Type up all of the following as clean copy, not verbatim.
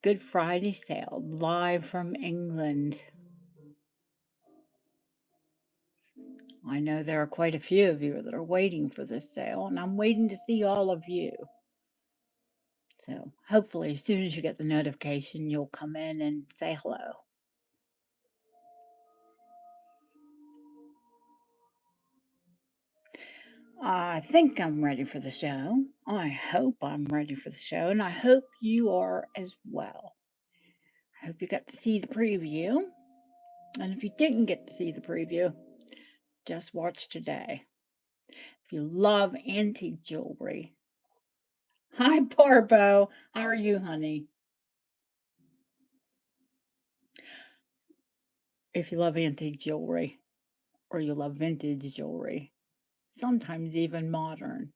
Good Friday sale, live from England. I know there are quite a few of you that are waiting for this sale, and I'm waiting to see all of you. So hopefully, as soon as you get the notification, you'll come in and say hello. I think I'm ready for the show. I hope I'm ready for the show, and I hope you are as well. I hope you got to see the preview. And if you didn't get to see the preview, just watch today. If you love antique jewelry, hi Barbo, how are you, honey? If you love antique jewelry or you love vintage jewelry, sometimes even modern.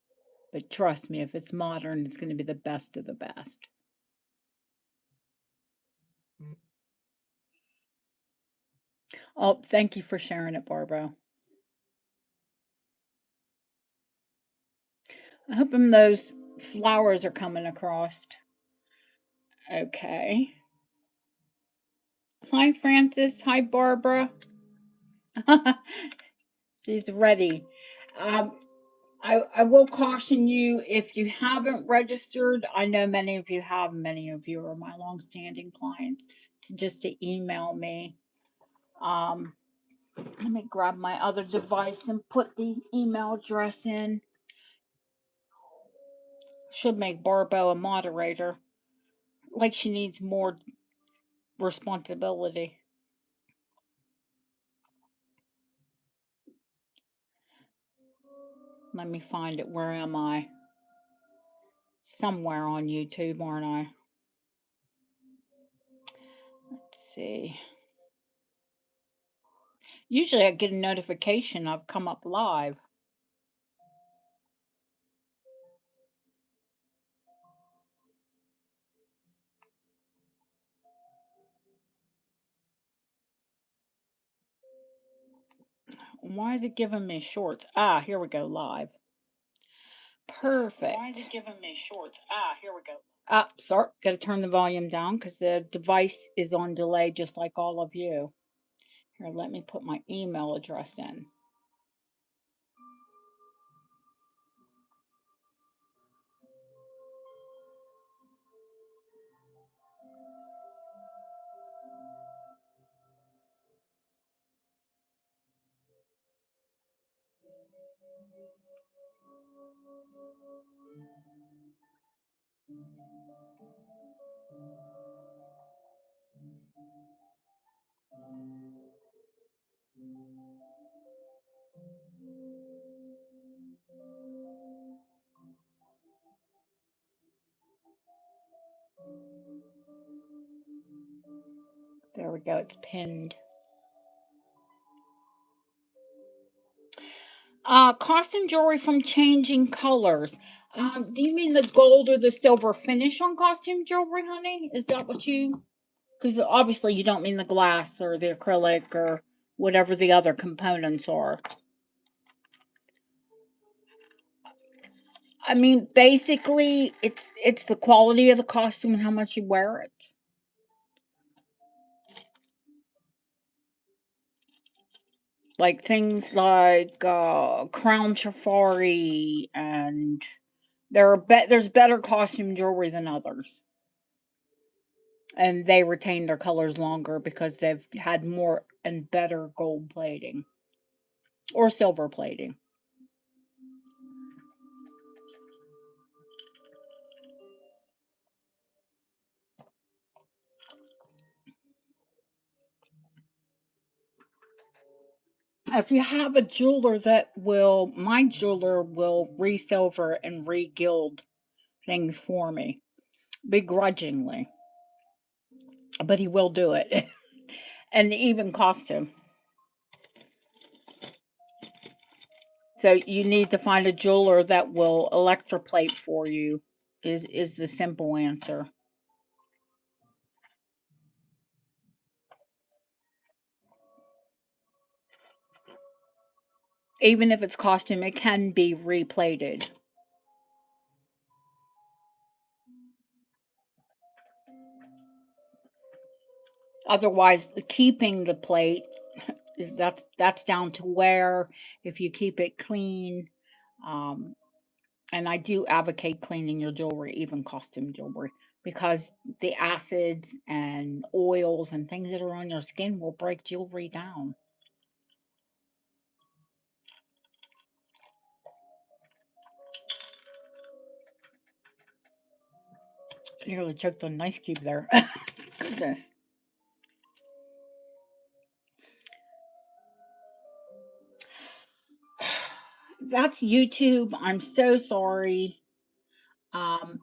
But trust me, if it's modern, it's going to be the best of the best. Oh, thank you for sharing it, Barbara. I hope those flowers are coming across. Okay. Hi, Francis. Hi, Barbara. She's ready. Um, I will caution you if you haven't registered. I know many of you have. Many of you are my long-standing clients. To email me. Um, Let me grab my other device and put the email address in. Should make Barbo a moderator. Like she needs more responsibility. Let me find it. Where am I? Somewhere on YouTube, aren't I? Let's see. Usually I get a notification I've come up live. Why is it giving me shorts? Ah, here we go, live. Perfect. Why is it giving me shorts? Ah, here we go. Ah, sorry, gotta turn the volume down because the device is on delay just like all of you. Here, let me put my email address in. There we go, it's pinned. Costume jewelry from changing colors. Do you mean the gold or the silver finish on costume jewelry, honey? Is that what you? Because obviously you don't mean the glass or the acrylic or whatever the other components are. I mean, basically, it's the quality of the costume and how much you wear it. Like things like crown safari, and there's better costume jewelry than others, and they retain their colors longer because they've had more and better gold plating or silver plating. If you have a jeweler my jeweler will re-silver and re-gild things for me, begrudgingly, but he will do it. And even costume. So you need to find a jeweler that will electroplate for you. Is the simple answer. Even if it's costume, it can be replated. Otherwise, keeping the plate, that's down to wear. If you keep it clean, um, and I do advocate cleaning your jewelry, even costume jewelry, because the acids and oils and things that are on your skin will break jewelry down. I nearly choked on an ice cube there. Goodness. That's YouTube. I'm so sorry. Um,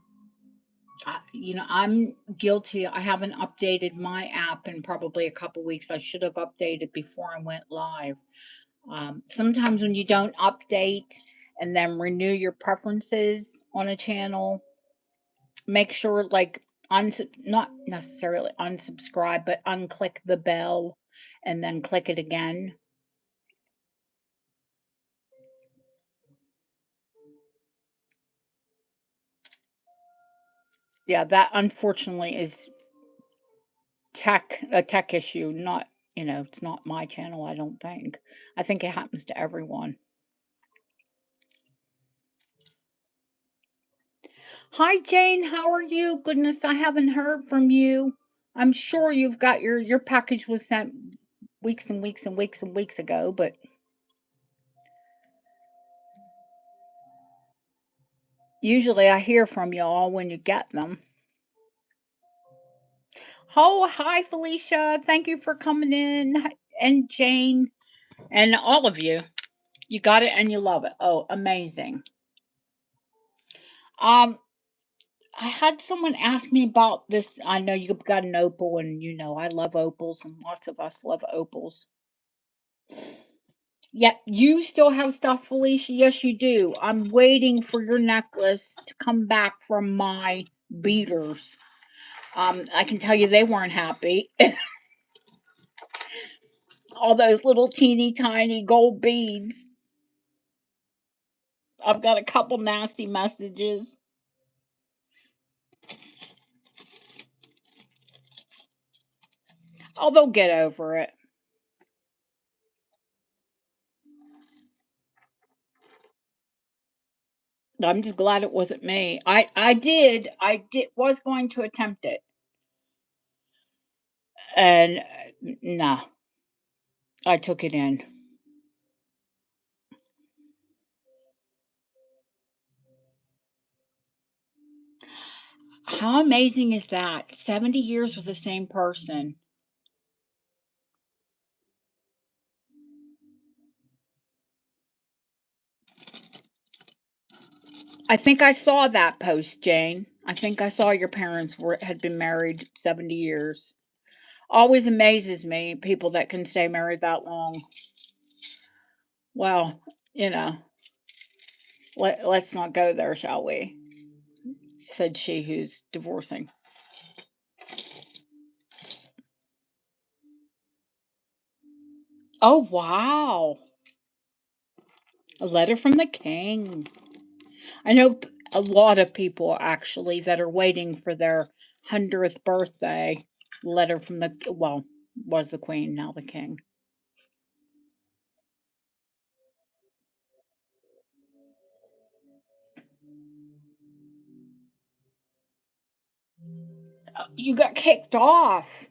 I'm guilty. I haven't updated my app in probably a couple weeks. I should have updated before I went live. Sometimes when you don't update and then renew your preferences on a channel, make sure like not necessarily unsubscribe, but unclick the bell and then click it again. Yeah, that unfortunately is a tech issue, not, it's not my channel, I don't think. I think it happens to everyone. Hi Jane, how are you? Goodness, I haven't heard from you. I'm sure you've got your package was sent weeks and weeks and weeks and weeks ago, but usually I hear from y'all when you get them. Oh, hi Felicia. Thank you for coming in. And Jane and all of you. You got it and you love it. Oh, amazing. Um, I had someone ask me about this. I know you've got an opal, and I love opals, and lots of us love opals. Yeah, you still have stuff, Felicia? Yes, you do. I'm waiting for your necklace to come back from my beaters. I can tell you they weren't happy. All those little teeny tiny gold beads. I've got a couple nasty messages. Oh, they'll get over it. I'm just glad it wasn't me. I did was going to attempt it, and nah, I took it in. How amazing is that? 70 years with the same person. I think I saw that post, Jane. I think I saw your parents had been married 70 years. Always amazes me people that can stay married that long. Well, you know, let's not go there, shall we? Said she who's divorcing. Oh, wow. A letter from the king. I know a lot of people actually that are waiting for their 100th birthday. Letter from well, was the queen, now the king. You got kicked off.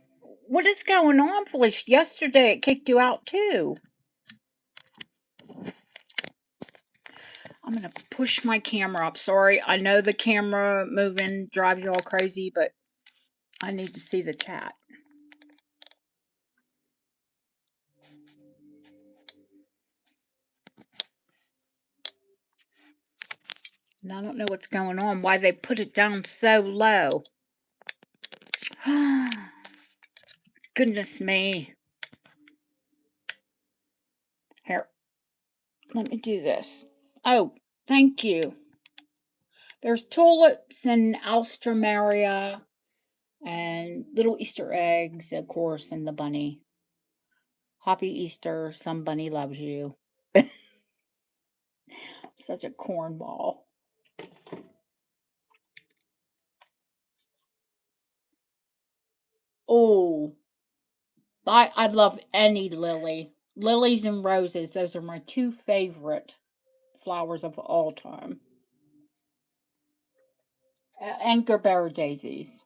What is going on, Felicia? Yesterday it kicked you out too. I'm gonna push my camera up. Sorry, I know the camera moving drives you all crazy, but I need to see the chat. And I don't know what's going on, why they put it down so low. Goodness me. Here, let me do this. Oh, thank you. There's tulips and alstroemeria and little Easter eggs, of course, and the bunny. Happy Easter, some bunny loves you. Such a cornball. Oh, I love any lily. Lilies and roses, those are my two favorite flowers of all time. And Gerbera daisies.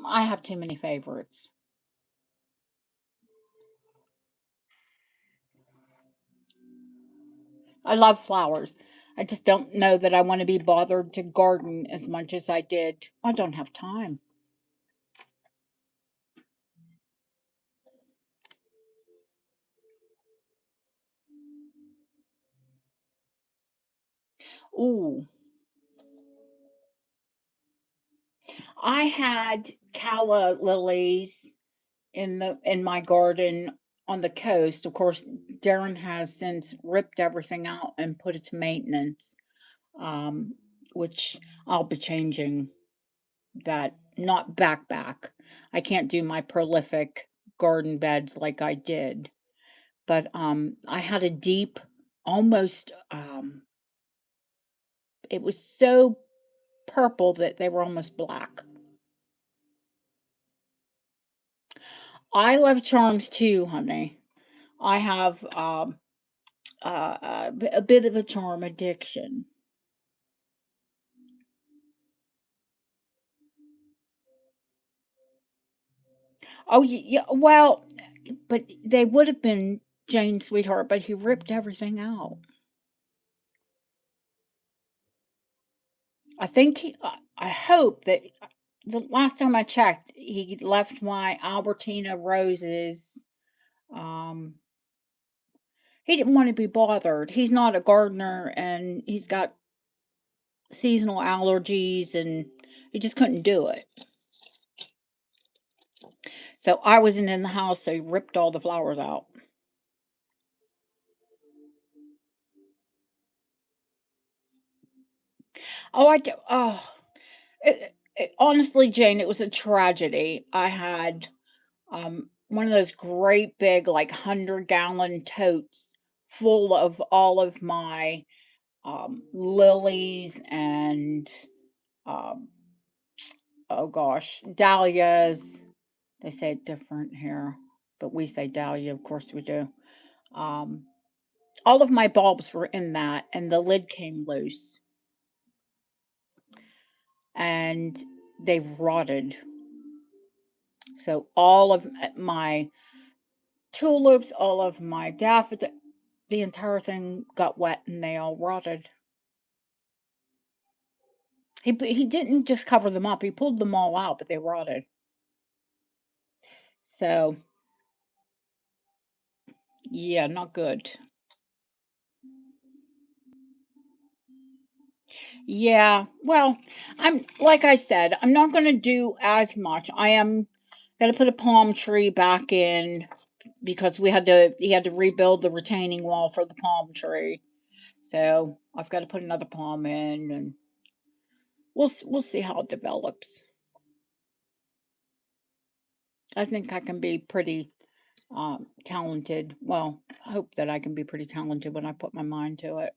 I have too many favorites. I love flowers. I just don't know that I want to be bothered to garden as much as I did. I don't have time. Ooh, I had calla lilies in my garden on the coast. Of course, Darren has since ripped everything out and put it to maintenance, um, which I'll be changing that. Not back. I can't do my prolific garden beds like I did, but I had a deep, almost it was so purple that they were almost black. I love charms too, honey. I have a bit of a charm addiction. Oh, yeah, well, but they would have been Jane's sweetheart, but he ripped everything out. I think I hope that the last time I checked, he left my Albertina roses. Um, he didn't want to be bothered. He's not a gardener and he's got seasonal allergies and he just couldn't do it. So I wasn't in the house, so he ripped all the flowers out. Oh, I do. Oh, honestly, Jane, it was a tragedy. I had one of those great big, like 100-gallon totes full of all of my lilies and um, oh gosh, dahlias. They say it different here, but we say dahlia. Of course, we do. Um, all of my bulbs were in that, and the lid came loose, and they rotted. So all of my tulips, all of my daffodils, the entire thing got wet and they all rotted. He didn't just cover them up, he pulled them all out, but they rotted. So, yeah, not good. Yeah, well, I'm like I said, I'm not going to do as much. I am going to put a palm tree back in because he had to rebuild the retaining wall for the palm tree. So, I've got to put another palm in and we'll see how it develops. I think I can be pretty talented. Well, I hope that I can be pretty talented when I put my mind to it.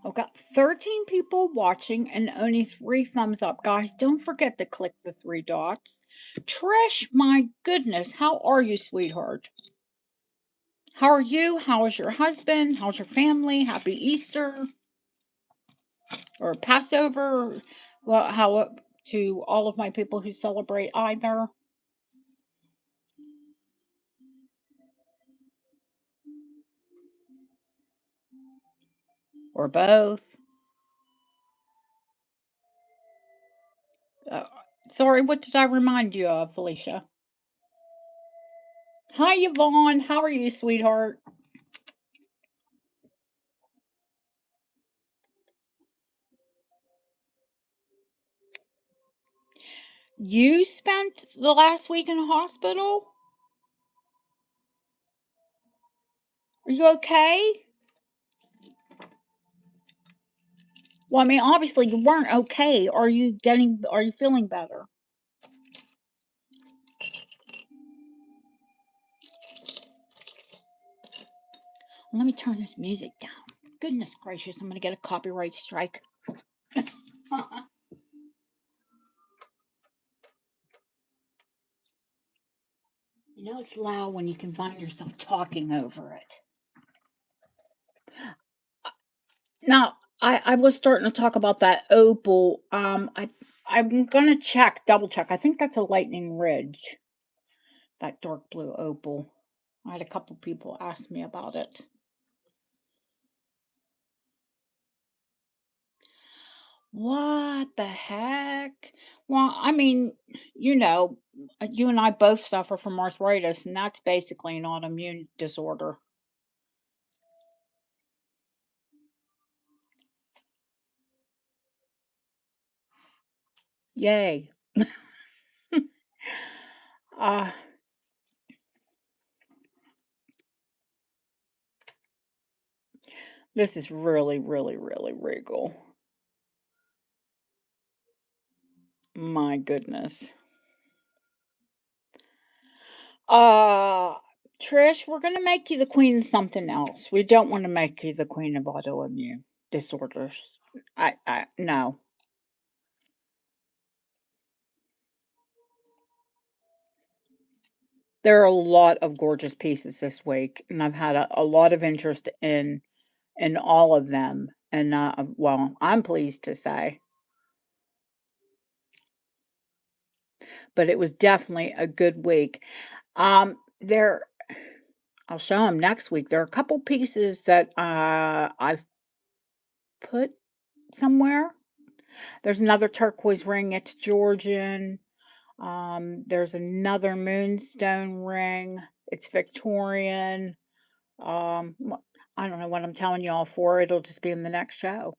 I've got 13 people watching and only 3 thumbs up. Guys, don't forget to click the 3 dots. Trish, my goodness, how are you, sweetheart? How are you? How is your husband? How's your family? Happy Easter or Passover? Well, how to all of my people who celebrate either or both. Uh, sorry, what did I remind you of, Felicia? Hi, Yvonne. How are you, sweetheart? You spent the last week in the hospital? Are you okay? Well, I mean, obviously you weren't okay. Are you feeling better? Let me turn this music down. Goodness gracious, I'm going to get a copyright strike. You know it's loud when you can find yourself talking over it. Now, I was starting to talk about that opal. I'm gonna double check. I think that's a lightning ridge, that dark blue opal. I had a couple people ask me about it. What the heck? Well, I mean, you know, you and I both suffer from arthritis, and that's basically an autoimmune disorder. Yay. Uh, this is really, really, really regal. My goodness. Uh, Trish, we're gonna make you the queen of something else. We don't want to make you the queen of autoimmune disorders. I no. There are a lot of gorgeous pieces this week, and I've had a lot of interest in all of them. And well, I'm pleased to say, but it was definitely a good week. There, I'll show them next week. There are a couple pieces that I've put somewhere. There's another turquoise ring. It's Georgian. There's another moonstone ring. It's Victorian. I don't know what I'm telling y'all for. It'll just be in the next show.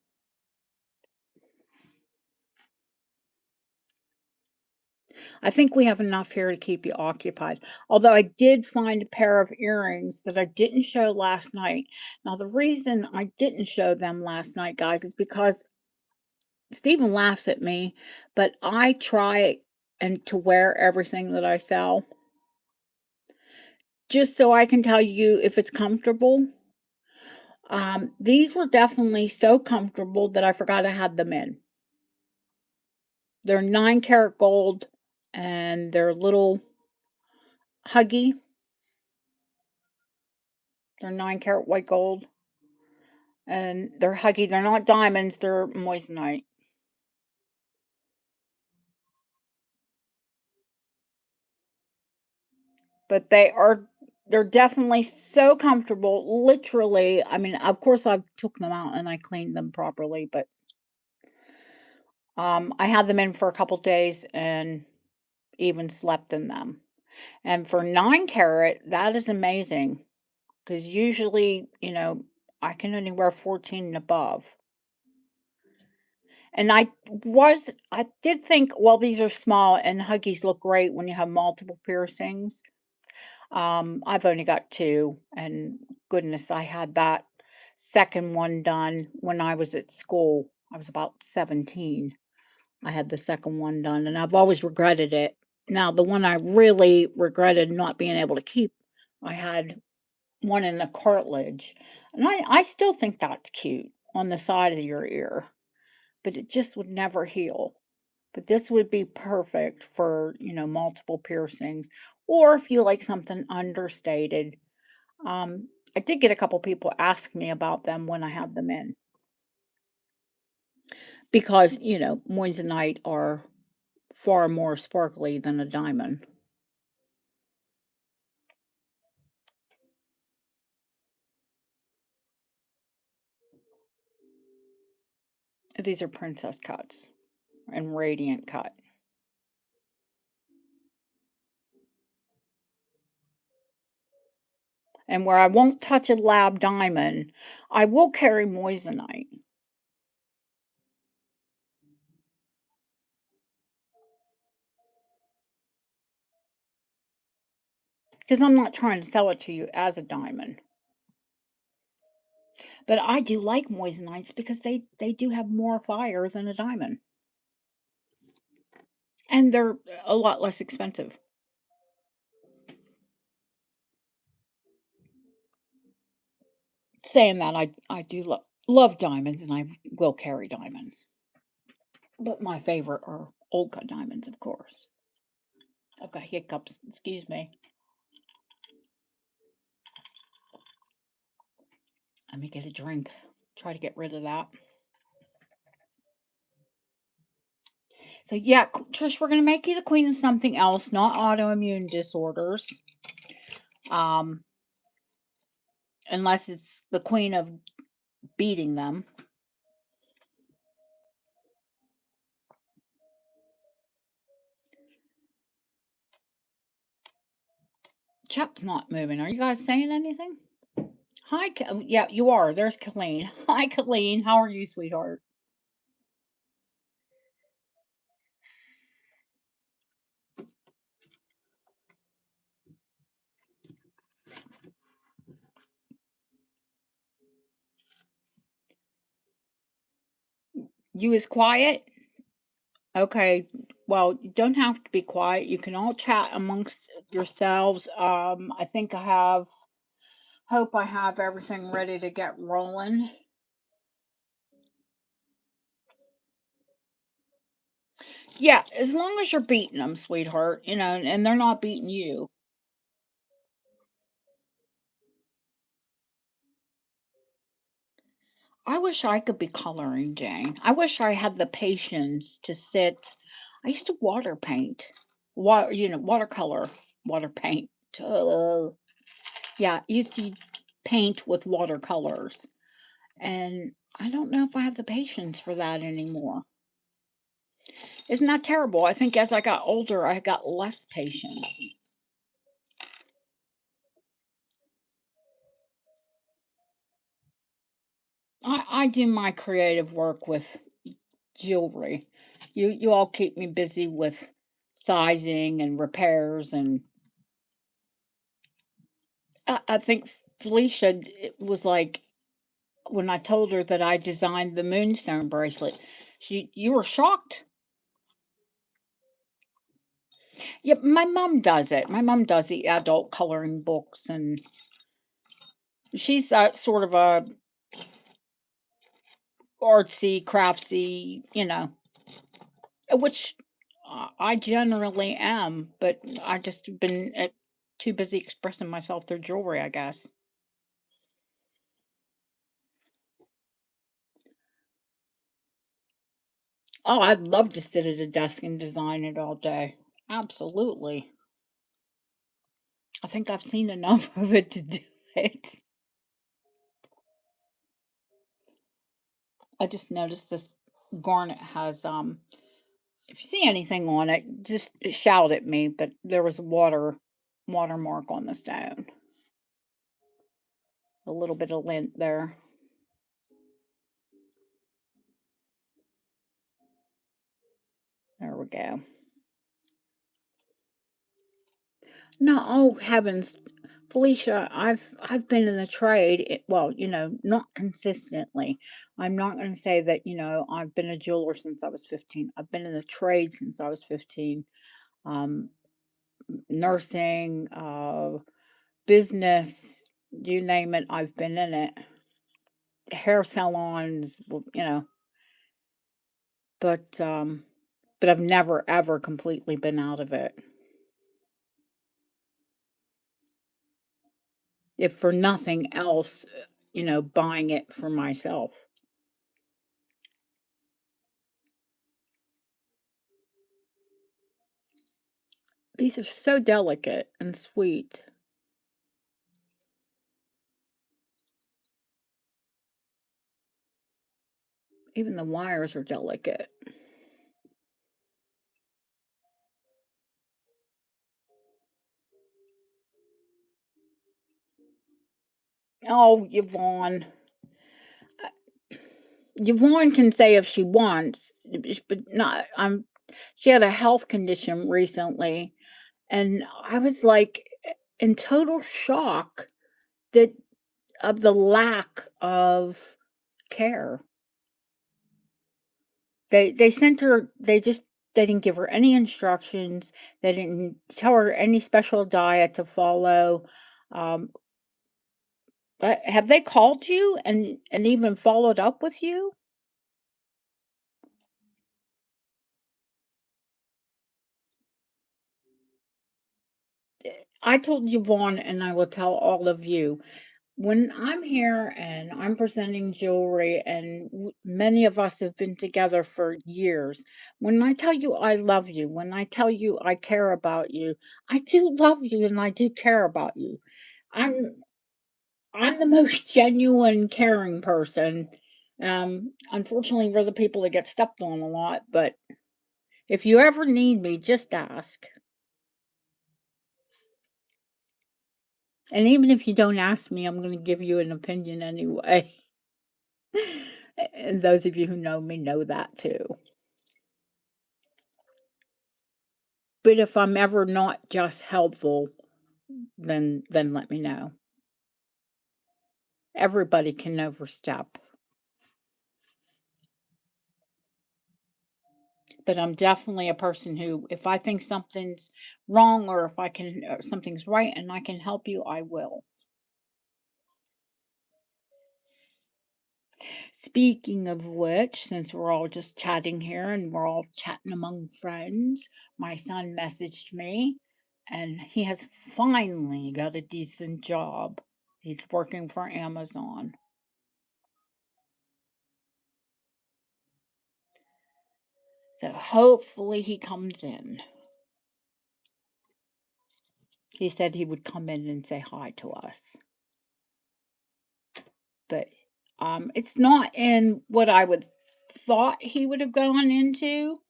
I think we have enough here to keep you occupied. Although I did find a pair of earrings that I didn't show last night. Now, the reason I didn't show them last night, guys, is because Stephen laughs at me, but I try and to wear everything that I sell just so I can tell you if it's comfortable. These were definitely so comfortable that I forgot I had them in. They're 9 karat gold and they're little huggy. They're 9 karat white gold and they're huggy. They're not diamonds, they're moissanite. But they're definitely so comfortable. Literally, I mean, of course I took them out and I cleaned them properly, but I had them in for a couple days and even slept in them. And for 9 karat, that is amazing because usually, I can only wear 14 and above. And I did think, well, these are small and huggies look great when you have multiple piercings. I've only got two, and goodness, I had that second one done when I was at school. I was about 17. I had the second one done, and I've always regretted it. Now, the one I really regretted not being able to keep, I had one in the cartilage. And I still think that's cute on the side of your ear, but it just would never heal. But this would be perfect for, multiple piercings. Or if you like something understated. I did get a couple people ask me about them when I had them in. Because, moissanite are far more sparkly than a diamond. These are princess cuts and radiant cut. And where I won't touch a lab diamond, I will carry moissanite. Because I'm not trying to sell it to you as a diamond. But I do like moissanites because they do have more fire than a diamond. And they're a lot less expensive. Saying that, I do love diamonds and I will carry diamonds. But my favorite are Olga diamonds, of course. I've got hiccups, excuse me. Let me get a drink. Try to get rid of that. So yeah, Trish, we're gonna make you the queen of something else, not autoimmune disorders. Um, unless it's the queen of beating them. Chat's not moving. Are you guys saying anything? Hi, yeah, you are. There's Colleen. Hi, Colleen. How are you, sweetheart? You is quiet? Okay. Well, you don't have to be quiet. You can all chat amongst yourselves. I think hope I have everything ready to get rolling. Yeah, as long as you're beating them, sweetheart, and they're not beating you. I wish I could be coloring, Jane. I wish I had the patience to sit. I used to water paint, watercolor, water paint. Yeah, I used to paint with watercolors, and I don't know if I have the patience for that anymore. Isn't that terrible? I think as I got older, I got less patience. I do my creative work with jewelry. You all keep me busy with sizing and repairs, and I think Felicia it was like when I told her that I designed the moonstone bracelet. You were shocked. Yeah, my mom does it. My mom does the adult coloring books, and she's sort of a artsy, craftsy, which I generally am, but I just been too busy expressing myself through jewelry, I guess. Oh, I'd love to sit at a desk and design it all day. Absolutely. I think I've seen enough of it to do it. I just noticed this garnet has if you see anything on it, just shout at me, but there was a watermark on the stone. A little bit of lint there. There we go. No, oh heavens, Felicia, I've been in the trade. Well, not consistently. I'm not going to say that I've been a jeweler since I was 15. I've been in the trade since I was 15. Um, Nursing, business, you name it, I've been in it. Hair salons, well, but I've never ever completely been out of it. If for nothing else, buying it for myself. These are so delicate and sweet. Even the wires are delicate. Oh, Yvonne. Yvonne can say if she wants, but not. She had a health condition recently, and I was like in total shock that of the lack of care. They sent her. They didn't give her any instructions. They didn't tell her any special diet to follow. Um, have they called you and even followed up with you? I told Yvonne, and I will tell all of you. When I'm here and I'm presenting jewelry, and many of us have been together for years, when I tell you I love you, when I tell you I care about you, I do love you and I do care about you. I'm I'm the most genuine, caring person. Unfortunately, we're the people that get stepped on a lot, but if you ever need me, just ask. And even if you don't ask me, I'm going to give you an opinion anyway. And those of you who know me know that too. But if I'm ever not just helpful, then let me know. Everybody can overstep. But I'm definitely a person who, if I think something's wrong or if I can, something's right and I can help you, I will. Speaking of which, since we're all just chatting here and we're all chatting among friends, my son messaged me and he has finally got a decent job. He's working for Amazon. So hopefully he comes in. He said he would come in and say hi to us. But it's not in what I would thought he would have gone into.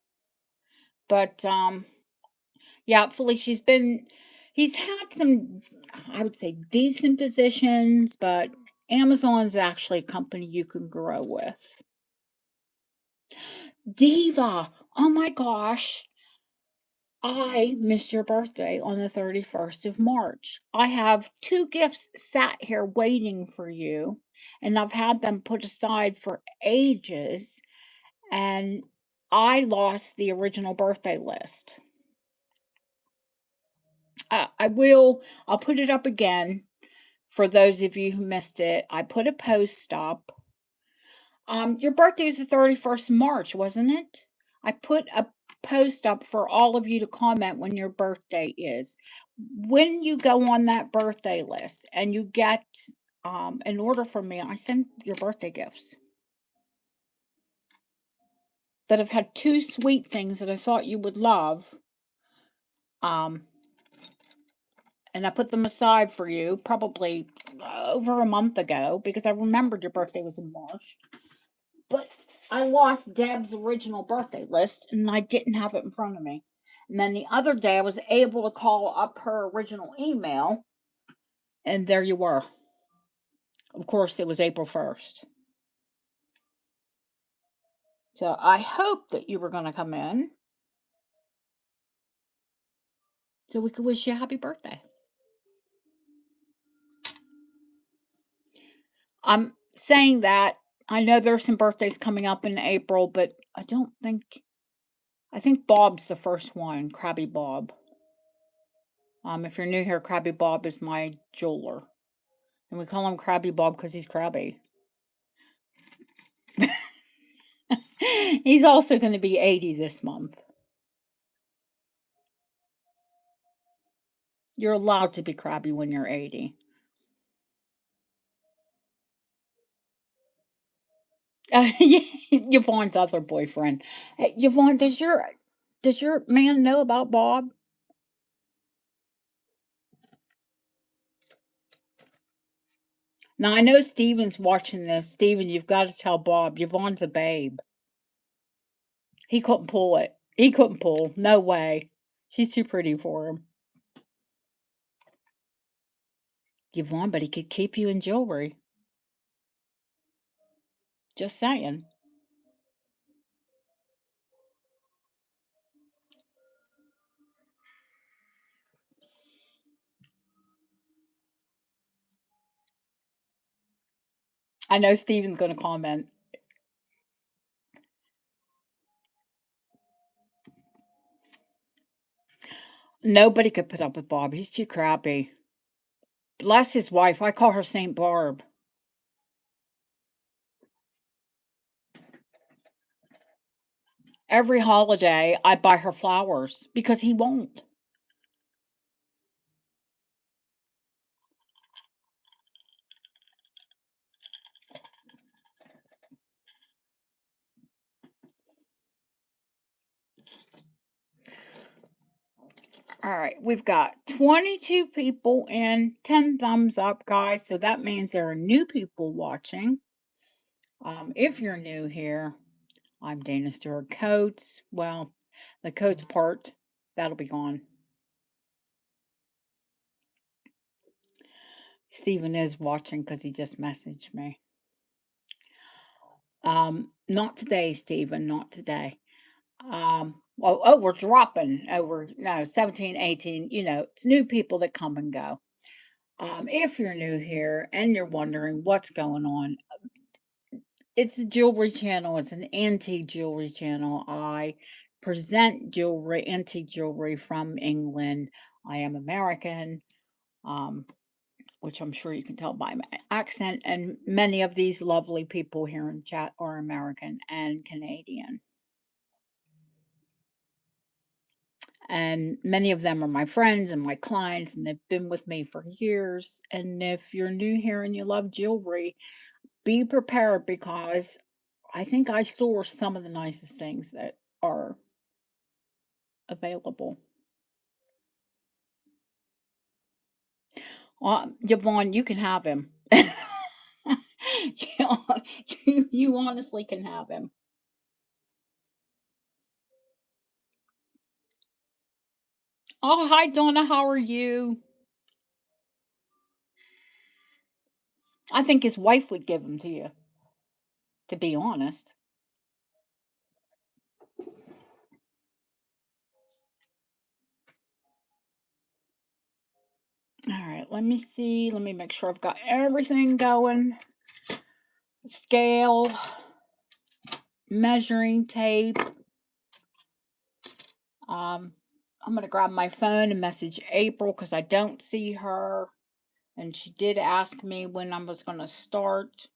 But yeah, hopefully he's had some, I would say, decent positions, but Amazon is actually a company you can grow with. Diva, oh my gosh, I missed your birthday on the 31st of March. I have two gifts sat here waiting for you, and I've had them put aside for ages, and I lost the original birthday list. I'll put it up again for those of you who missed it. I put a post up. Your birthday is the 31st of March, wasn't it? I put a post up for all of you to comment when your birthday is. When you go on that birthday list and you get an order from me, I send your birthday gifts. But I've had two sweet things that I thought you would love. Um, and I put them aside for you probably over a month ago because I remembered your birthday was in March. But I lost Deb's original birthday list and I didn't have it in front of me. And then the other day I was able to call up her original email and there you were. Of course, it was April 1st. So I hoped that you were going to come in so we could wish you a happy birthday. I'm saying that I know there's some birthdays coming up in April, but I think Bob's the first one, Krabby Bob. If you're new here, Krabby Bob is my jeweler. And we call him Krabby Bob because he's crabby. He's also going to be 80 this month. You're allowed to be crabby when you're 80. Yvonne's other boyfriend. Hey, Yvonne, does your man know about Bob? Now I know Steven's watching this. Steven, you've got to tell Bob. Yvonne's a babe. He couldn't pull it. He couldn't pull. No way. She's too pretty for him. Yvonne, but he could keep you in jewelry. Just saying. I know Steven's going to comment. Nobody could put up with Bob. He's too crappy. Bless his wife. I call her Saint Barb. Every holiday, I buy her flowers because he won't. All right, we've got 22 people and 10 thumbs up, guys. So that means there are new people watching. If you're new here, I'm Dana Stewart Coates. Well, the Coates part, that'll be gone. Stephen is watching because he just messaged me. Not today, Stephen, not today. We're dropping over, no, 17, 18, it's new people that come and go. If you're new here and you're wondering what's going on, it's a jewelry channel. It's an antique jewelry channel. I present jewelry, antique jewelry from England. I am American, um, which I'm sure you can tell by my accent. And many of these lovely people here in chat are American and Canadian. And many of them are my friends and my clients, and they've been with me for years. And if you're new here and you love jewelry, be prepared because I think I source some of the nicest things that are available. Yvonne, you can have him. You honestly can have him. Oh, hi, Donna. How are you? I think his wife would give him to you, to be honest. All right, let me see. Let me make sure I've got everything going. Scale, measuring tape. I'm going to grab my phone and message April because I don't see her. And she did ask me when I was going to start.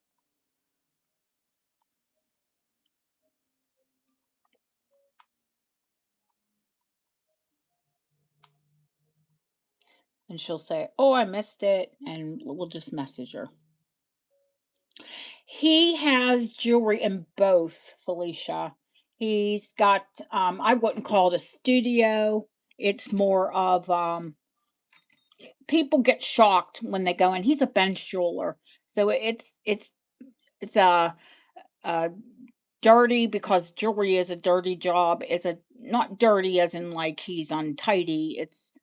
And she'll say, "Oh, I missed it." And we'll just message her. He has jewelry in both, Felicia. He's got, I wouldn't call it a studio. It's more of, people get shocked when they go in. He's a bench jeweler. So it's a dirty because jewelry is a dirty job. It's a not dirty as in like he's untidy. It's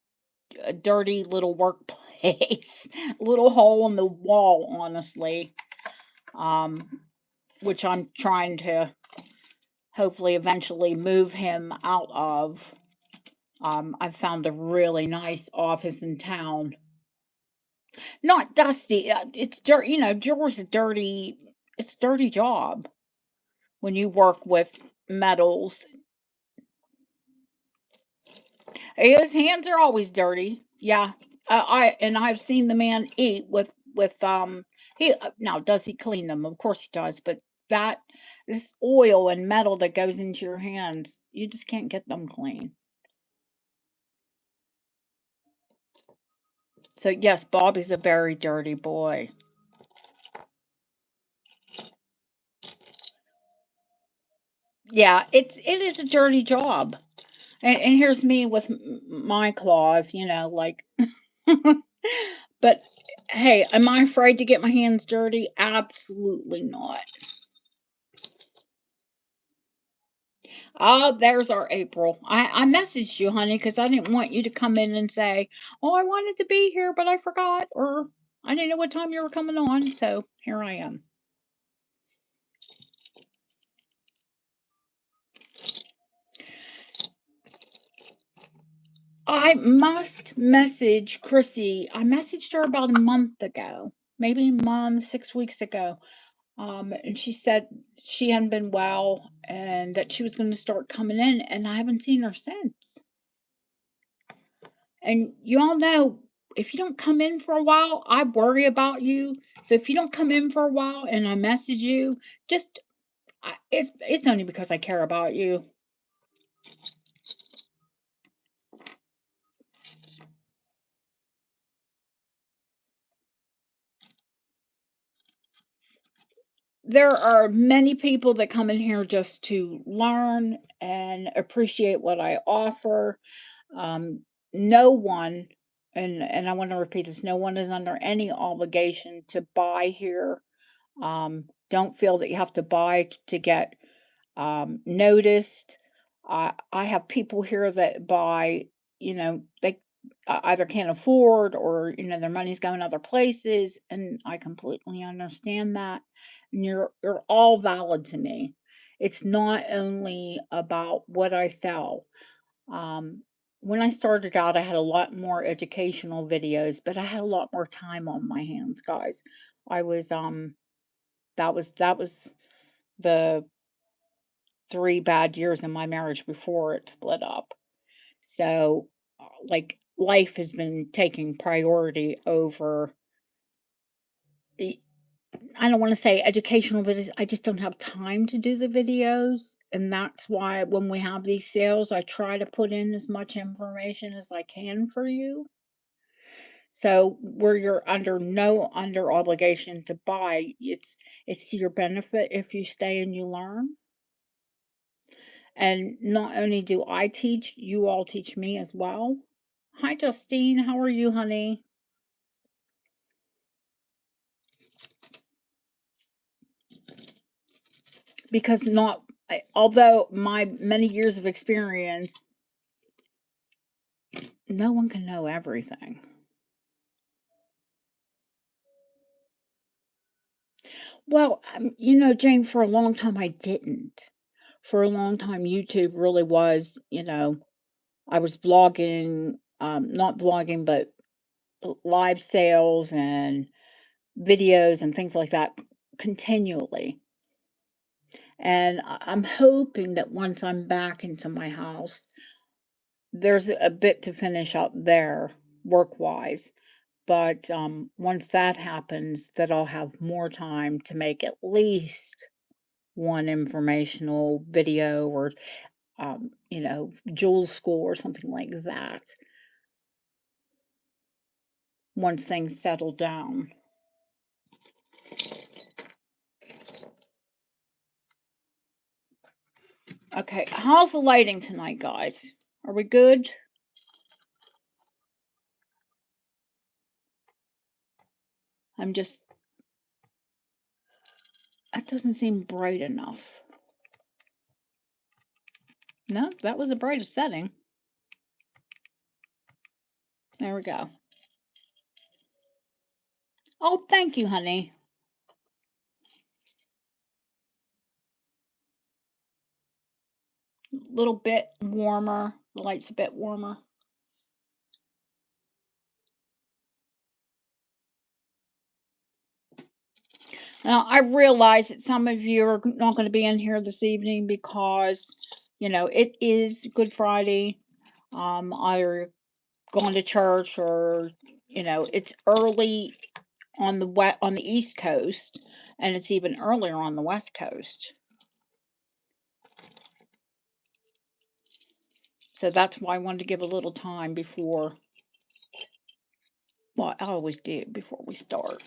a dirty little workplace, little hole in the wall, honestly. Um, which I'm trying to hopefully eventually move him out of. I've found a really nice office in town. Not dusty. It's dirt. Jewelry's a dirty. It's a dirty job when you work with metals. His hands are always dirty. Yeah, I've seen the man eat with. He now does he clean them? Of course he does, but that this oil and metal that goes into your hands, you just can't get them clean. So yes, Bobby's a very dirty boy. Yeah, it is a dirty job. And here's me with my claws, like. But hey, am I afraid to get my hands dirty? Absolutely not. Oh, there's our April. I messaged you, honey, because I didn't want you to come in and say, "Oh, I wanted to be here, but I forgot," or "I didn't know what time you were coming on." So here I am. I must message Chrissy. I messaged her about a month ago, maybe a month, 6 weeks ago. And she said she hadn't been well and that she was going to start coming in, and I haven't seen her since. And you all know if you don't come in for a while, I worry about you. So if you don't come in for a while and I message you, just it's only because I care about you. There are many people that come in here just to learn and appreciate what I offer. Um, no one, and I want to repeat this, no one is under any obligation to buy here. Don't feel that you have to buy to get noticed. I have people here that buy, they either can't afford or, their money's going other places, and I completely understand that. And you're all valid to me. It's not only about what I sell. Um, when I started out, I had a lot more educational videos, but I had a lot more time on my hands, guys. I was that was the 3 bad years in my marriage before it split up. So, like, life has been taking priority over e I don't wanna say educational videos, I just don't have time to do the videos, and that's why when we have these sales, I try to put in as much information as I can for you. So, where you're under obligation to buy, it's to your benefit if you stay and you learn. And not only do I teach, you all teach me as well. Hi, Justine. How are you, honey? Because although my many years of experience, no one can know everything. Well, Jane, for a long time I didn't. For a long time, YouTube really was, I was vlogging, not vlogging, but live sales and videos and things like that continually. And I'm hoping that once I'm back into my house, there's a bit to finish up there work-wise. But once that happens, that I'll have more time to make at least one informational video or, Jules school or something like that once things settle down. Okay, how's the lighting tonight, guys? Are we good? I'm just, that doesn't seem bright enough. No, that was the brightest setting. There we go. Oh, thank you, honey. Little bit warmer. The light's a bit warmer. Now, I realize that some of you are not going to be in here this evening because, it is Good Friday. Either going to church or, it's early on the East Coast, and it's even earlier on the West Coast. So that's why I wanted to give a little time before. Well, I always do before we start,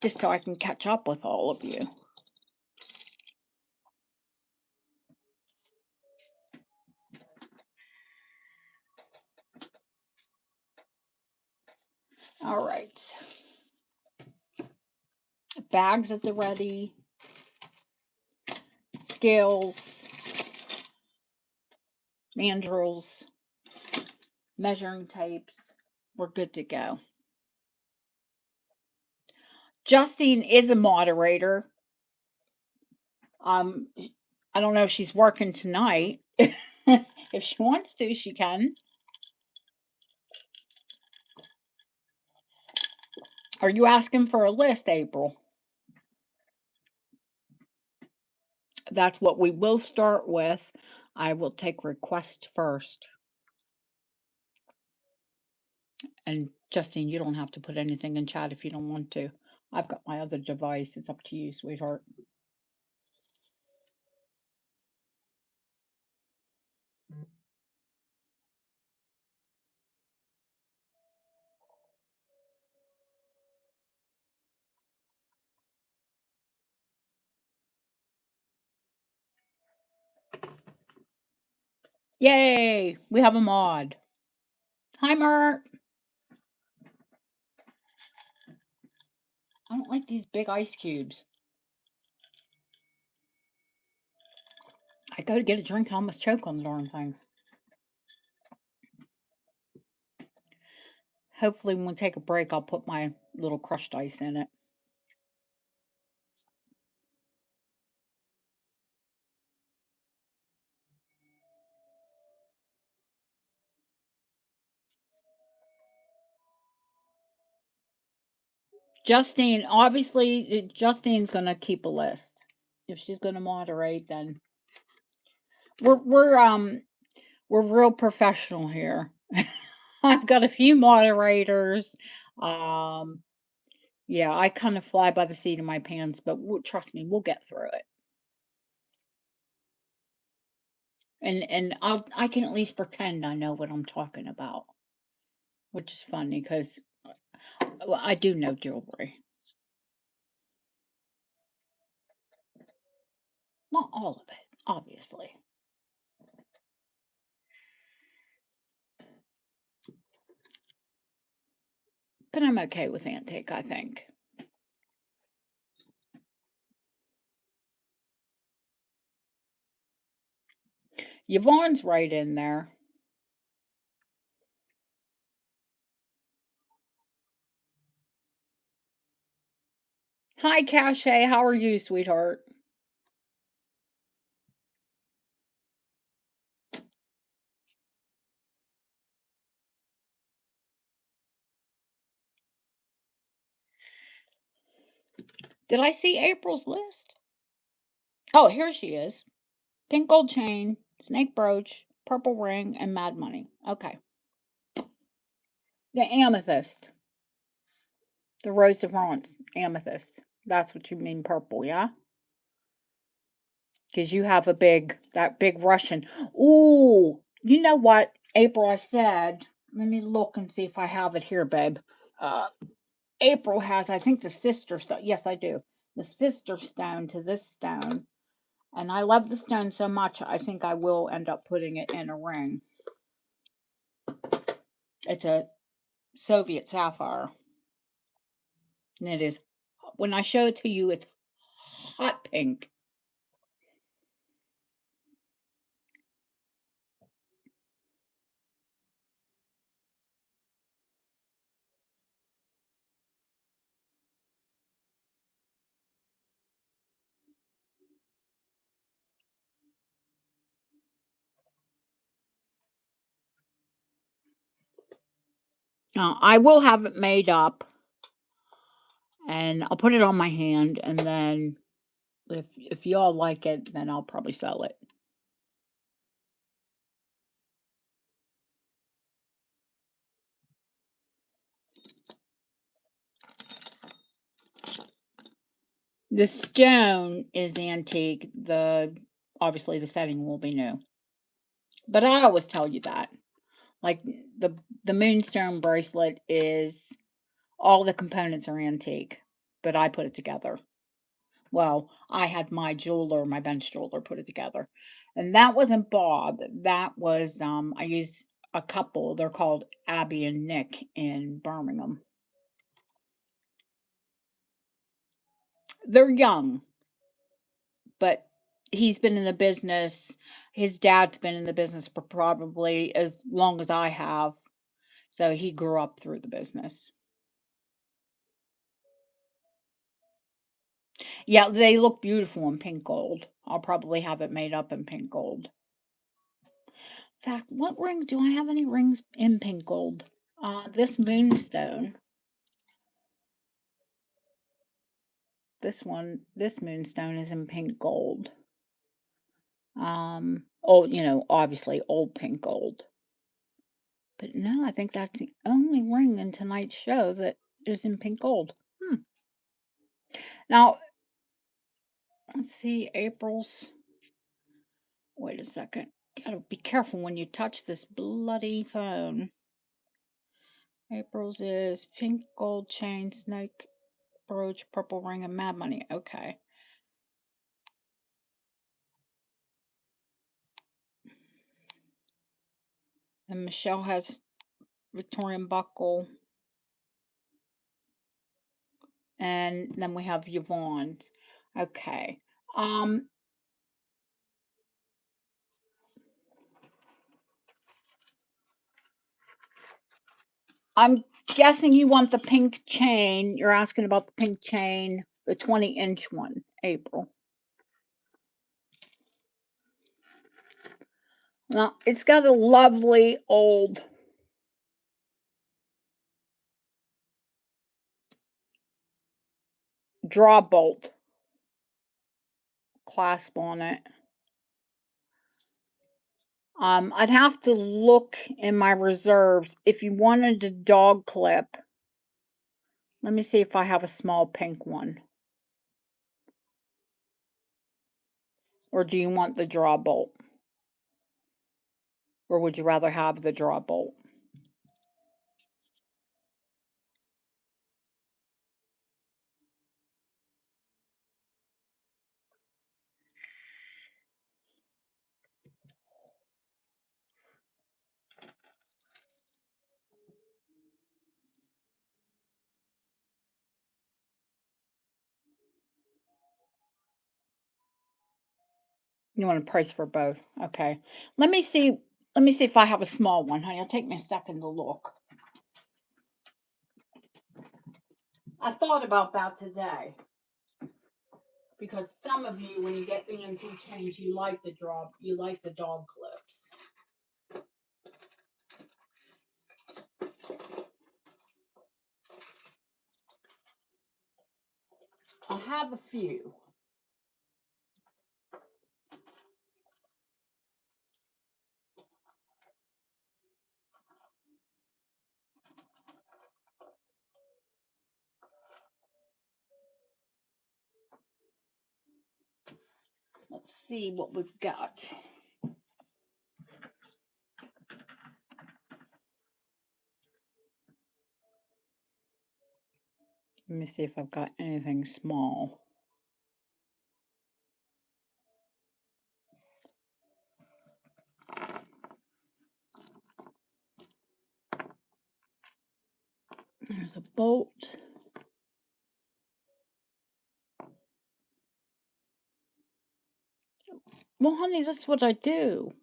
just so I can catch up with all of you. All right. Bags at the ready, scales, mandrels, measuring tapes. We're good to go. Justine is a moderator. Um, I don't know if she's working tonight. If she wants to, she can. Are you asking for a list, April? That's what we will start with. I will take requests first. And Justine, you don't have to put anything in chat if you don't want to. I've got my other device. It's up to you, sweetheart. Yay! We have a mod. Hi, Mert. I don't like these big ice cubes. I go to get a drink and almost choke on the darn things. Hopefully, when we take a break, I'll put my little crushed ice in it. Justine, obviously, Justine's gonna keep a list. If she's gonna moderate, then we're real professional here. I've got a few moderators. Um, yeah, I kind of fly by the seat of my pants, but trust me, we'll get through it. And I can at least pretend I know what I'm talking about, which is funny because I do know jewelry. Not all of it, obviously. But I'm okay with antique, I think. Yvonne's right in there. Hi, Cache. How are you, sweetheart? Did I see April's list? Oh, here she is. Pink gold chain, snake brooch, purple ring, and mad money. Okay. The amethyst. The rose de France. Amethyst. That's what you mean purple, yeah? Because you have that big Russian. Ooh, you know what, April, I said, let me look and see if I have it here, babe. Uh, April has, I think, the sister stone. Yes, I do. The sister stone to this stone. And I love the stone so much, I think I will end up putting it in a ring. It's a Soviet sapphire. And it is, when I show it to you, it's hot pink. I will have it made up and I'll put it on my hand, and then if y'all like it, then I'll probably sell it. The stone is antique. Obviously the setting will be new. But I always tell you that. Like the moonstone bracelet is all the components are antique, but I put it together. Well, I had my bench jeweler put it together. And that wasn't Bob. That was I used a couple. They're called Abby and Nick in Birmingham. They're young, but he's been in the business. His dad's been in the business for probably as long as I have. So he grew up through the business. Yeah, they look beautiful in pink gold. I'll probably have it made up in pink gold. In fact, what ring do I have any rings in pink gold? This moonstone. This moonstone is in pink gold. Oh, obviously old pink gold. But no, I think that's the only ring in tonight's show that is in pink gold. Now, let's see, April's. Wait a second. Gotta be careful when you touch this bloody phone. April's is pink gold chain, snake brooch, purple ring, and mad money. Okay. And Michelle has Victorian buckle. And then we have Yvonne's. Okay. I'm guessing you want the pink chain. You're asking about the pink chain, the 20-inch one, April. Now, it's got a lovely old draw bolt clasp on it. I'd have to look in my reserves. If you wanted a dog clip, let me see if I have a small pink one. Or do you want the draw bolt? Or would you rather have the draw bolt? You want a price for both? Okay. Let me see if I have a small one, honey. It'll take me a second to look. I thought about that today. Because some of you, when you get the antique chains, you like the dog clips. I have a few. Let's see what we've got. Let me see if I've got anything small. There's a bolt. Well, honey, that's what I do.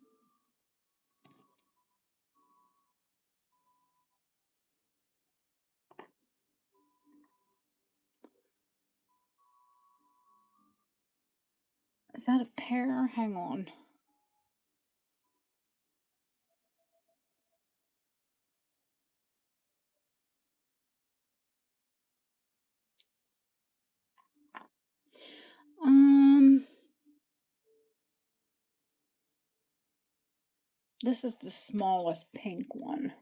Is that a pair? Hang on. This is the smallest pink one.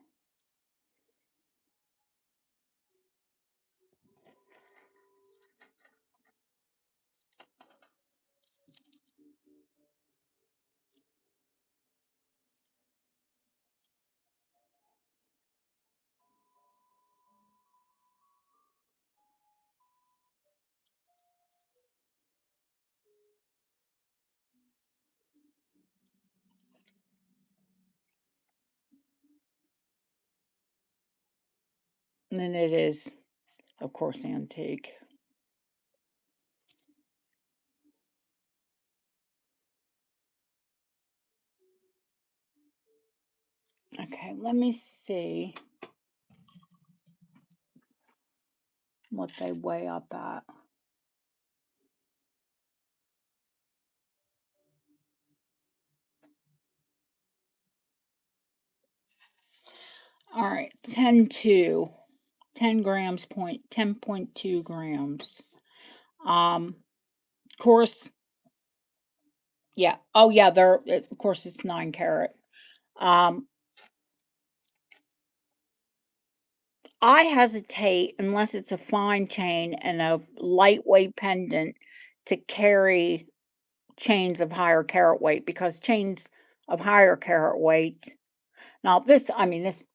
And then it is, of course, antique. Okay, let me see what they weigh up at. All right, 10 grams, 10.2 grams. Of course, yeah. Oh, yeah, of course, it's 9 carat. I hesitate, unless it's a fine chain and a lightweight pendant, to carry chains of higher carat weight, because chains of higher carat weight, now this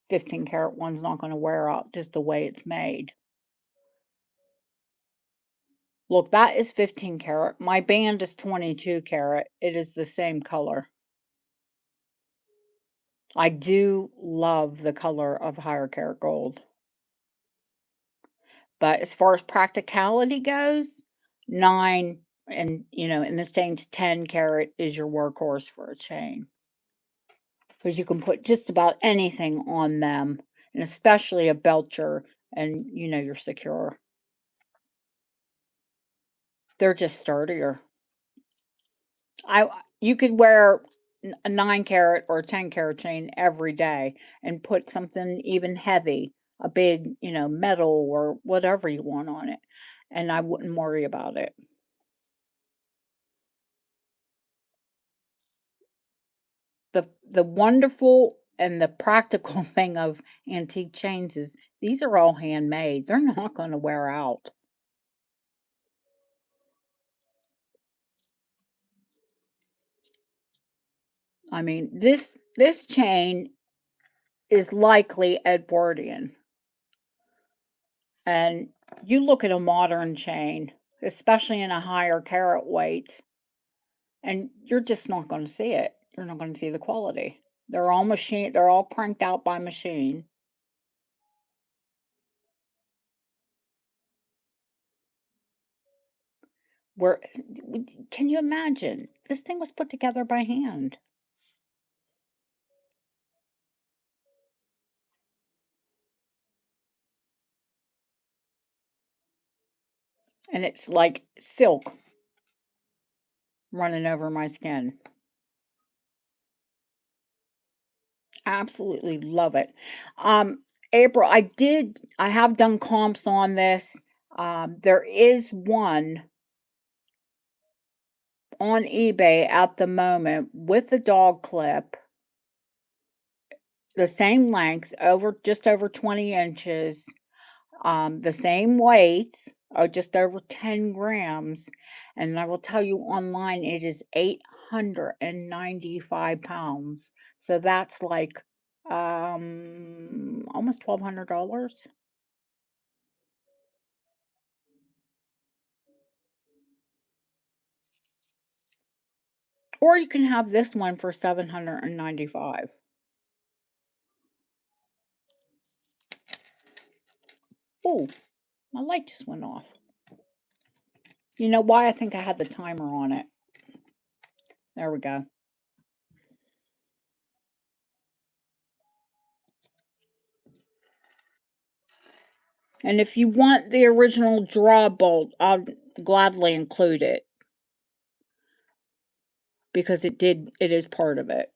15 carat one's not going to wear out just the way it's made. Look, that is 15 carat. My band is 22 carat. It is the same color. I do love the color of higher carat gold. But as far as practicality goes, 9 and, in this thing's 10 carat is your workhorse for a chain. Because you can put just about anything on them, and especially a belcher, and you're secure. They're just sturdier. You could wear a 9 carat or a 10 carat chain every day and put something even heavy, a big, metal or whatever you want on it, and I wouldn't worry about it. The wonderful and the practical thing of antique chains is these are all handmade. They're not going to wear out. I mean, this chain is likely Edwardian. And you look at a modern chain, especially in a higher carat weight, and you're just not going to see it. You're not going to see the quality. They're all cranked out by machine. Where can you imagine? This thing was put together by hand. And it's like silk running over my skin. Absolutely love it. April, I have done comps on this. There is one on eBay at the moment with the dog clip, the same length, just over 20 inches, the same weight, just over 10 grams. And I will tell you online, it is 895 pounds. So that's like almost $1,200. Or you can have this one for 795. Oh, my light just went off. You know why? I think I had the timer on it. There we go. And if you want the original draw bolt, I'll gladly include it because it is part of it.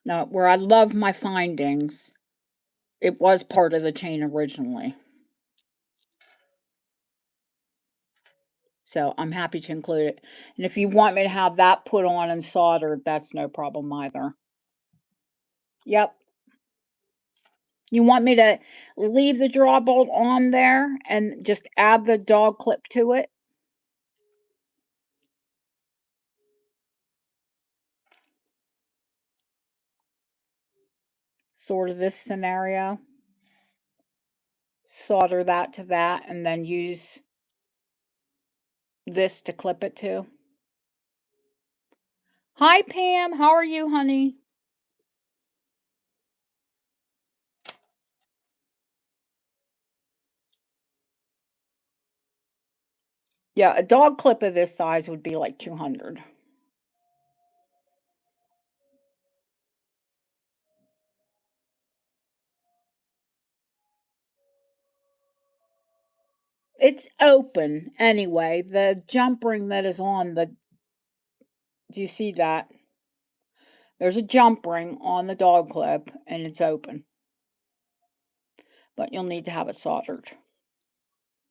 Now, where I love my findings, it was part of the chain originally. So I'm happy to include it. And if you want me to have that put on and soldered, that's no problem either. Yep. You want me to leave the draw bolt on there and just add the dog clip to it? Sort of this scenario. Solder that to that and then use this to clip it to. Hi, Pam. How are you, honey? Yeah, a dog clip of this size would be like 200. It's open anyway. The jump ring that is on the, do you see that? There's a jump ring on the dog clip and it's open. But you'll need to have it soldered.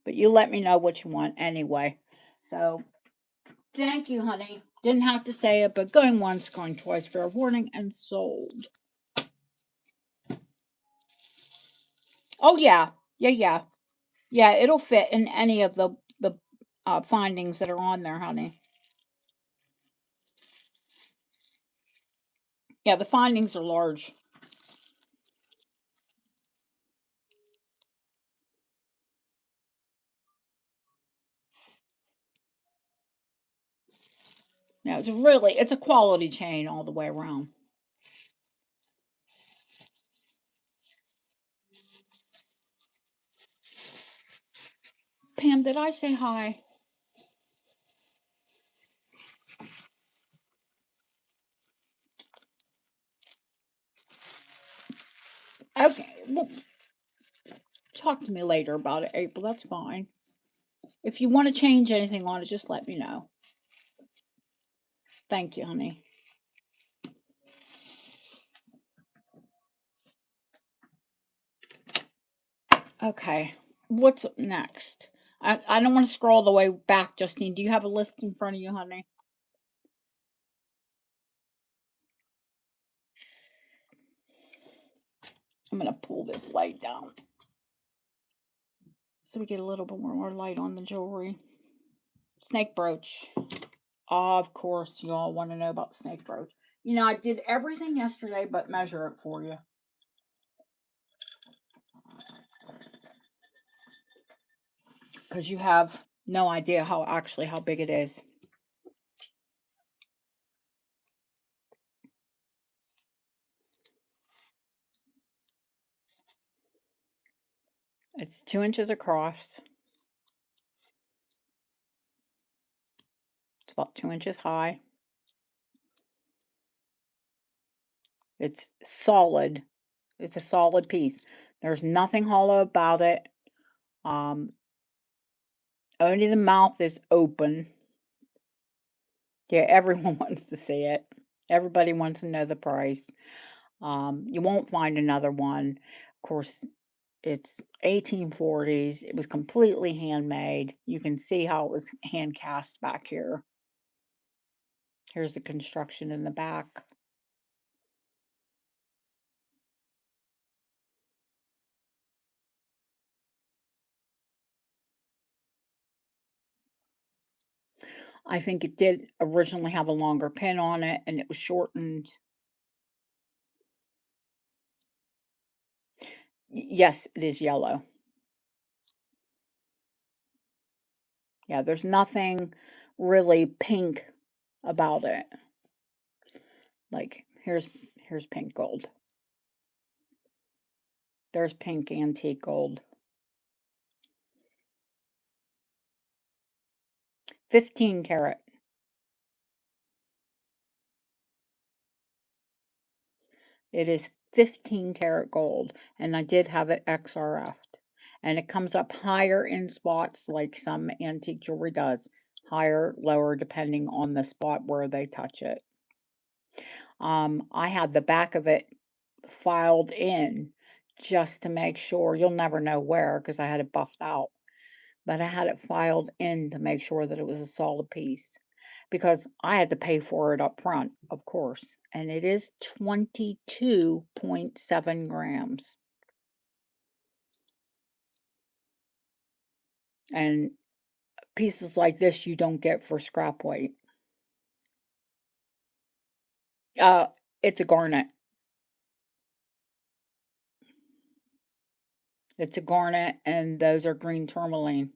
But you let me know what you want anyway. So, thank you, honey. Didn't have to say it, but going once, going twice, fair warning, and sold. Oh, yeah. Yeah. Yeah, it'll fit in any of the findings that are on there, honey. Yeah, the findings are large. Yeah, it's a quality chain all the way around. Pam, did I say hi? Okay, well, talk to me later about it, April. That's fine. If you want to change anything on it, just let me know. Thank you, honey. Okay, what's up next? I don't want to scroll the way back, Justine. Do you have a list in front of you, honey? I'm going to pull this light down so we get a little bit more light on the jewelry. Snake brooch. Of course, you all want to know about the snake brooch. You know, I did everything yesterday but measure it for you. Because you have no idea how big it is. It's 2 inches across. It's about 2 inches high. It's solid. It's a solid piece. There's nothing hollow about it. Only the mouth is open. Yeah, everyone wants to see it. Everybody wants to know the price. You won't find another one. Of course, it's 1840s. It was completely handmade. You can see how it was hand cast back here. Here's the construction in the back. I think it did originally have a longer pin on it and it was shortened. Yes, it is yellow. Yeah, there's nothing really pink about it. Like here's pink gold. There's pink antique gold. 15 karat. It is 15 karat gold, and I did have it XRF'd. And it comes up higher in spots like some antique jewelry does. Higher, lower, depending on the spot where they touch it. I had the back of it filed in just to make sure. You'll never know where because I had it buffed out. But I had it filed in to make sure that it was a solid piece because I had to pay for it up front, of course. And it is 22.7 grams. And pieces like this you don't get for scrap weight. Uh, it's a garnet. It's a garnet, and those are green tourmaline.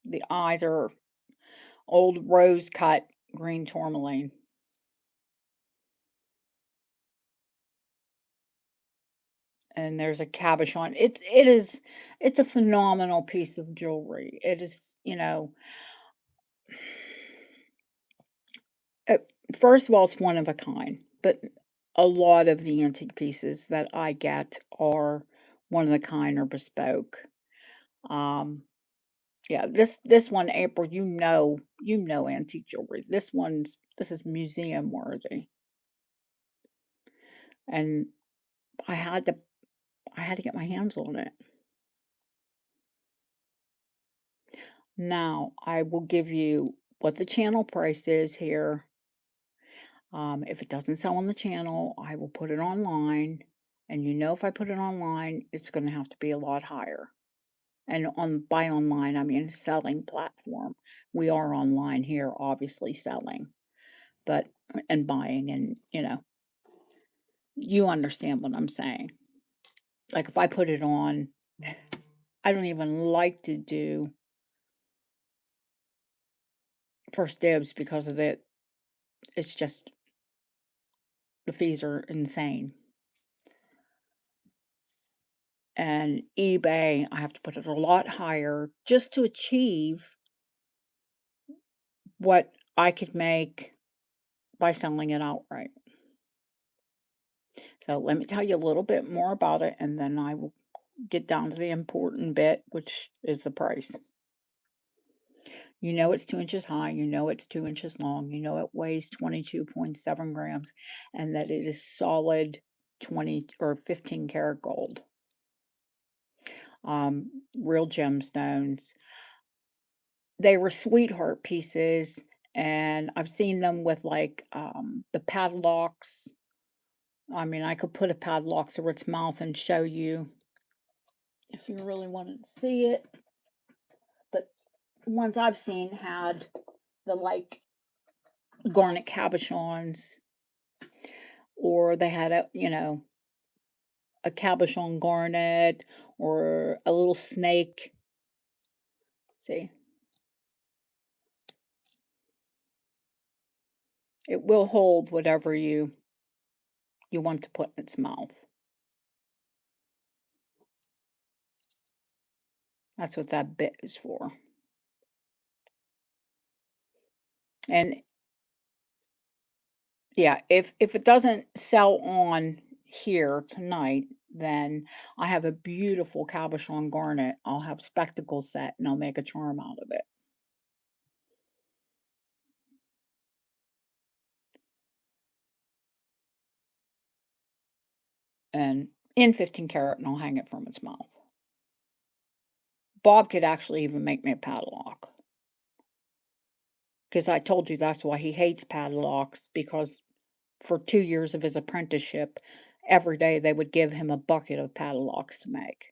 The eyes are old rose cut green tourmaline. And there's a cabochon. It's a phenomenal piece of jewelry. It is, uh, first of all, it's one of a kind, but a lot of the antique pieces that I get are one of a kind or bespoke. Um, yeah, this one, April, you know antique jewelry. This is museum worthy, and I had to I had to get my hands on it. Now I will give you what the channel price is here. If it doesn't sell on the channel, I will put it online. And you know, if I put it online, it's going to have to be a lot higher. And by online, I mean selling platform. We are online here, obviously selling. but and buying and, you understand what I'm saying. Like, if I put it on, I don't even like to do first dibs because of it. It's just the fees are insane. And eBay, I have to put it a lot higher just to achieve what I could make by selling it outright. So let me tell you a little bit more about it, and then I will get down to the important bit, which is the price. You know it's 2 inches high, you know it's 2 inches long, you know it weighs 22.7 grams, and that it is solid 20 or 15 karat gold. Real gemstones. They were sweetheart pieces, and I've seen them with, like, the padlocks. I mean, I could put a padlock through its mouth and show you if you really wanted to see it, but the ones I've seen had the, like, garnet cabochons, or they had a cabochon garnet, or a little snake. See? It will hold whatever you want to put in its mouth. That's what that bit is for. And yeah, if it doesn't sell on here tonight, then I have a beautiful cabochon garnet. I'll have spectacles set and I'll make a charm out of it. And in 15 karat, and I'll hang it from its mouth. Bob could actually even make me a padlock. Because I told you that's why he hates padlocks, because for 2 years of his apprenticeship, every day they would give him a bucket of padlocks to make.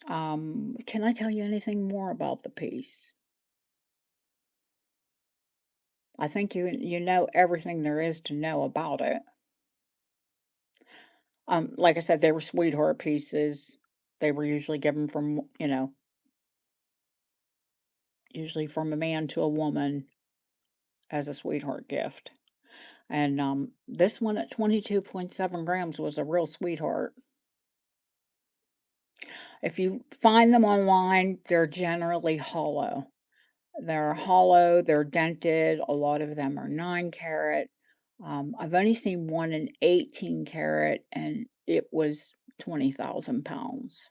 Can I tell you anything more about the piece? I think you know everything there is to know about it. Like I said, they were sweetheart pieces. They were usually given from, usually from a man to a woman as a sweetheart gift. And this one at 22.7 grams was a real sweetheart. If you find them online, they're generally hollow. They're hollow, they're dented. A lot of them are 9 carat. I've only seen one in 18 carat, and it was 20,000 pounds.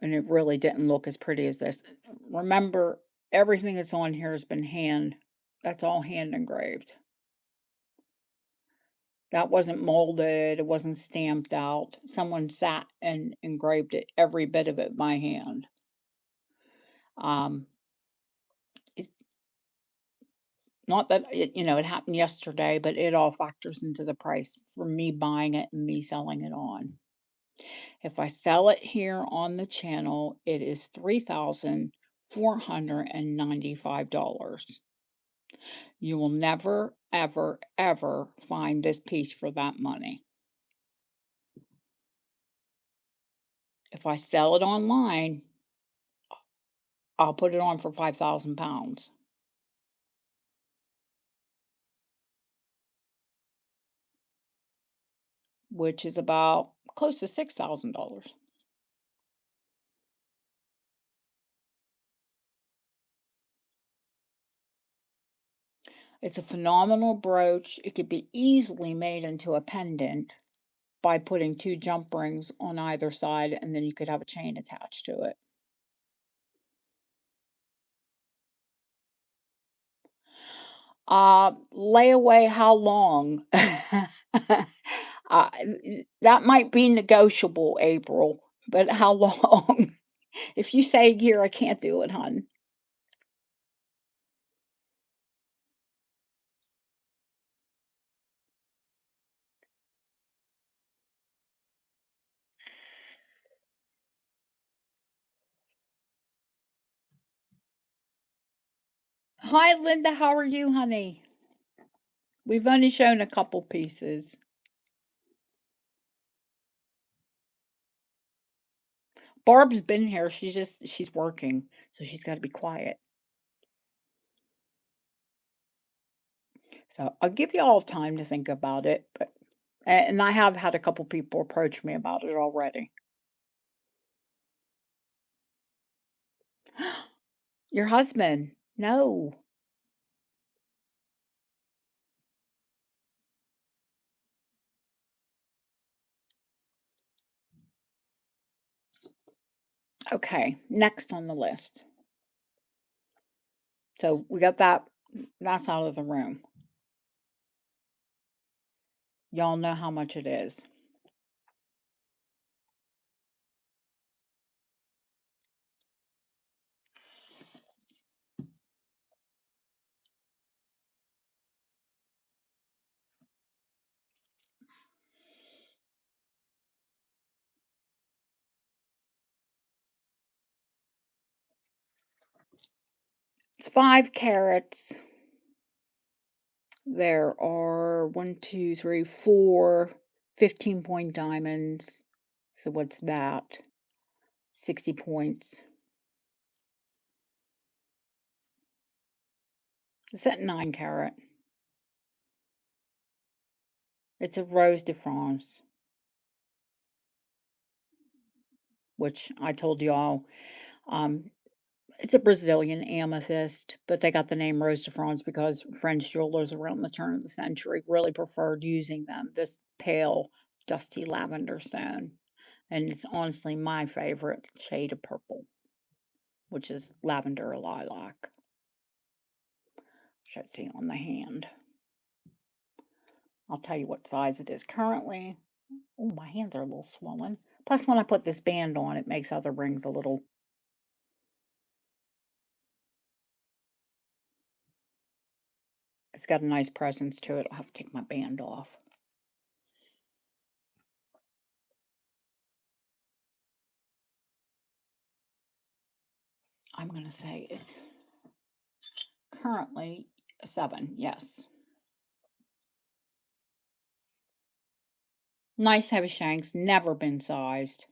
And it really didn't look as pretty as this. Remember, everything that's on here has been that's all hand engraved. That wasn't molded, it wasn't stamped out. Someone sat and engraved it, every bit of it by hand. Um, it, not that it happened yesterday, but it all factors into the price for me buying it and me selling it on. If I sell it here on the channel, it is $3,495. You will never, ever, ever find this piece for that money. If I sell it online, I'll put it on for 5,000 pounds, which is about close to $6,000. It's a phenomenal brooch. It could be easily made into a pendant by putting 2 jump rings on either side, and then you could have a chain attached to it. Lay away how long? That might be negotiable, April, but how long? If you say a year, I can't do it, hon. Hi, Linda. How are you, honey? We've only shown a couple pieces. Barb's been here. She's working, so she's got to be quiet. So I'll give you all time to think about it, and I have had a couple people approach me about it already. Your husband? No. Okay, next on the list. So we got that's out of the room. Y'all know how much it is. It's 5 carats. There are 1, 2, 3, 4 15-point diamonds. So what's that? 60 points. It's at 9 carat. It's a Rose de France, which I told y'all. It's a Brazilian amethyst, but they got the name Rose de France because French jewelers around the turn of the century really preferred using them. This pale, dusty lavender stone. And it's honestly my favorite shade of purple, which is lavender lilac. Should see on the hand. I'll tell you what size it is currently. Oh, my hands are a little swollen. Plus, when I put this band on, it makes other rings a little. It's got a nice presence to it. I'll have to take my band off. I'm going to say it's currently a 7, yes. Nice heavy shanks, never been sized.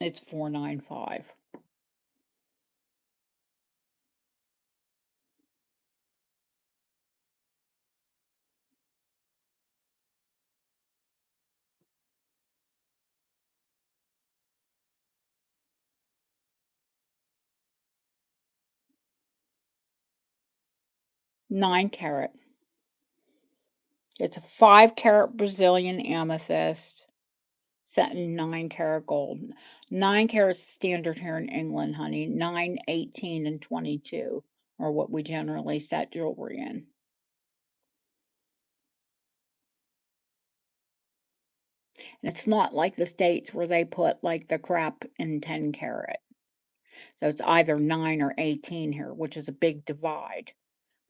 It's 495. Nine carat. It's a 5 carat Brazilian amethyst set in 9 carat gold. 9 carats standard here in England, honey. 9, 18, and 22 are what we generally set jewelry in. And it's not like the States where they put like the crap in 10 carat. So it's either 9 or 18 here, which is a big divide.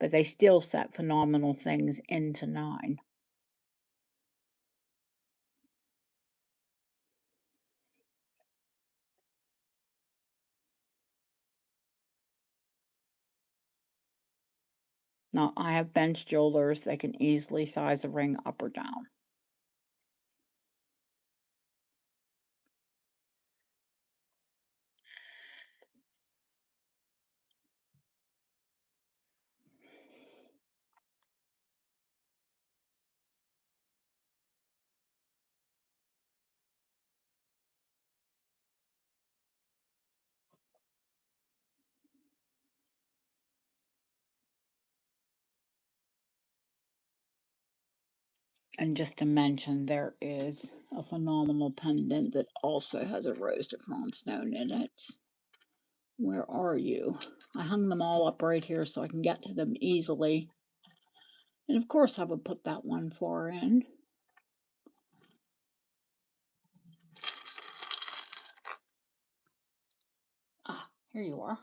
But they still set phenomenal things into 9. Now, I have bench jewelers that can easily size a ring up or down. And just to mention, there is a phenomenal pendant that also has a Rose de France stone in it. Where are you? I hung them all up right here so I can get to them easily. And of course I would put that one far in. Ah, here you are.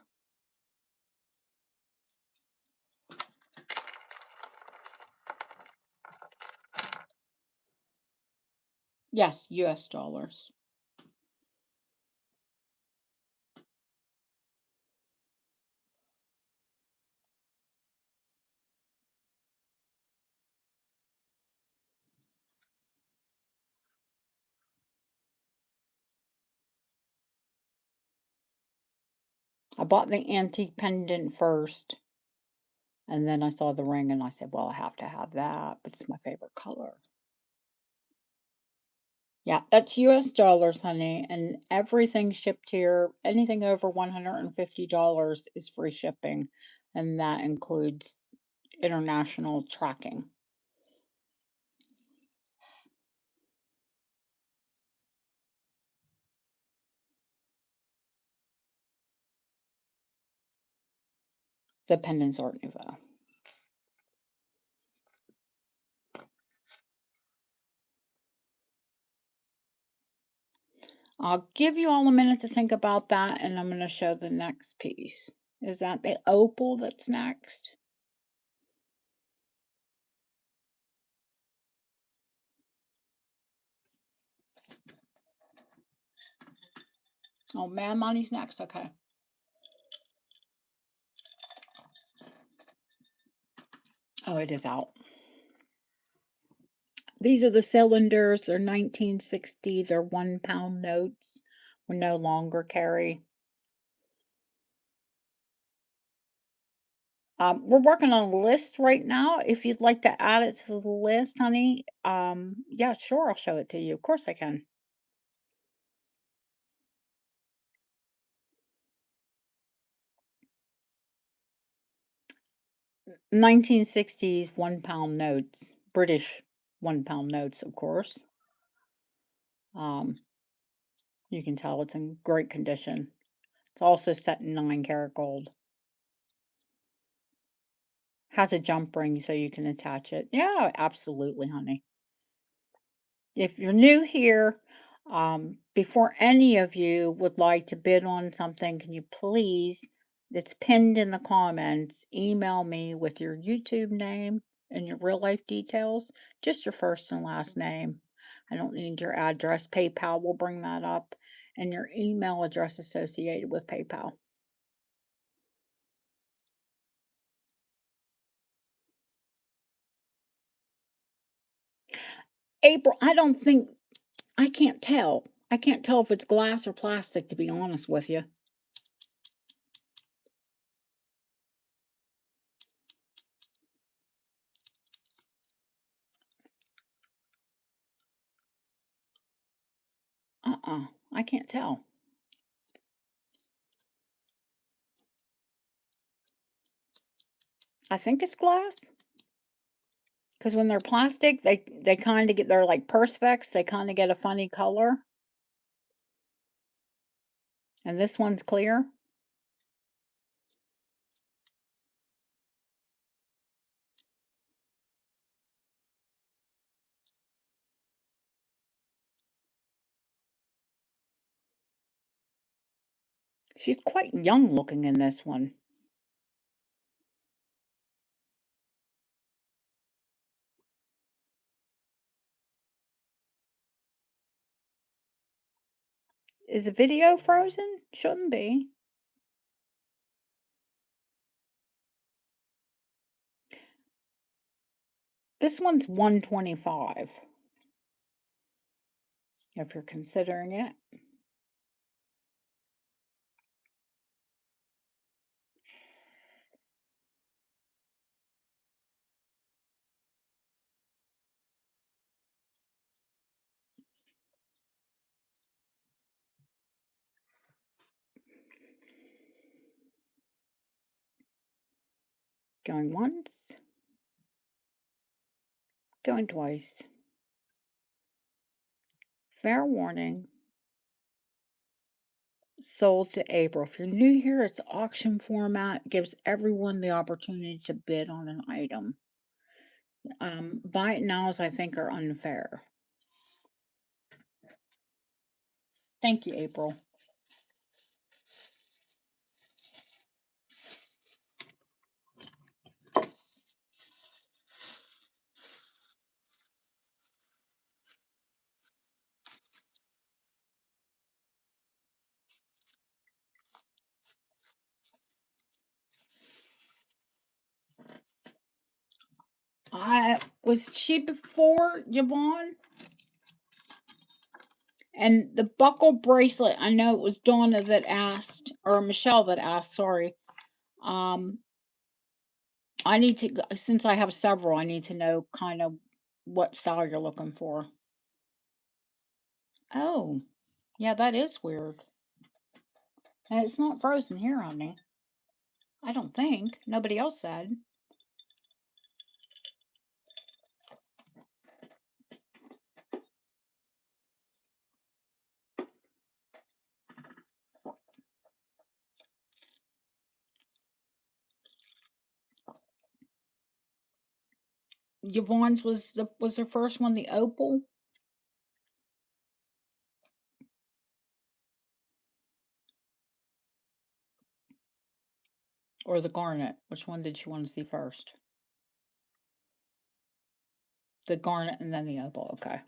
Yes, US dollars. I bought the antique pendant first, and then I saw the ring, and I said, well, I have to have that, but it's my favorite color. Yeah, that's US dollars, honey, and everything shipped here, anything over $150 is free shipping, and that includes international tracking. The pendants Art Nouveau. I'll give you all a minute to think about that, and I'm going to show the next piece. Is that the opal that's next? Oh, Mad Money's next. Okay. Oh, it is out. These are the cylinders. They're 1960. They're £1 notes. We no longer carry. We're working on a list right now. If you'd like to add it to the list, honey, yeah, sure, I'll show it to you. Of course I can. 1960s £1 notes, British £1 notes, of course. Um, you can tell it's in great condition. It's also set in 9 karat gold. Has a jump ring so you can attach it. Yeah, absolutely, honey. If you're new here, before any of you would like to bid on something, can you please, it's pinned in the comments, email me with your YouTube name and your real life details, just your first and last name. I don't need your address. PayPal will bring that up, and your email address associated with PayPal. April, I can't tell. I can't tell if it's glass or plastic, to be honest with you. I can't tell. I think it's glass. Because when they're plastic, they kind of get, they're like perspex, they kind of get a funny color. And this one's clear. She's quite young looking in this one. Is the video frozen? Shouldn't be. This one's 125 if you're considering it. Going once, going twice. Fair warning. Sold to April. If you're new here, it's auction format. Gives everyone the opportunity to bid on an item. Buy it nows, I think, are unfair. Thank you, April. Was she before Yvonne? And the buckle bracelet, I know it was Donna that asked, or Michelle that asked, sorry. I need to, since I have several, I need to know kind of what style you're looking for. Oh, yeah, that is weird. And it's not frozen here, honey. I don't think. Nobody else said. Yvonne's was her first one the opal? Or the garnet? Which one did you want to see first? The garnet and then the opal, okay.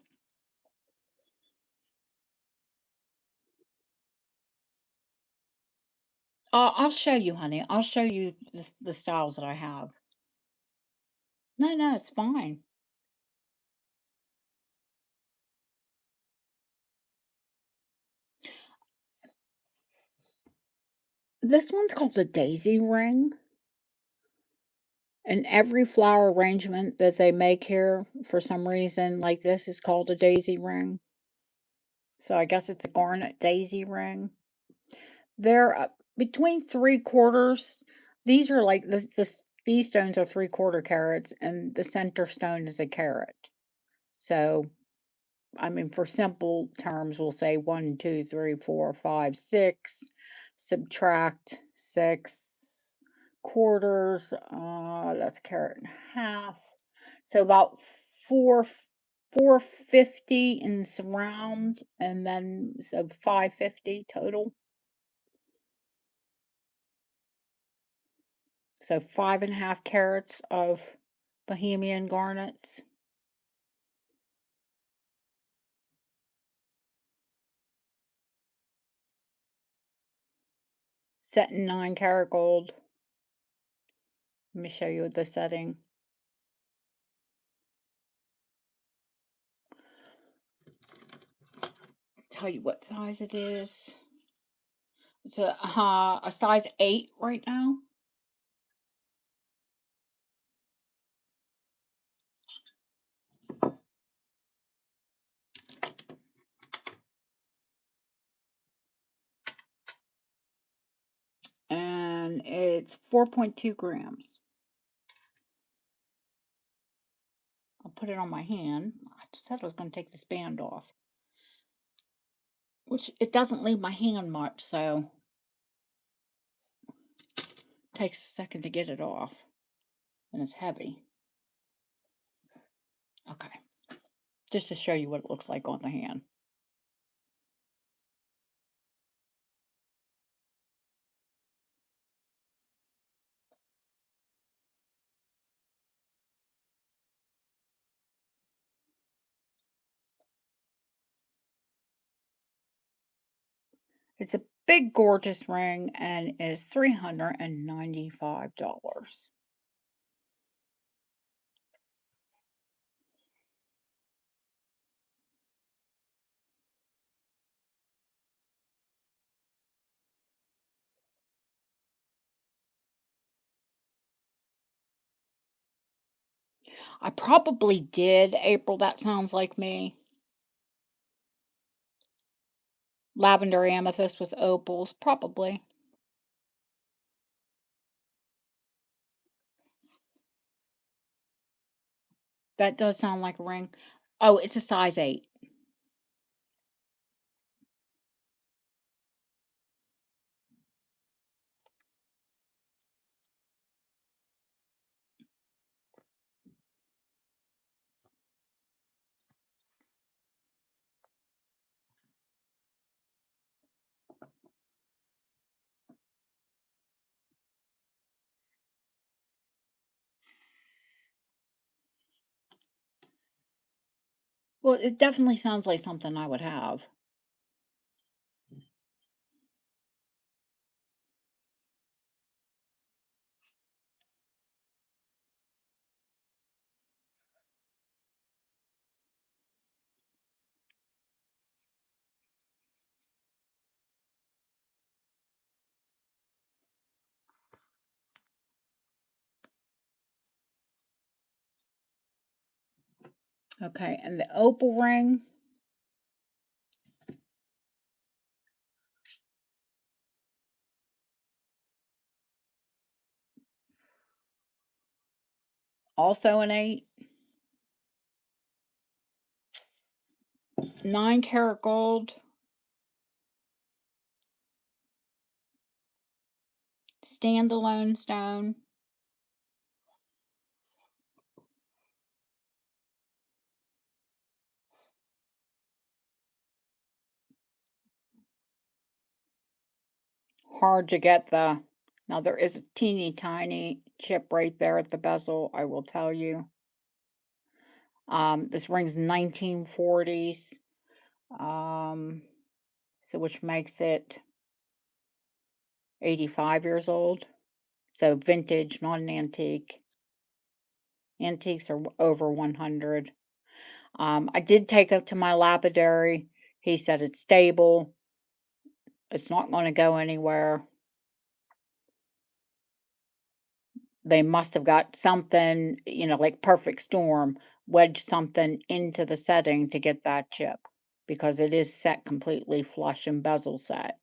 I'll show you, honey. I'll show you the styles that I have. No, no, it's fine. This one's called a daisy ring. And every flower arrangement that they make here, for some reason, like this, is called a daisy ring. So I guess it's a garnet daisy ring. They're between 3/4. These are like these stones are 3/4 carats, and the center stone is a carat. So, I mean, for simple terms, we'll say 1, 2, 3, 4, 5, 6. Subtract 6/4. That's a carat and a half. So about 450 in surround, and then so 550 total. So 5.5 carats of Bohemian garnets. Set in 9-carat gold. Let me show you the setting. Tell you what size it is. It's a size 8 right now. And it's 4.2 grams. I'll put it on my hand. I said I was going to take this band off. Which, it doesn't leave my hand much, so it takes a second to get it off. And it's heavy. Okay. Just to show you what it looks like on the hand. It's a big, gorgeous ring and is $395. I probably did, April. That sounds like me. Lavender amethyst with opals, probably. That does sound like a ring. Oh, it's a size 8. Well, it definitely sounds like something I would have. Okay, and the opal ring. Also an 8. 9-carat gold. Standalone stone. Hard to get the... Now there is a teeny tiny chip right there at the bezel, I will tell you. This ring's 1940s. So which makes it 85 years old. So vintage, not an antique. Antiques are over 100. I did take it to my lapidary. He said it's stable. It's not going to go anywhere. They must have got something, like perfect storm, wedged something into the setting to get that chip because it is set completely flush and bezel set.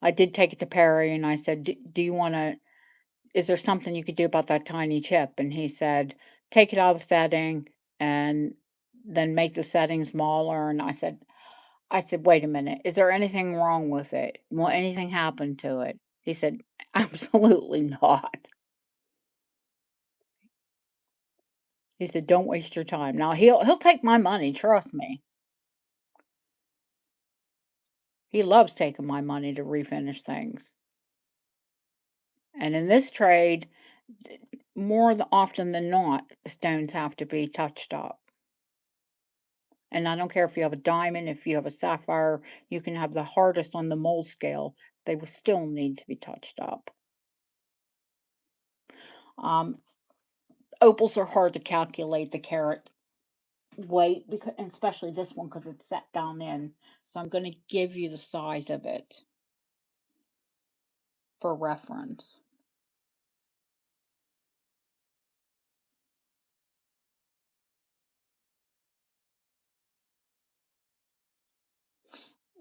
I did take it to Perry and I said, do you want to, is there something you could do about that tiny chip? And he said, take it out of the setting and then make the setting smaller. And I said, wait a minute, is there anything wrong with it? Will anything happen to it? He said, absolutely not. He said, don't waste your time. Now he'll take my money, trust me. He loves taking my money to refinish things. And in this trade, more often than not, the stones have to be touched up. And I don't care if you have a diamond, if you have a sapphire, you can have the hardest on the mold scale. They will still need to be touched up. Opals are hard to calculate the carat weight, because, especially this one because it's set down in. So I'm going to give you the size of it for reference.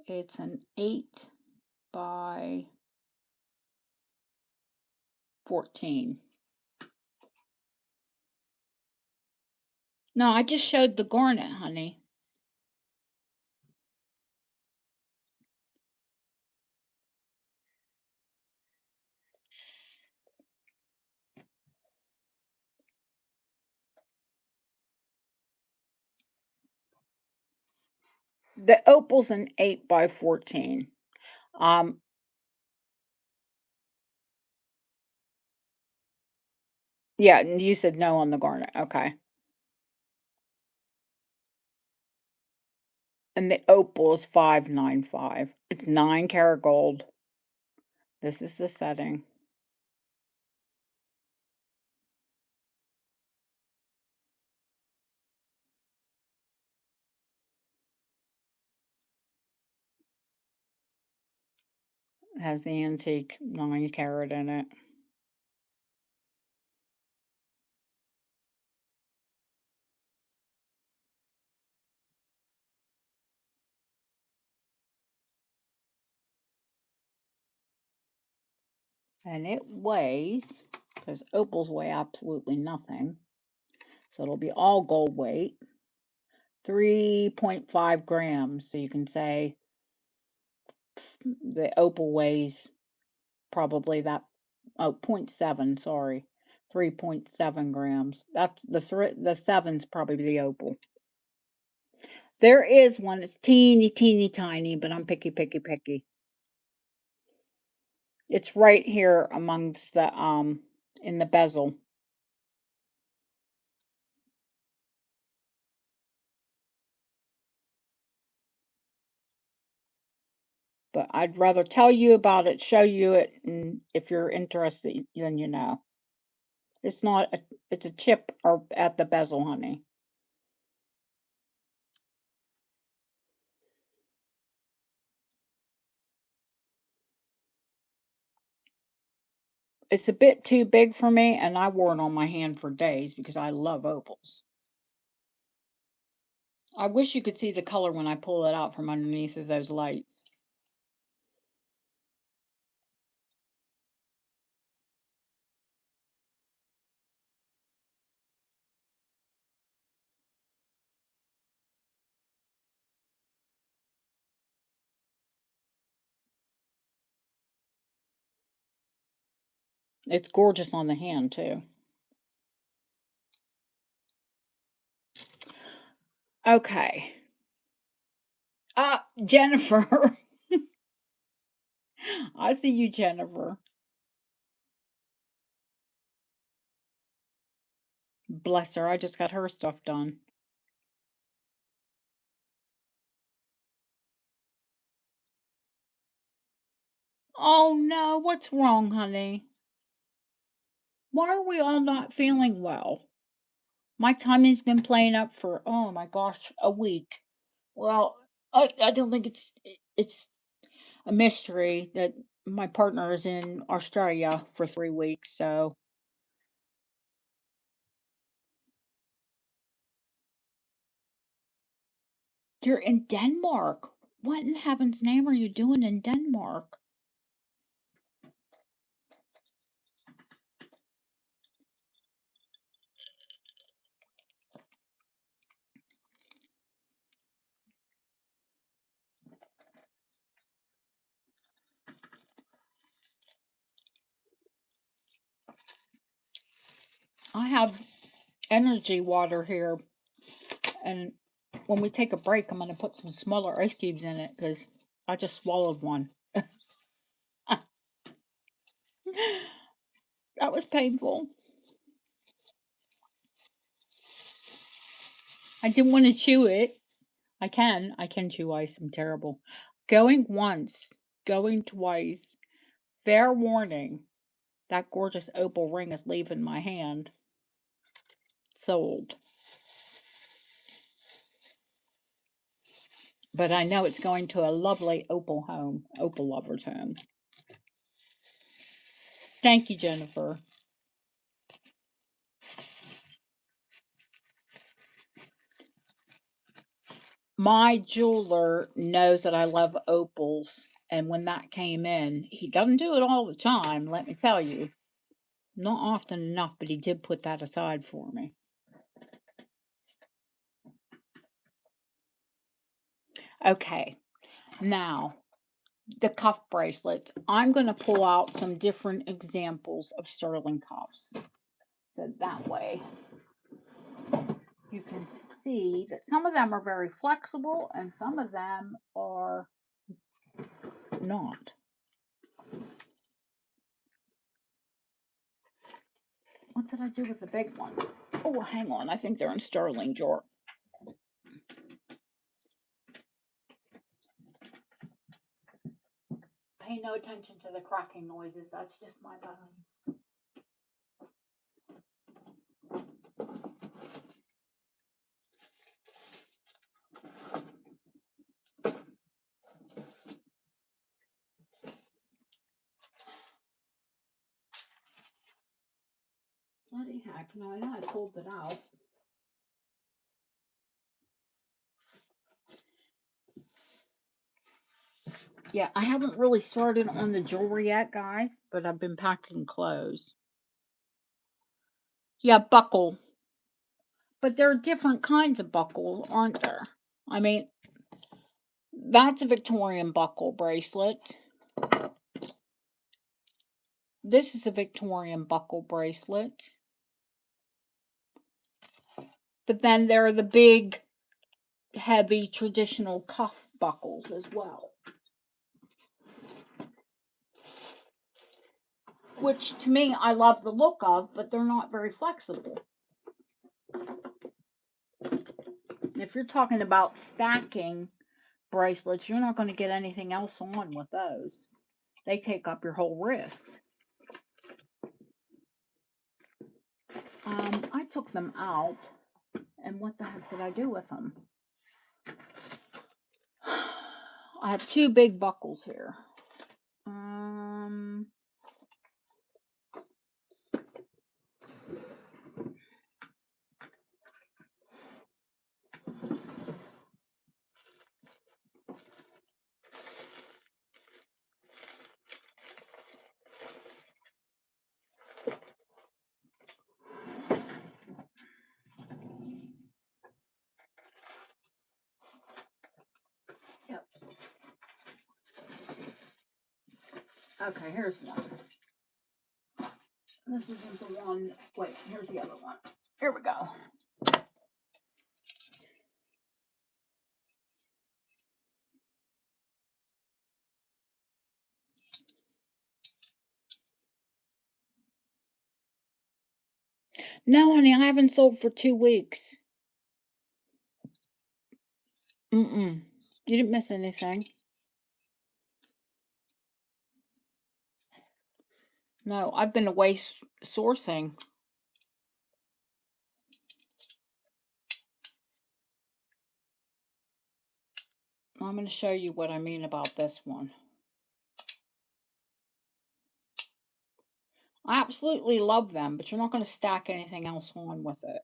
It's an 8 by 14. No, I just showed the garnet, honey. The opal's an 8 by 14. Yeah, and you said no on the garnet. Okay. And the opal is 595. It's 9-carat gold. This is the setting. It has the antique 9-carat in it. And it weighs, because opals weigh absolutely nothing, so it'll be all gold weight, 3.5 grams. So you can say the opal weighs probably that, 0.7, sorry, 3.7 grams. That's the 7's probably the opal. There is one that's teeny, teeny, tiny, but I'm picky, picky, picky. It's right here amongst the, in the bezel. But I'd rather tell you about it, show you it, and if you're interested, then you know. It's not a, it's a chip or at the bezel, honey. It's a bit too big for me, and I wore it on my hand for days because I love opals. I wish you could see the color when I pull it out from underneath of those lights. It's gorgeous on the hand, too. Okay. Jennifer. I see you, Jennifer. Bless her. I just got her stuff done. Oh, no. What's wrong, honey? Why are we all not feeling well? My tummy's been playing up for, oh my gosh, a week. Well, I don't think it's a mystery that my partner is in Australia for 3 weeks, so you're in Denmark. What in heaven's name are you doing in Denmark? I have energy water here, and when we take a break, I'm going to put some smaller ice cubes in it because I just swallowed one. That was painful. I didn't want to chew it. I can chew ice. I'm terrible. Going once, going twice. Fair warning. That gorgeous opal ring is leaving my hand. Sold. But I know it's going to a lovely opal home, opal lover's home. Thank you, Jennifer. My jeweler knows that I love opals, and when that came in, he doesn't do it all the time, let me tell you. Not often enough, but he did put that aside for me. Okay, now the cuff bracelets. I'm going to pull out some different examples of sterling cuffs. So that way you can see that some of them are very flexible and some of them are not. What did I do with the big ones? Oh, hang on. I think they're in sterling drawer. Pay no attention to the cracking noises. That's just my bones. Bloody heck. No, I know I pulled it out. Yeah, I haven't really started on the jewelry yet, guys, but I've been packing clothes. Yeah, buckle. But there are different kinds of buckles, aren't there? I mean, that's a Victorian buckle bracelet. This is a Victorian buckle bracelet. But then there are the big, heavy, traditional cuff buckles as well. Which to me, I love the look of, but they're not very flexible. If you're talking about stacking bracelets, you're not going to get anything else on with those. They take up your whole wrist. I took them out, and what the heck did I do with them? I have two big buckles here. Okay, here's one. This isn't the one. Wait, here's the other one. Here we go. No, honey, I haven't sold for 2 weeks. Mm-mm. You didn't miss anything. No, I've been away sourcing. I'm going to show you what I mean about this one. I absolutely love them, but you're not going to stack anything else on with it.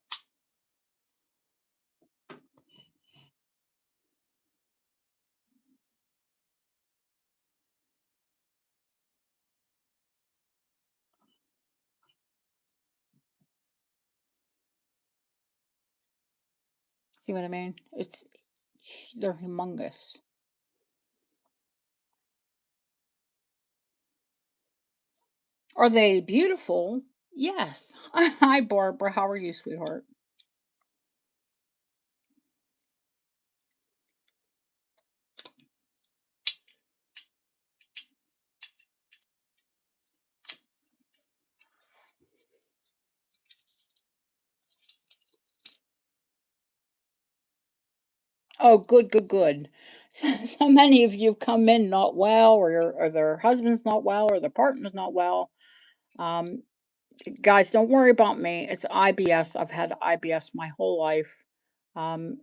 See what I mean? They're humongous. Are they beautiful? Yes. Hi, Barbara. How are you, sweetheart? Oh, good, good, good. So many of you come in not well, or their husband's not well, or their partner's not well. Um, Guys, don't worry about me. It's IBS. I've had IBS my whole life.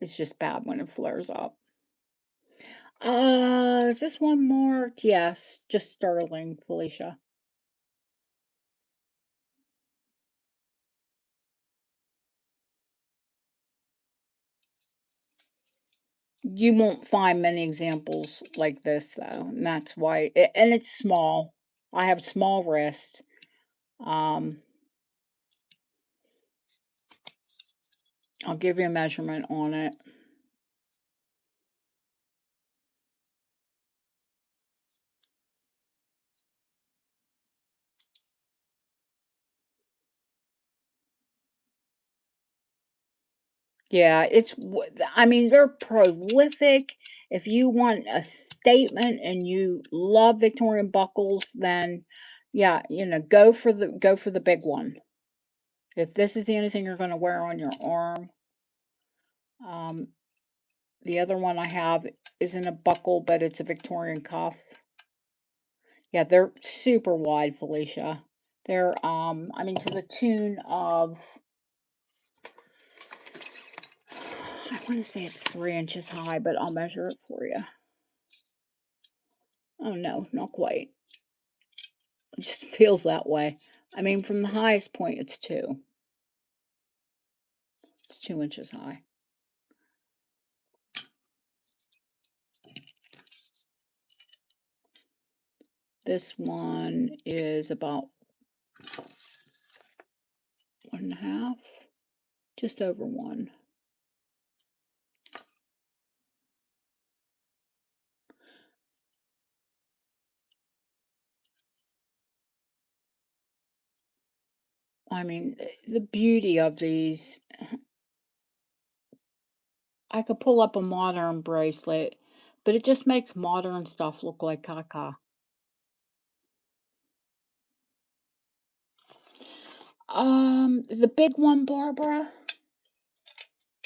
It's just bad when it flares up. Is this one marked? Yes, just sterling, Felicia. You won't find many examples like this, though, and that's why. And it's small. I have small wrists. Um, I'll give you a measurement on it. Yeah, I mean, they're prolific. If you want a statement and you love Victorian buckles, then yeah, go for the big one. If this is the only thing you're going to wear on your arm, um, the other one I have isn't a buckle, but it's a Victorian cuff. Yeah, they're super wide, Felicia. They're I mean, to the tune of, I want to say it's 3 inches high, but I'll measure it for you. Oh no, not quite. It just feels that way. I mean, from the highest point, it's 2. It's 2 inches high. This one is about 1.5, just over 1. I mean, the beauty of these, I could pull up a modern bracelet, but it just makes modern stuff look like caca. The big one, Barbara.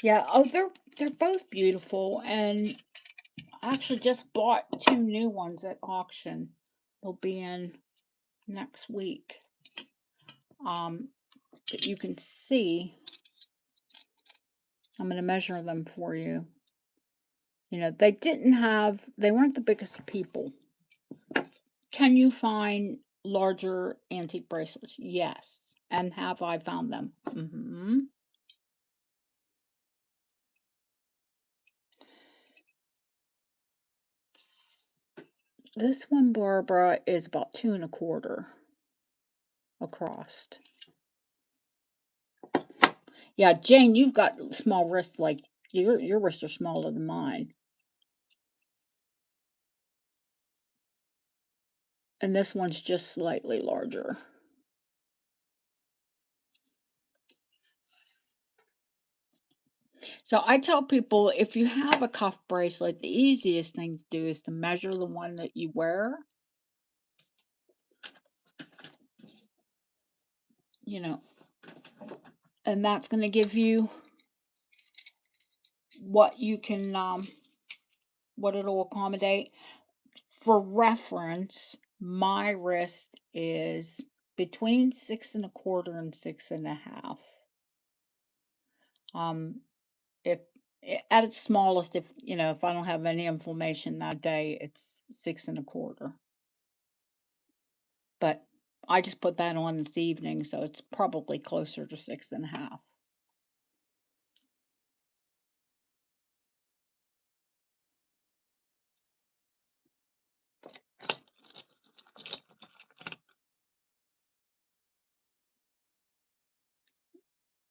Yeah, oh, they're both beautiful, and I actually just bought 2 new ones at auction. They'll be in next week. But you can see, I'm going to measure them for you. You know, they weren't the biggest people. Can you find larger antique bracelets? Yes. And have I found them? Mm-hmm. This one, Barbara, is about 2.25 across. Yeah, Jane, you've got small wrists, like your wrists are smaller than mine. And this one's just slightly larger. So I tell people, if you have a cuff bracelet, the easiest thing to do is to measure the one that you wear. You know, and that's going to give you what you can, what it'll accommodate. For reference, my wrist is between 6¼ and 6½. If at its smallest, if if I don't have any inflammation that day, it's 6¼ but I just put that on this evening, so it's probably closer to 6½.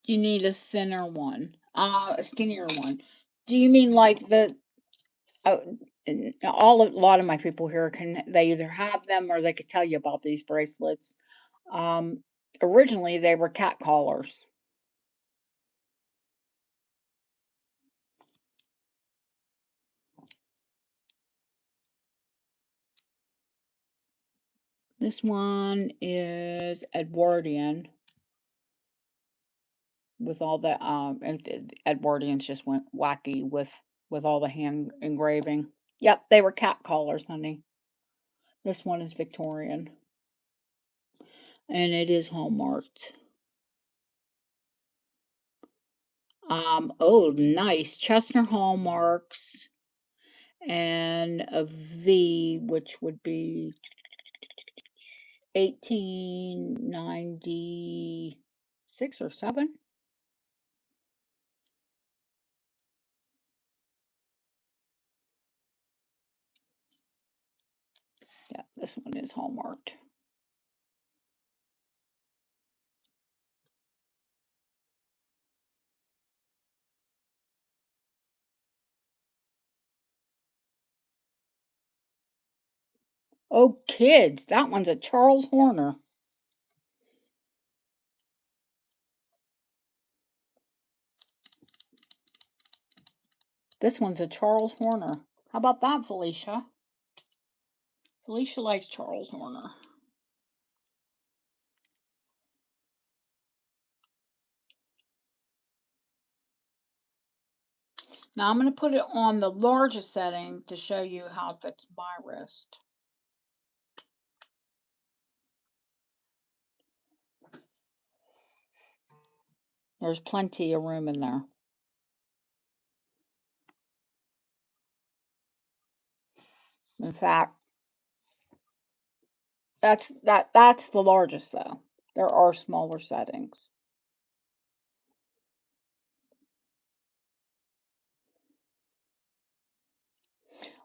You need a thinner one, a skinnier one. Do you mean like the oh, a lot of my people here they either have them or they could tell you about these bracelets. Um, Originally they were cat collars. This one is Edwardian with all the Edwardians just went wacky with all the hand engraving. Yep, they were cat collars, honey. This one is Victorian. And it is hallmarked. Oh, nice. Chestnut hallmarks and a V, which would be 1896 or 7. Yeah, this one is hallmarked. Oh, kids, that one's a Charles Horner. This one's a Charles Horner. How about that, Felicia? Felicia likes Charles Horner. Now I'm going to put it on the largest setting to show you how it fits my wrist. There's plenty of room in there. In fact, that's the largest though. There are smaller settings.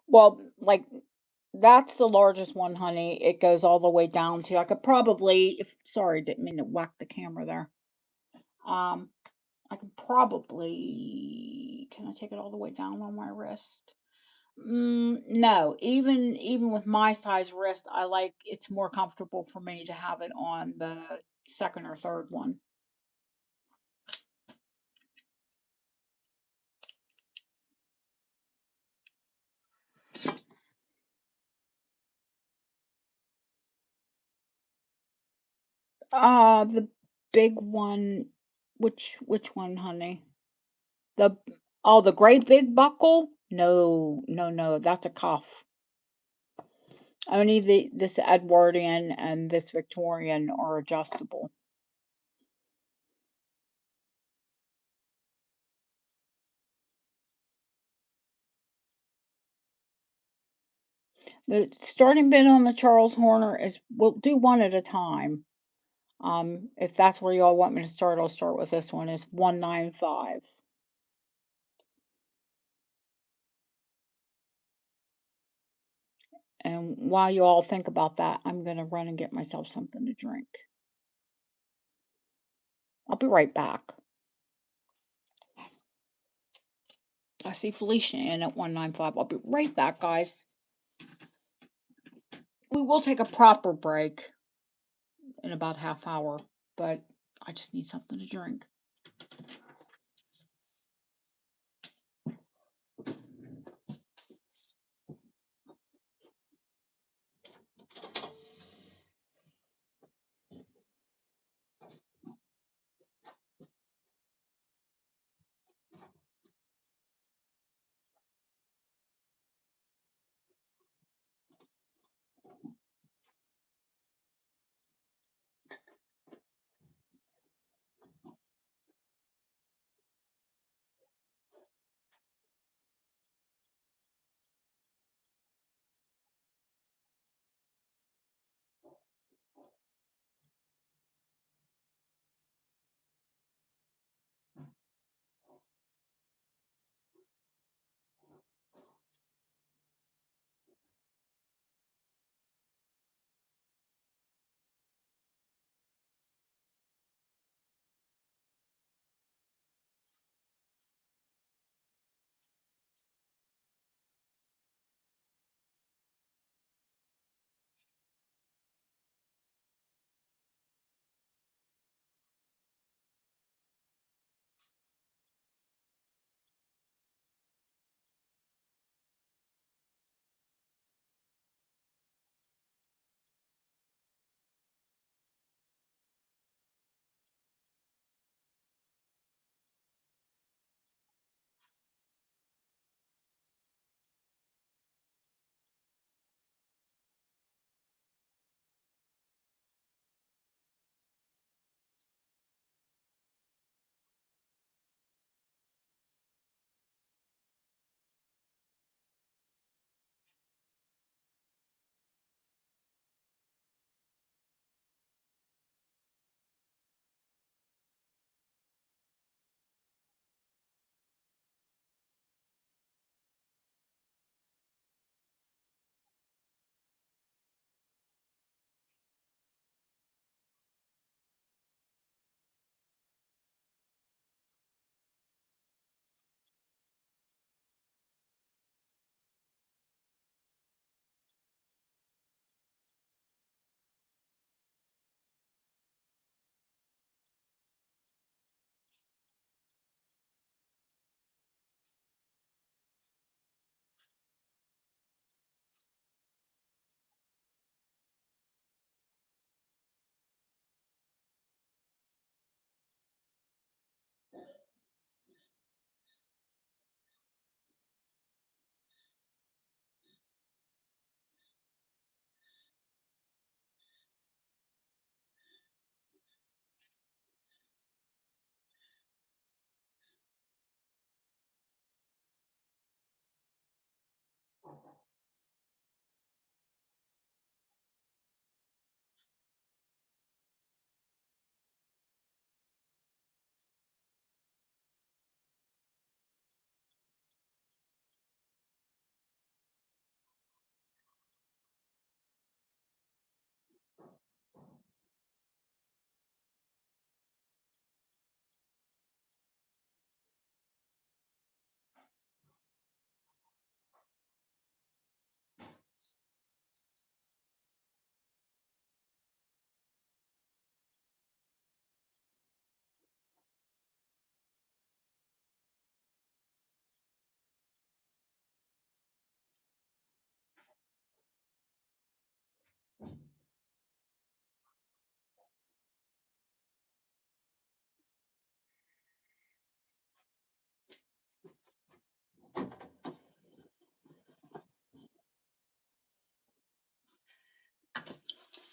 Well, like that's the largest one, honey. It goes all the way down to I could probably if sorry, didn't mean to whack the camera there. I could probably can I take it all the way down on my wrist? No, even with my size wrist, I like it's more comfortable for me to have it on the second or third one. The big one, which one, honey? The oh, the great big buckle? No, no, no, that's a cuff. Only this Edwardian and this Victorian are adjustable. The starting bid on the Charles Horner is we'll do one at a time. If that's where y'all want me to start, I'll start with this one. It's 195. And while you all think about that, I'm gonna run and get myself something to drink. I'll be right back. I see Felicia in at 195. I'll be right back, guys. we will take a proper break in about half hour, but I just need something to drink.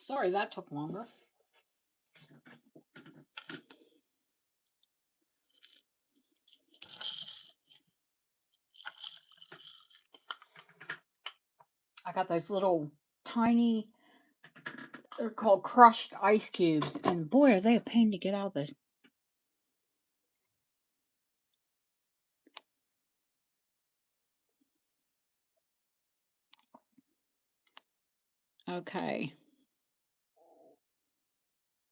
Sorry, that took longer. I got those little tiny, they're called crushed ice cubes, and boy, are they a pain to get out of this. Okay.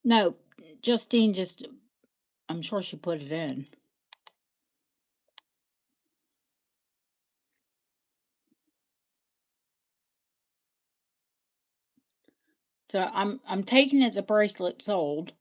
No, Justine just, I'm sure she put it in. So I'm taking it the bracelet sold.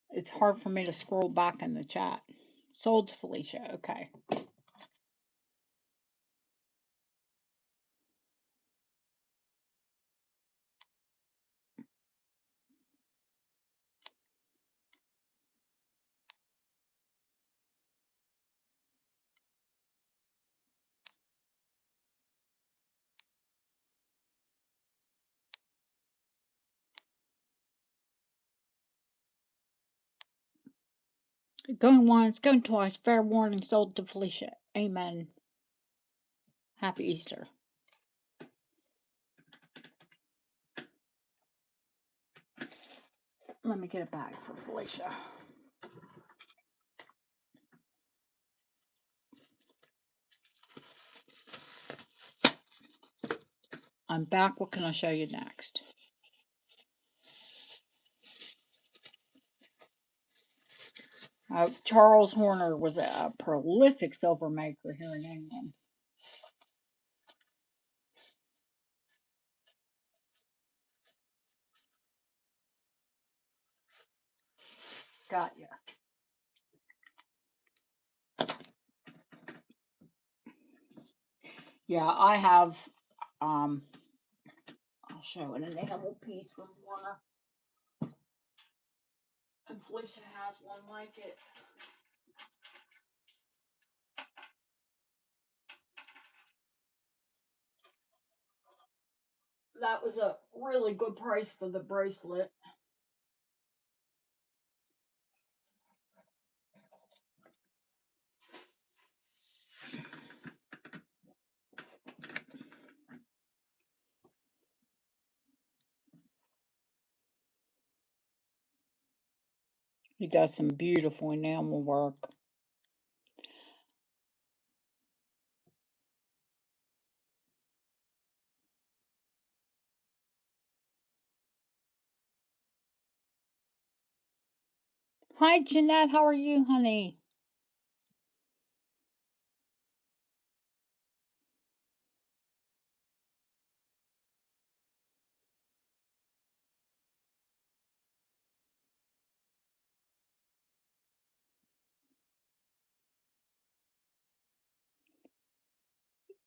It's hard for me to scroll back in the chat. Sold to Felicia. Okay. Going once, going twice. Fair warning, sold to Felicia. Amen. Happy Easter. Let me get a bag for Felicia. I'm back. What can I show you next? Charles Horner was a prolific silver maker here in England. Got ya. Yeah, I have, I'll show an enamel piece from Warner. And Felicia has one like it. That was a really good price for the bracelet. He does some beautiful enamel work. Hi, Jeanette. How are you, honey?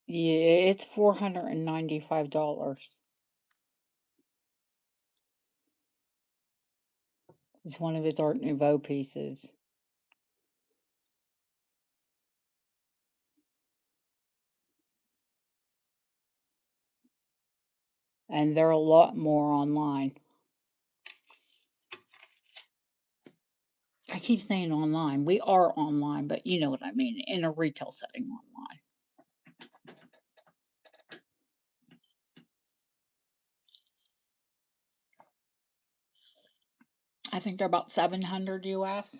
Yeah, it's $495. It's one of his Art Nouveau pieces. And there are a lot more online. I keep saying online. We are online, but you know what I mean, in a retail setting online. I think they're about 700 US.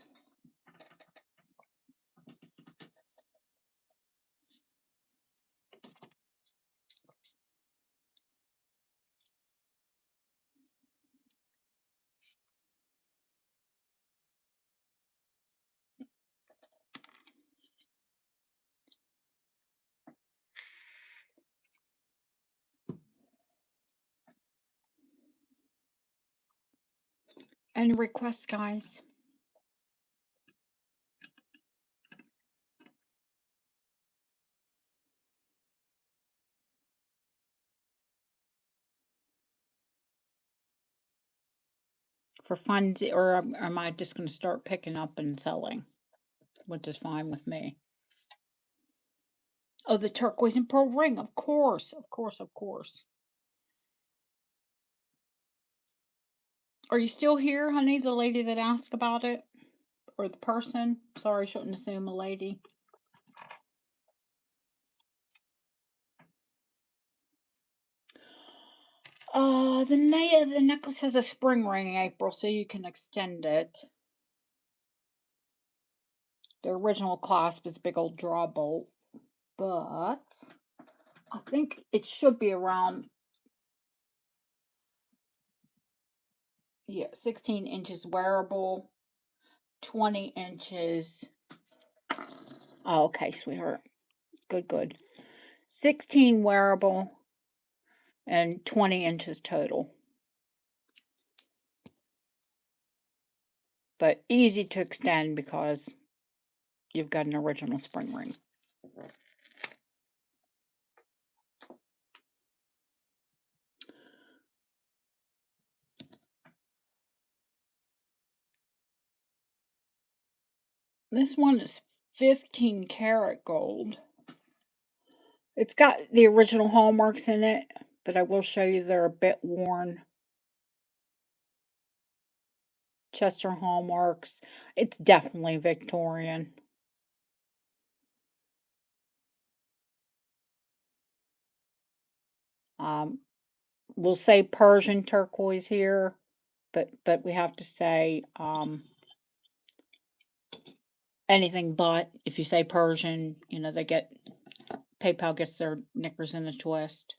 Any requests, guys? For funds, or am I just going to start picking up and selling? Which is fine with me. Oh, the turquoise and pearl ring. Of course, of course, of course. Are you still here, honey? The lady that asked about it? Or the person? Sorry, shouldn't assume a lady. The necklace has a spring ring, April, so you can extend it. The original clasp is a big old draw bolt, but I think it should be around, yeah, 16 inches wearable, 20 inches. Oh, okay, sweetheart. Good, good. 16 wearable and 20 inches total. But easy to extend because you've got an original spring ring. This one is 15 karat gold. It's got the original hallmarks in it, but I will show you they're a bit worn. Chester hallmarks. It's definitely Victorian. We'll say Persian turquoise here, but we have to say anything but. If you say Persian, you know, they get, PayPal gets their knickers in a twist.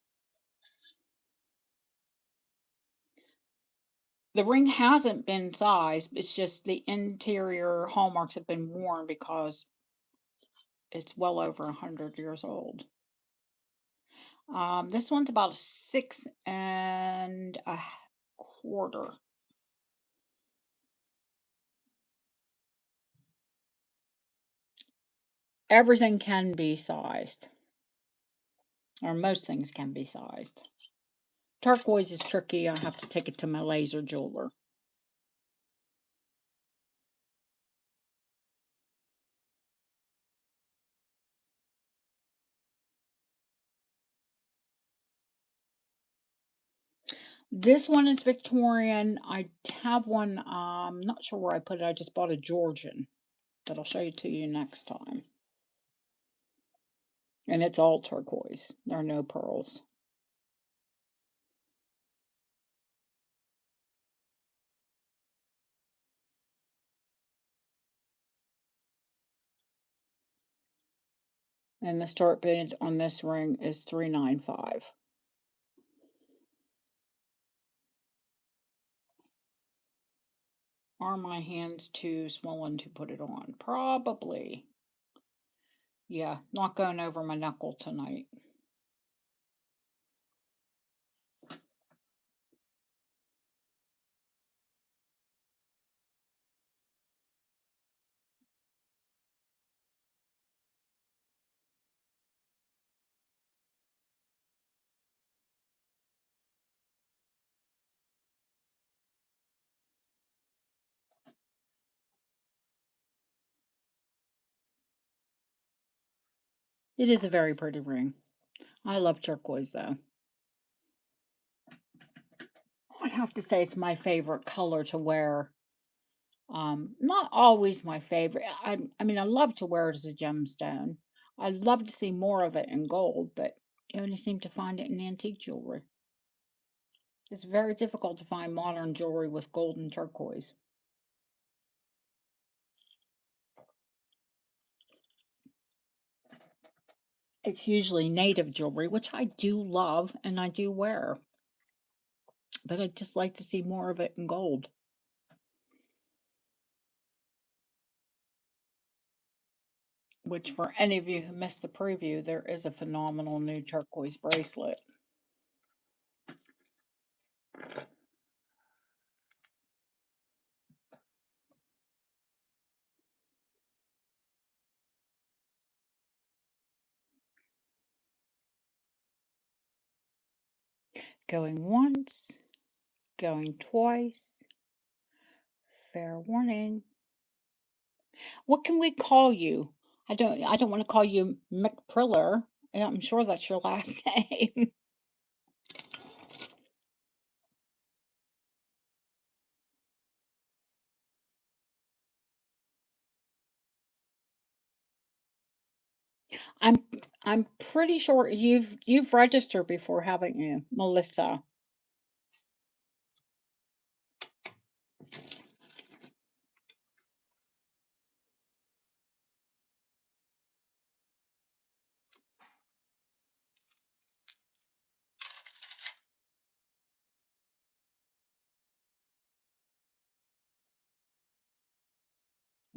The ring hasn't been sized. It's just the interior hallmarks have been worn because it's well over 100 years old. This one's about 6 1/4. Everything can be sized, or most things can be sized. Turquoise is tricky. I have to take it to my laser jeweler. This one is Victorian. I have one, I'm not sure where I put it. I just bought a Georgian, but I'll show you to you next time. And it's all turquoise. There are no pearls. And the start bid on this ring is $395. Are my hands too swollen to put it on? Probably. Yeah, not going over my knuckle tonight. It is a very pretty ring. I love turquoise though. I'd have to say it's my favorite color to wear. Not always my favorite. I mean, I love to wear it as a gemstone. I'd love to see more of it in gold, but you only seem to find it in antique jewelry. It's very difficult to find modern jewelry with gold and turquoise. It's usually native jewelry, which I do love and I do wear. But I'd just like to see more of it in gold. Which, for any of you who missed the preview, there is a phenomenal new turquoise bracelet. Going once, going twice. Fair warning. What can we call you? I don't want to call you McPriller. I'm sure that's your last name. I'm I'm pretty sure you've registered before, haven't you, Melissa?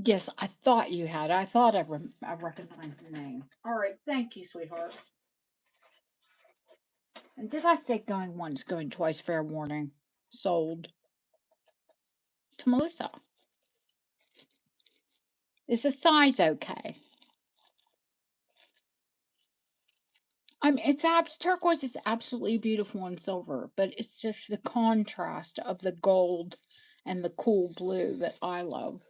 Yes, I thought you had. I thought I recognized the name. All right, thank you, sweetheart. And did I say going once, going twice? Fair warning. Sold to Melissa. Is the size okay? I mean, turquoise is absolutely beautiful in silver, but it's just the contrast of the gold and the cool blue that I love.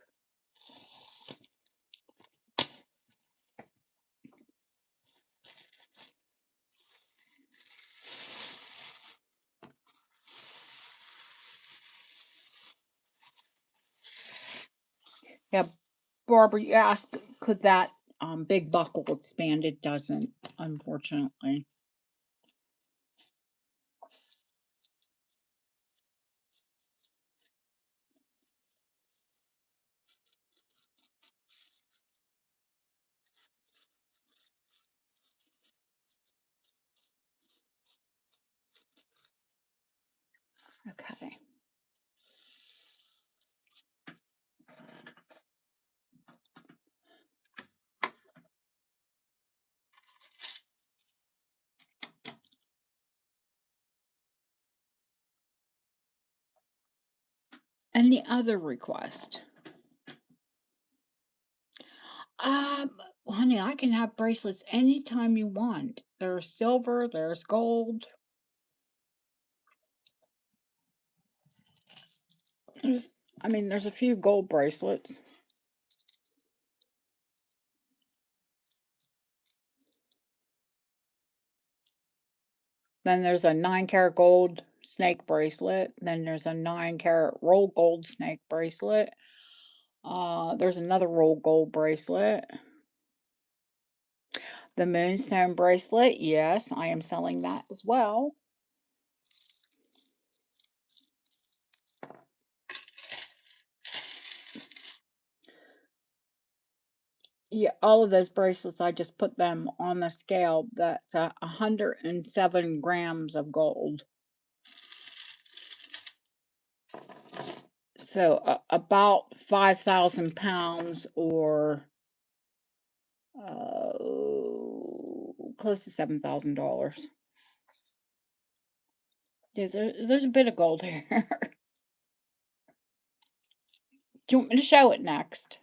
Yeah, Barbara, you asked, could that big buckle expand? It doesn't, unfortunately. Okay. Any other request? Um, Honey, I can have bracelets anytime you want. There's silver, there's gold. There's, there's a few gold bracelets. Then there's a 9 karat gold snake bracelet. Then there's a 9 karat roll gold snake bracelet. There's another roll gold bracelet. The moonstone bracelet, yes, I am selling that as well. Yeah, all of those bracelets, I just put them on the scale. That's 107 grams of gold. So about 5,000 pounds, or close to $7,000. There's a bit of gold here. Do you want me to show it next?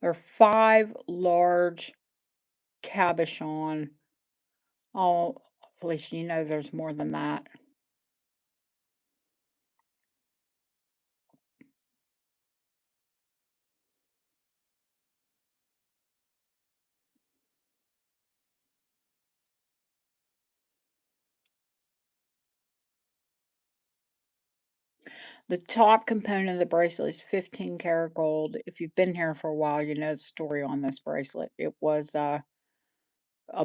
There are 5 large cabochon. Oh, Felicia, you know there's more than that. The top component of the bracelet is 15 karat gold. If you've been here for a while, you know the story on this bracelet. It was a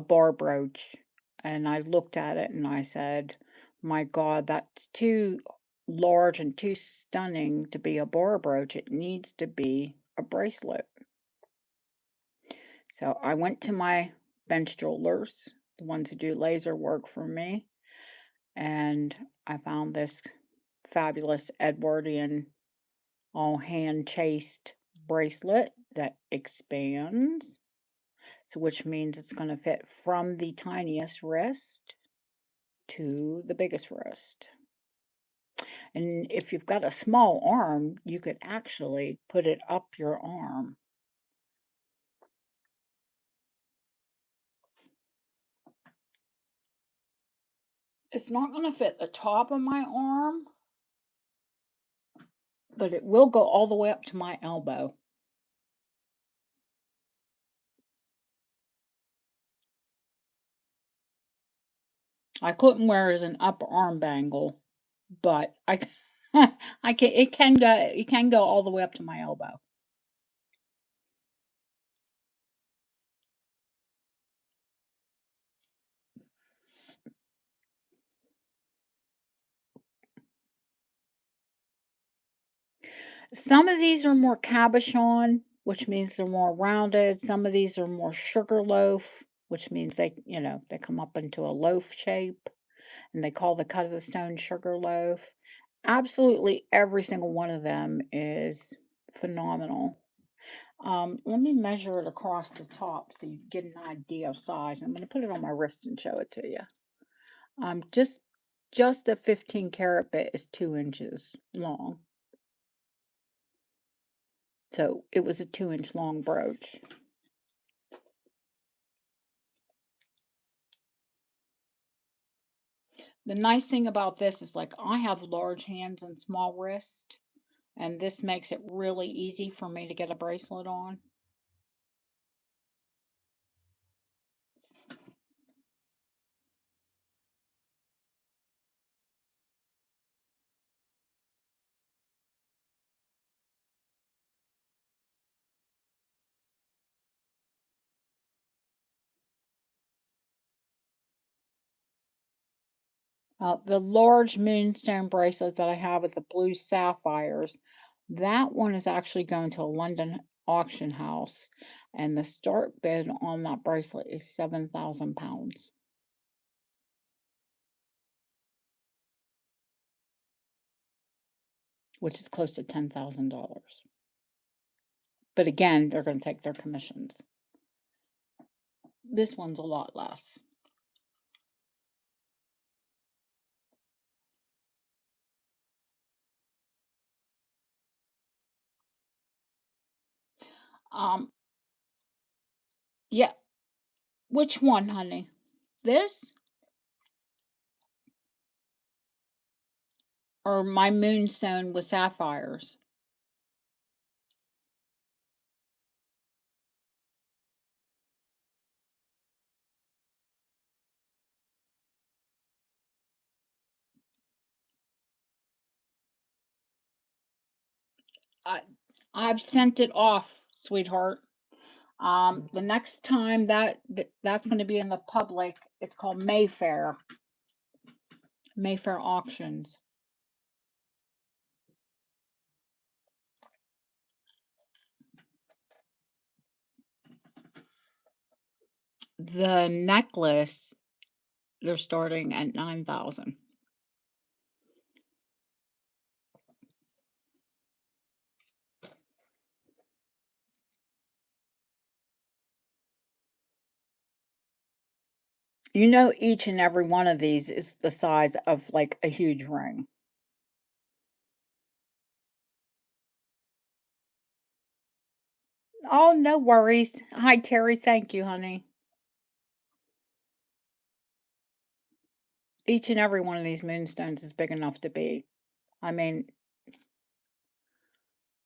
bar brooch, and I looked at it and I said, my God, that's too large and too stunning to be a bar brooch. It needs to be a bracelet. So I went to my bench jewelers, the ones who do laser work for me, and I found this fabulous Edwardian all hand chased bracelet that expands. So which means it's going to fit from the tiniest wrist to the biggest wrist. And if you've got a small arm, you could actually put it up your arm. It's not going to fit the top of my arm, but it will go all the way up to my elbow. I couldn't wear it as an upper arm bangle, but I I can it can go all the way up to my elbow. Some of these are more cabochon, which means they're more rounded. Some of these are more sugar loaf, which means they come up into a loaf shape, and they call the cut of the stone sugar loaf. Absolutely every single one of them is phenomenal. Let me measure it across the top so you get an idea of size. I'm going to put it on my wrist and show it to you. Um, just just a 15 karat bit is 2 inches long. So it was a 2 inch long brooch. The nice thing about this is like I have large hands and small wrist, and this makes it really easy for me to get a bracelet on. The large moonstone bracelet that I have with the blue sapphires, that one is actually going to a London auction house, and the start bid on that bracelet is £7,000, which is close to $10,000. But again, they're going to take their commissions. This one's a lot less. Um, yeah, which one, honey? This or my moonstone with sapphires? I I've sent it off, sweetheart. The next time that's going to be in the public, it's called Mayfair auctions. The necklace, they're starting at 9,000. Each and every one of these is the size of like a huge ring. Oh, no worries. Hi, Terry. Thank you, honey. Each and every one of these moonstones is big enough to be. I mean,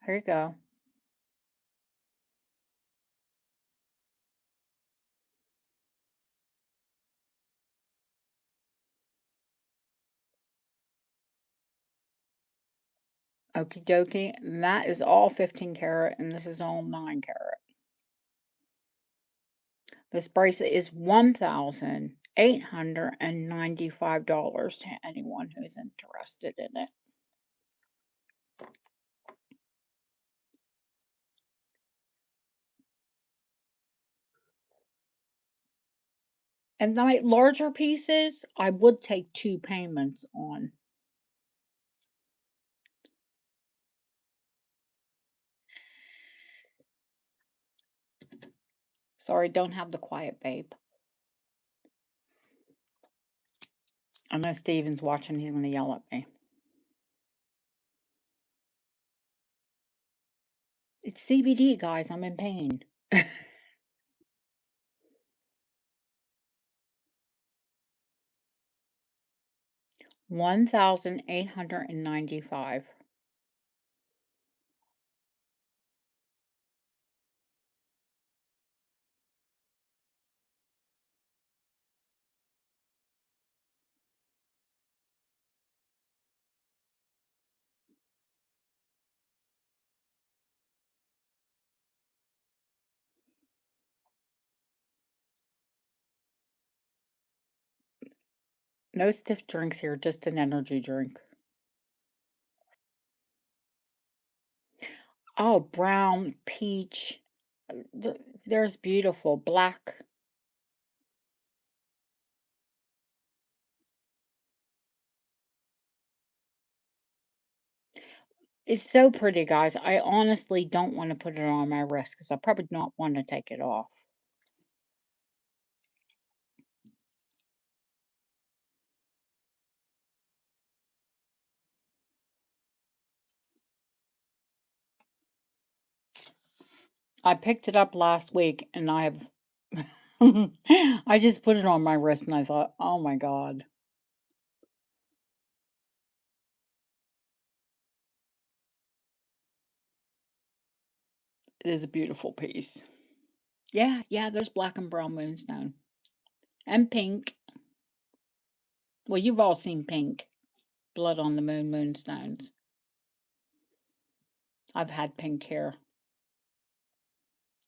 here you go. Okie dokie. And that is all 15 karat, and this is all 9 karat. This bracelet is $1,895 to anyone who's interested in it. And my larger pieces, I would take 2 payments on. Sorry, don't have the quiet babe. I know Steven's watching, he's going to yell at me. It's CBD, guys, I'm in pain. $1,895. No stiff drinks here, just an energy drink. Oh, brown, peach. There's beautiful black. It's so pretty, guys. I honestly don't want to put it on my wrist because I probably not want to take it off. I picked it up last week and I have I just put it on my wrist and I thought, "Oh my God, it is a beautiful piece." Yeah, yeah, there's black and brown moonstone and pink. Well, you've all seen pink, blood on the moon moonstones. I've had pink hair.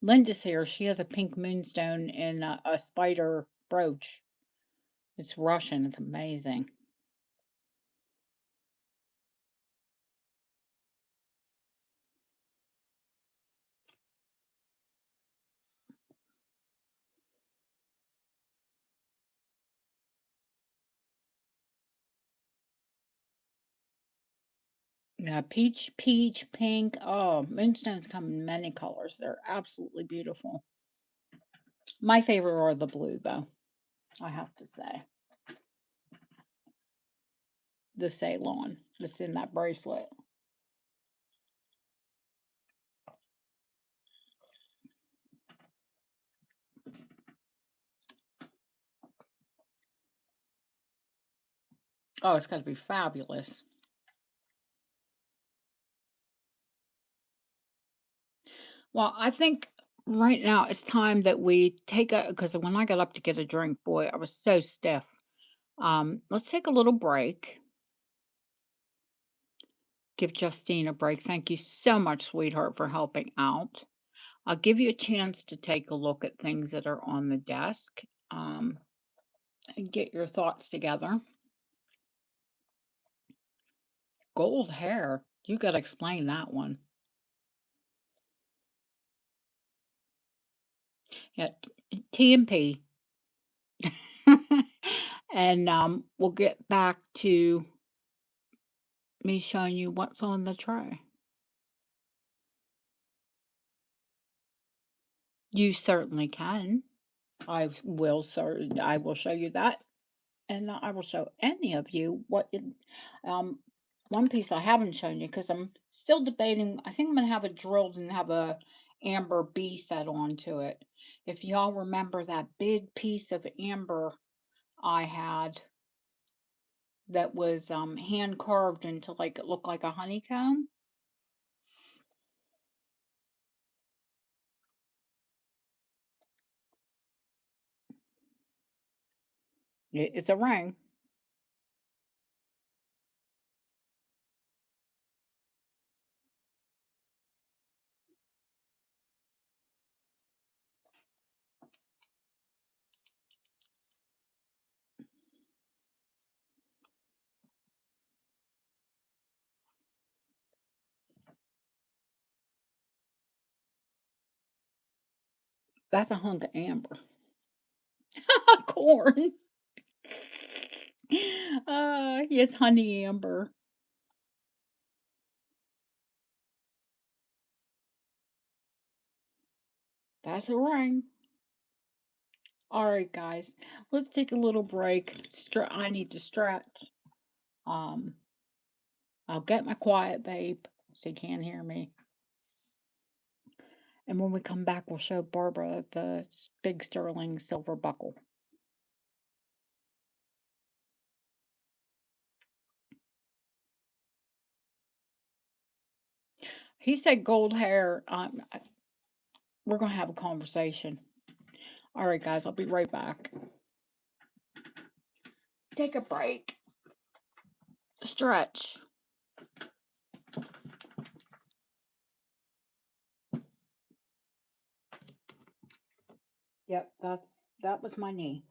Linda's here. She has a pink moonstone in a spider brooch. It's Russian. It's amazing. Yeah, peach, pink. Oh, moonstones come in many colors. They're absolutely beautiful. My favorite are the blue, though, I have to say. The Ceylon that's in that bracelet. Oh, it's got to be fabulous. Well, I think right now it's time that we take a, because when I got up to get a drink, boy, I was so stiff. Let's take a little break. Give Justine a break. Thank you so much, sweetheart, for helping out. I'll give you a chance to take a look at things that are on the desk, um, and get your thoughts together. Gold hair. You got to explain that one. Yeah, T and P. And we'll get back to me showing you what's on the tray. You certainly can. I will show you that, and I will show any of you um, one piece I haven't shown you because I'm still debating. I think I'm gonna have it drilled and have a amber bee set onto it. If y'all remember that big piece of amber I had that was hand carved into like it looked like a honeycomb. It's a ring. That's a hunk of amber. Corn. Yes, honey amber. That's a ring. All right, guys, let's take a little break. I need to stretch. Um, I'll get my quiet babe so you can't hear me. And when we come back, we'll show Barbara the big sterling silver buckle. He said gold hair. We're going to have a conversation. All right, guys, I'll be right back. Take a break. Stretch. Yep, that was my knee.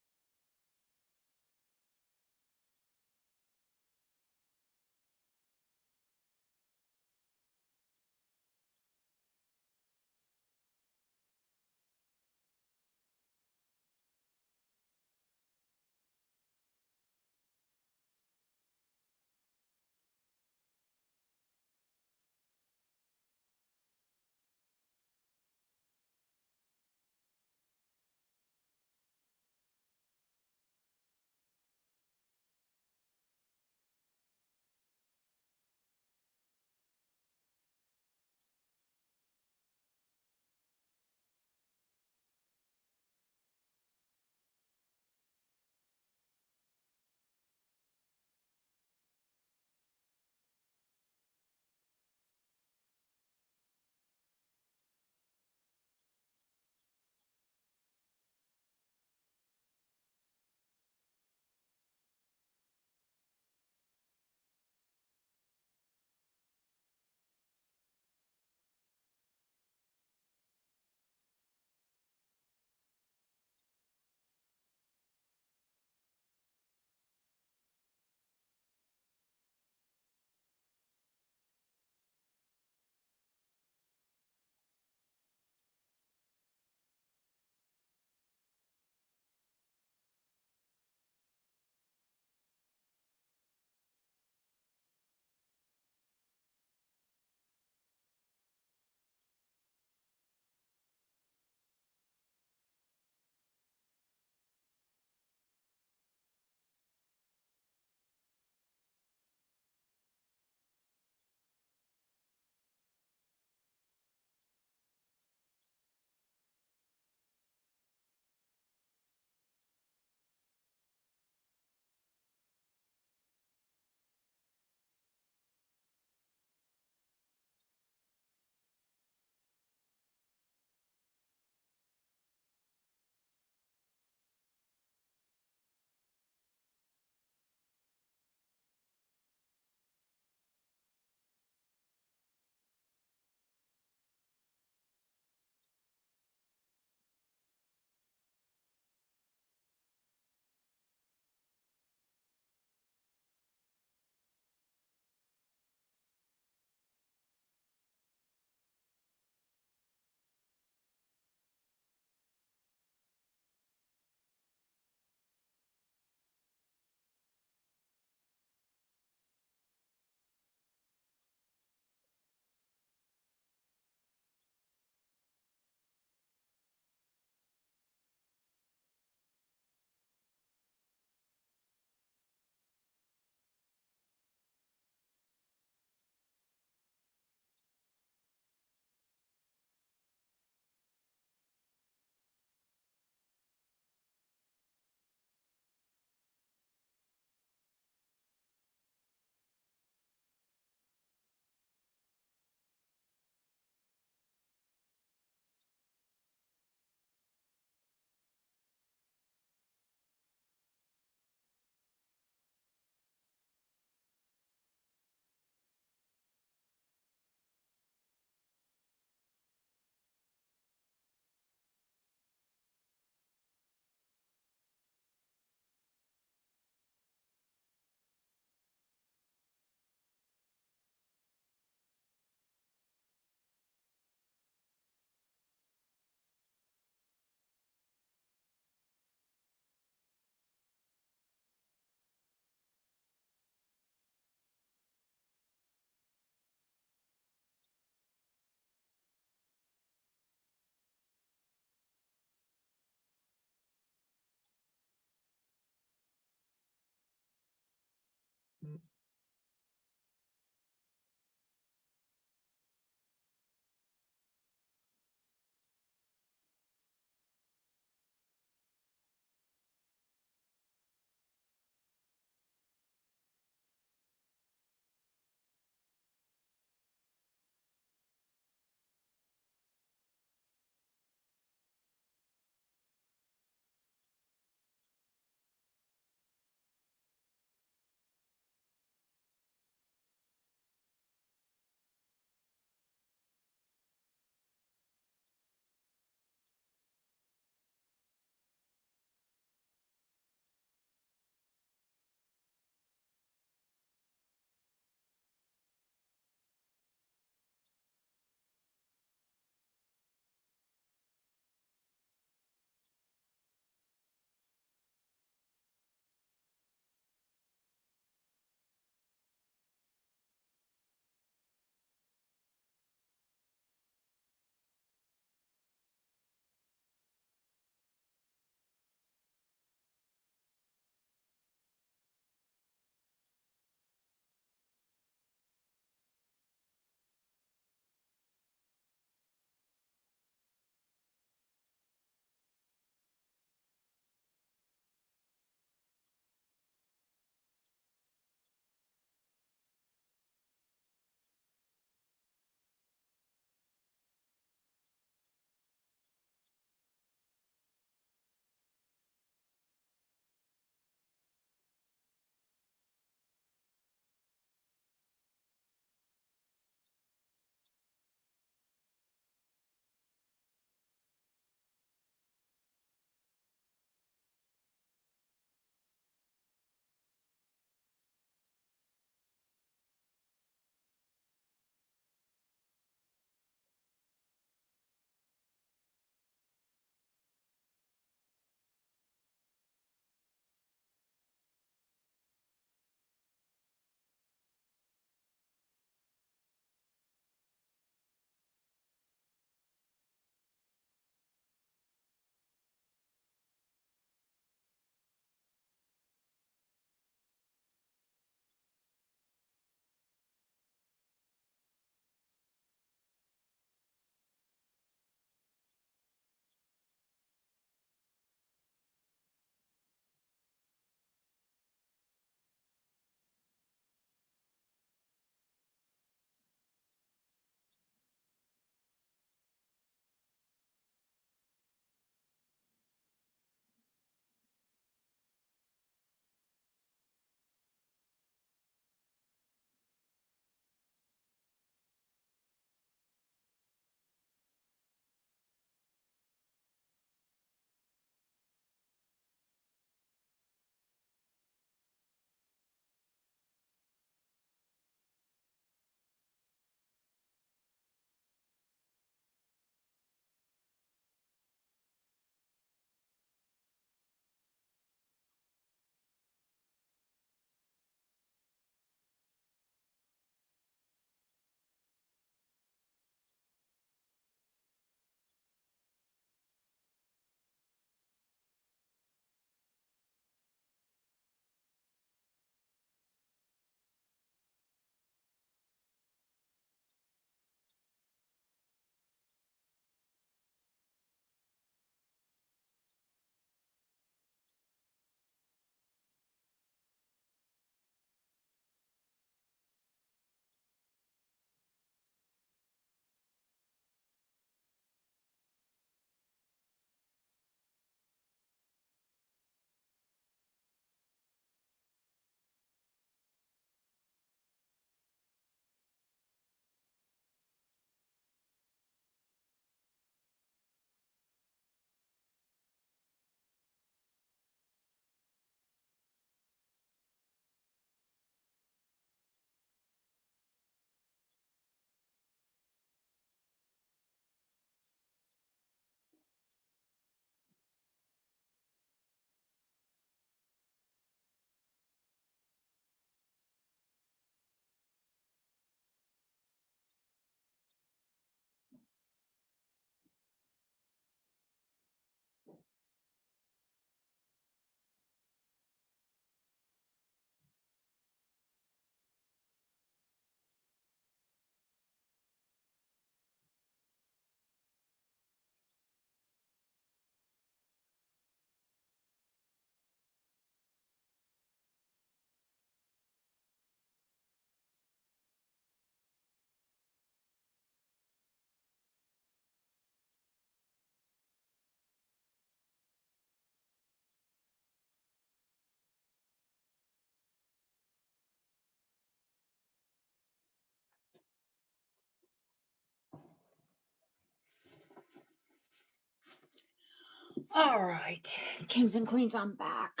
All right, kings and queens, I'm back.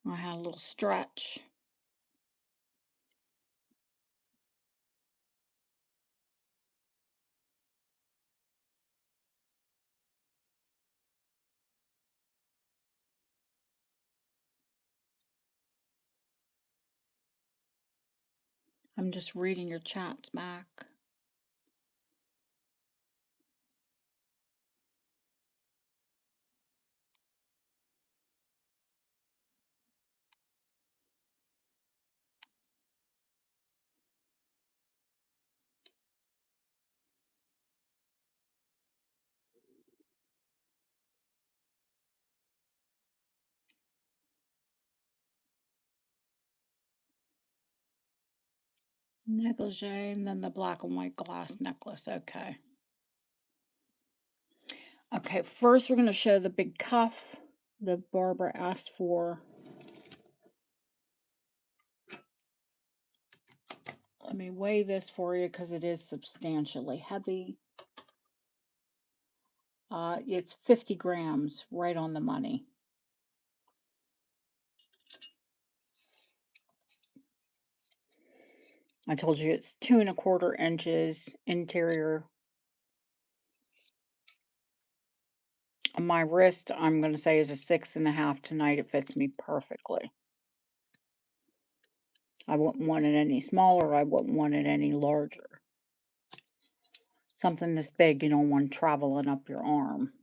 I had a little stretch. I'm just reading your chats back. Negligee, and then the black and white glass necklace. Okay. Okay, first we're going to show the big cuff that Barbara asked for. Let me weigh this for you because it is substantially heavy. It's 50 grams, right on the money. I told you it's 2¼ inches interior. My wrist, I'm going to say, is a 6½ tonight. It fits me perfectly. I wouldn't want it any smaller. I wouldn't want it any larger. Something this big, you don't want traveling up your arm.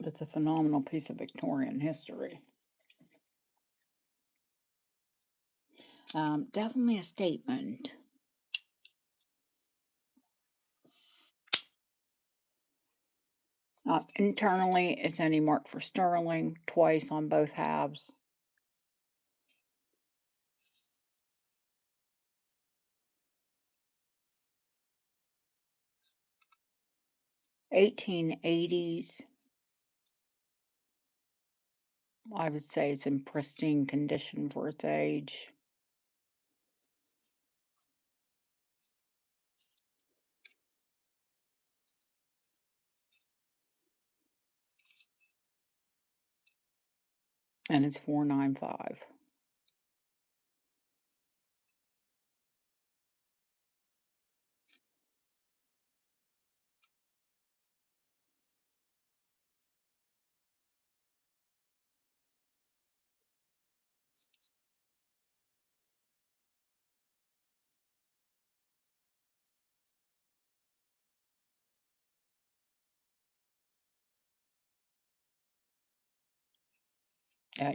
It's a phenomenal piece of Victorian history. Definitely a statement. Internally, it's only marked for sterling, twice on both halves. $1880s. I would say it's in pristine condition for its age. And it's $495.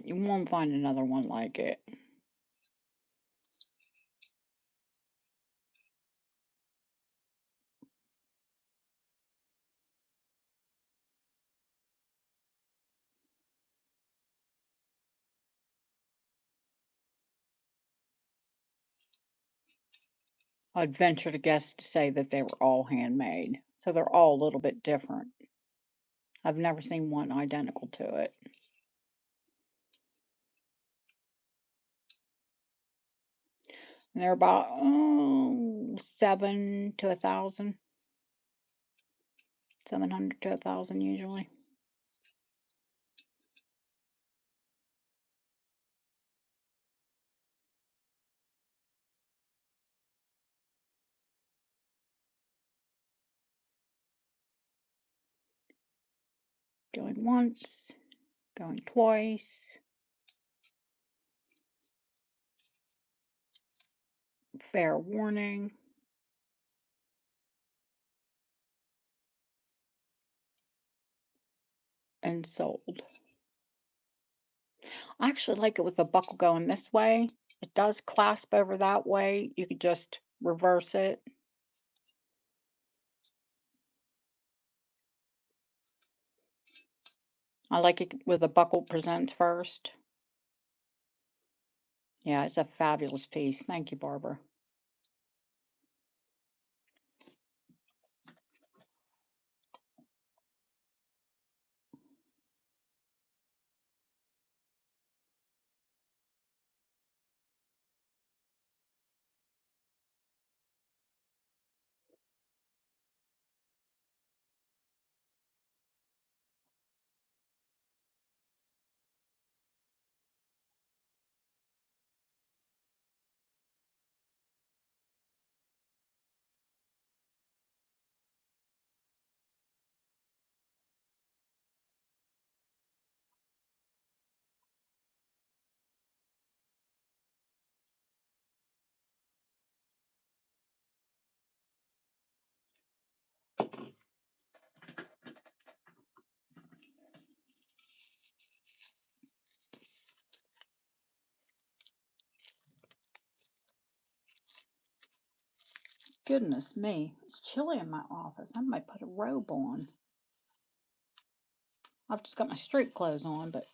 You won't find another one like it. I'd venture to guess to say that they were all handmade. So they're all a little bit different. I've never seen one identical to it. And they're about 7 to 1,000. 700 to 1,000 usually. Going once, going twice. Fair warning. And sold. I actually like it with the buckle going this way. It does clasp over that way. You could just reverse it. I like it with a buckle presents first. Yeah, it's a fabulous piece. Thank you, Barbara. Goodness me, it's chilly in my office. I might put a robe on. I've just got my street clothes on, but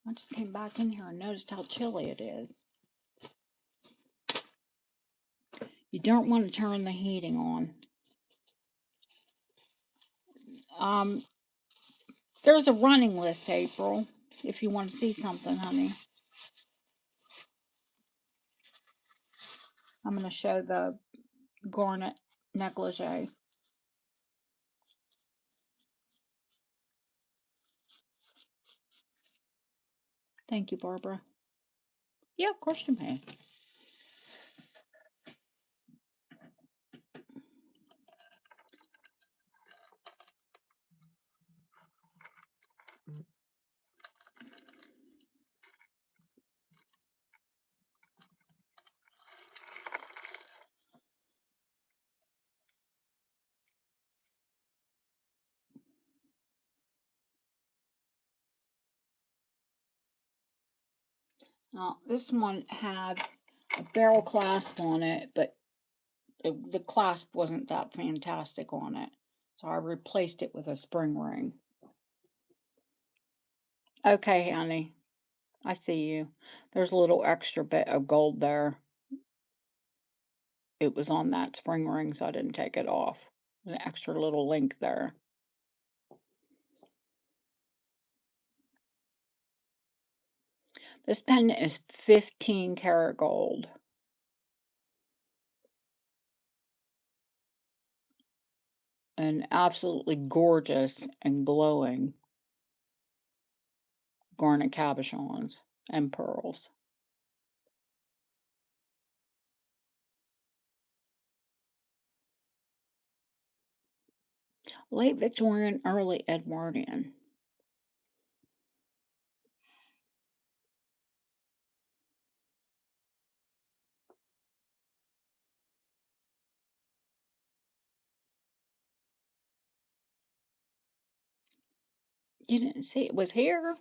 I just came back in here and noticed how chilly it is. You don't want to turn the heating on. Um, there's a running list, April, if you want to see something, honey. I'm going to show the garnet negligee. Thank you, Barbara. Yeah, of course you may. This one had a barrel clasp on it, but the clasp wasn't that fantastic on it. So I replaced it with a spring ring. Okay, honey. I see you. There's a little extra bit of gold there. It was on that spring ring, so I didn't take it off. There's an extra little link there. This pendant is 15 karat gold. And absolutely gorgeous and glowing garnet cabochons and pearls. Late Victorian, early Edwardian. You didn't see it was here.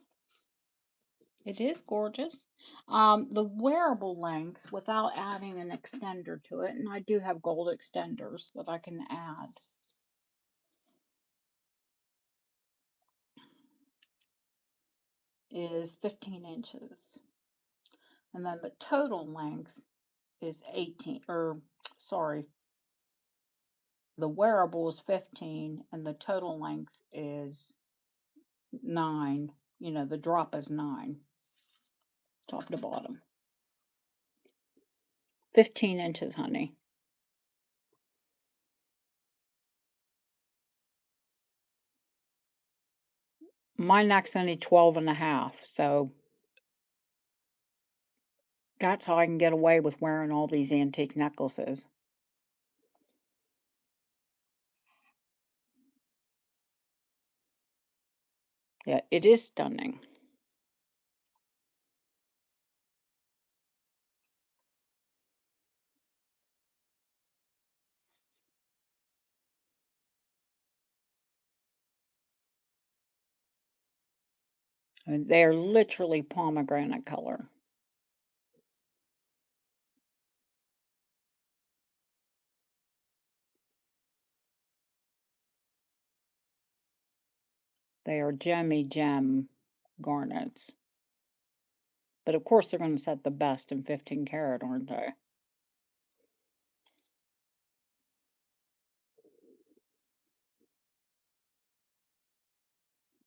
It is gorgeous. The wearable length without adding an extender to it, and I do have gold extenders that I can add. Is 15 inches. And then the total length is 18, or sorry, the wearable is 15 and the total length is 9. You know, the drop is 9, top to bottom. 15 inches, honey. My neck's only 12 and a half, so that's how I can get away with wearing all these antique necklaces. Yeah, it is stunning. And they're literally pomegranate color. They are gemmy gem garnets. But of course they're going to set the best in 15 karat, aren't they?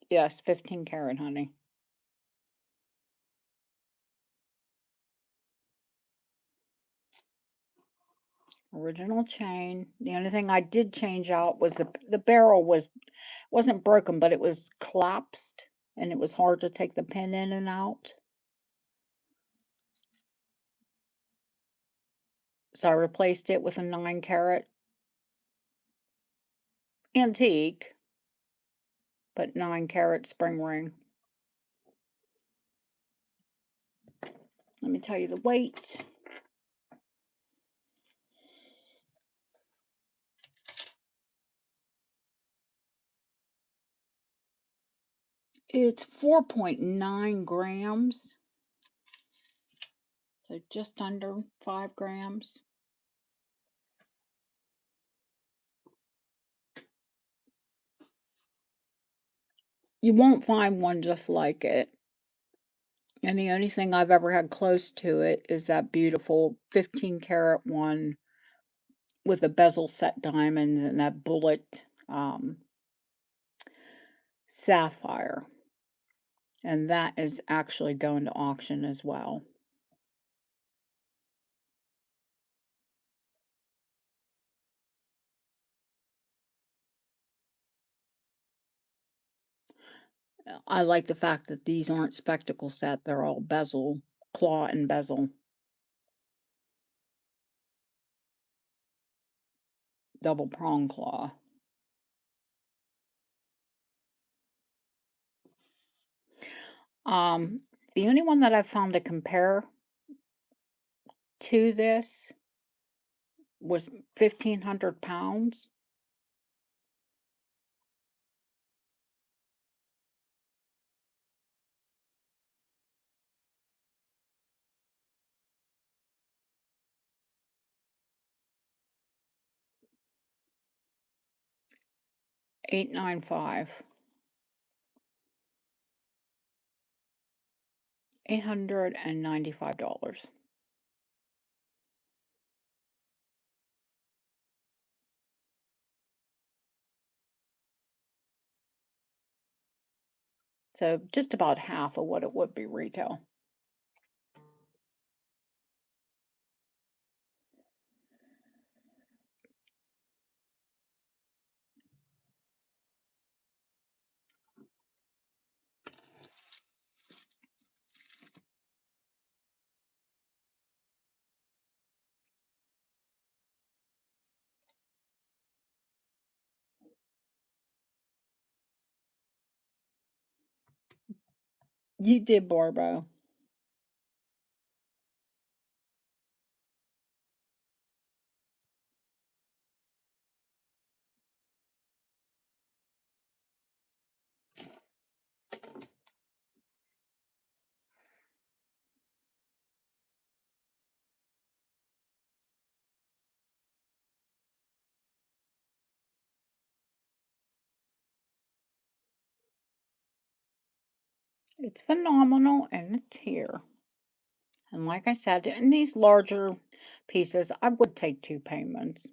Yes, 15 karat, honey. Original chain. The only thing I did change out was the barrel wasn't broken, but it was collapsed and it was hard to take the pin in and out. So I replaced it with a 9 karat antique, but 9 karat spring ring. Let me tell you the weight. It's 4.9 grams. So just under 5 grams. You won't find one just like it. And the only thing I've ever had close to it is that beautiful 15 karat one with a bezel set diamonds and that bullet sapphire. And that is actually going to auction as well. I like the fact that these aren't spectacle set. They're all bezel, claw and bezel. Double prong claw. The only one that I've found to compare to this was 1,500 pounds. $895. $895. So just about half of what it would be retail. You did, Barbo. It's phenomenal and it's here. And like I said, in these larger pieces, I would take 2 payments.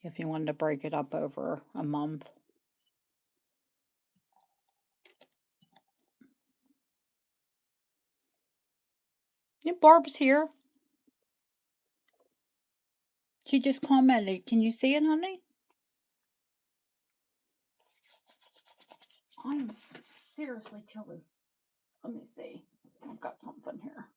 If you wanted to break it up over a month. Yeah, Barb's here. She just commented. Can you see it, honey? I'm seriously chilly. Let me see. I've got something here.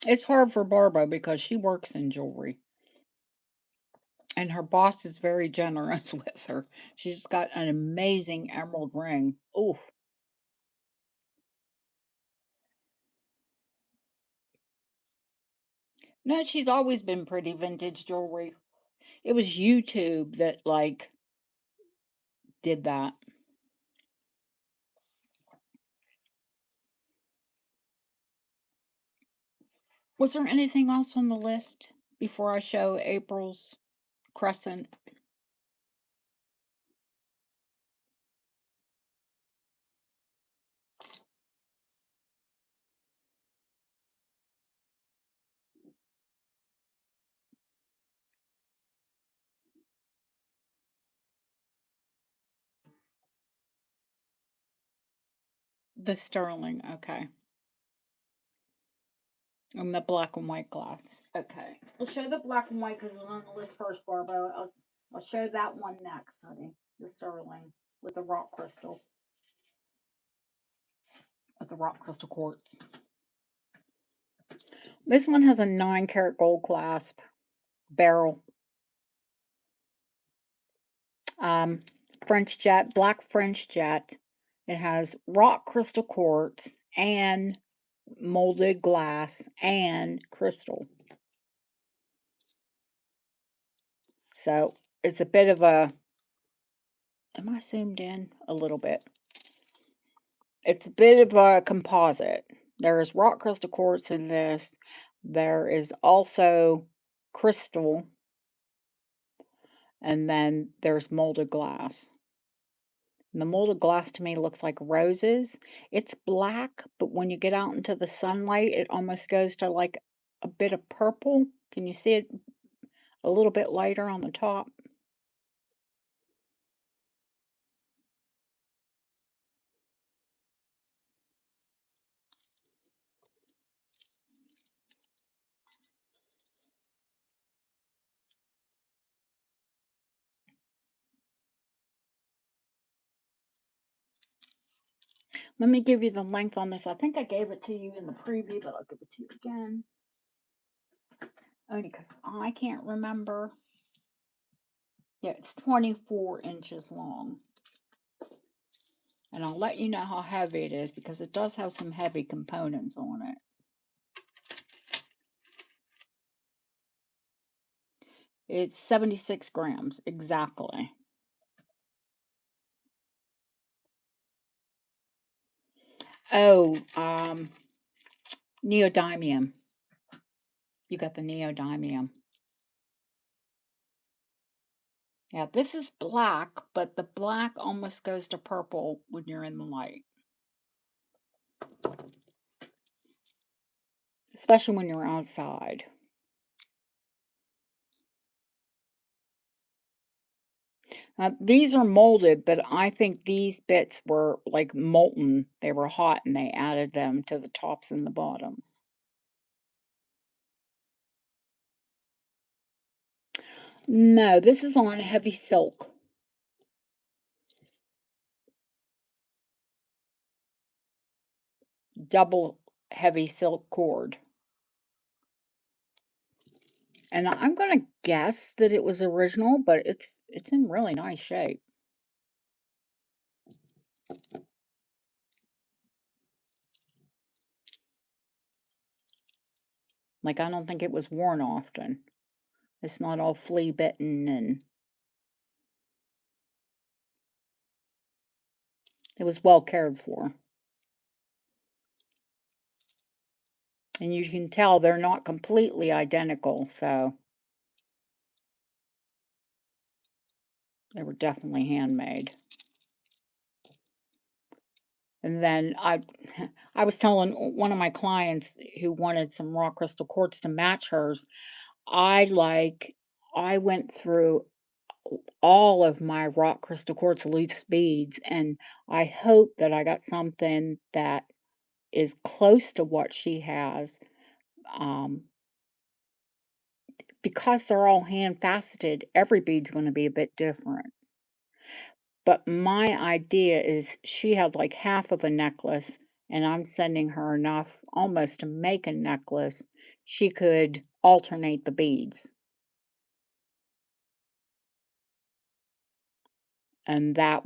It's hard for Barbara because she works in jewelry. And her boss is very generous with her. She's got an amazing emerald ring. Oof. No, she's always been pretty vintage jewelry. It was YouTube that, like, did that. Was there anything else on the list before I show April's crescent? The sterling, okay. And the black and white glass. Okay. I'll show the black and white because it was on the list first, Barbara. I'll show that one next, honey. The sterling with the rock crystal. With the rock crystal quartz. This one has a 9 karat gold clasp barrel. Um, French jet, black French jet. It has rock crystal quartz and molded glass and crystal. So it's a bit of a, am I zoomed in? A little bit. It's a bit of a composite. There is rock crystal quartz in this. There is also crystal. And then there's molded glass. And the molded glass to me looks like roses. It's black, but when you get out into the sunlight, it almost goes to like a bit of purple. Can you see it a little bit lighter on the top? Let me give you the length on this. I think I gave it to you in the preview, but I'll give it to you again. Only because I can't remember. Yeah, it's 24 inches long. And I'll let you know how heavy it is because it does have some heavy components on it. It's 76 grams, exactly. Oh, neodymium. You got the neodymium. Yeah, this is black, but the black almost goes to purple when you're in the light. Especially when you're outside. These are molded, but I think these bits were like molten. They were hot and they added them to the tops and the bottoms. No, this is on heavy silk. Double heavy silk cord. And I'm going to guess that it was original, but it's in really nice shape. Like, I don't think it was worn often. It's not all flea bitten, and it was well cared for. And you can tell they're not completely identical, so they were definitely handmade. And then I was telling one of my clients who wanted some raw crystal quartz to match hers, I went through all of my rock crystal quartz loose beads, and I hope that I got something that is close to what she has. Because they're all hand faceted, every bead's going to be a bit different. But my idea is she had like half of a necklace, and I'm sending her enough almost to make a necklace. She could alternate the beads. And that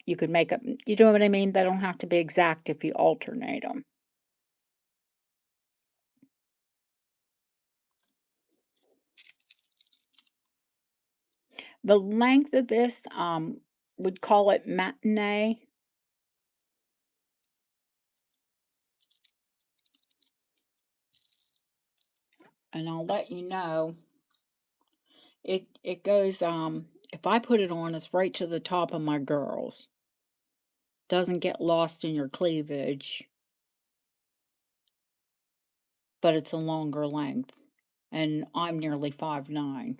you could make up, you know what I mean? They don't have to be exact if you alternate them. The length of this, would call it matinee. And I'll let you know. It goes, if I put it on, it's right to the top of my girls. Doesn't get lost in your cleavage, but it's a longer length. And I'm nearly 5'9".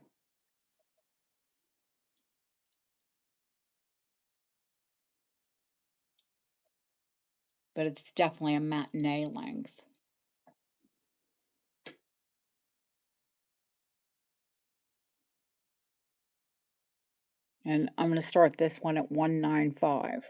But it's definitely a matinee length. And I'm going to start this one at 195.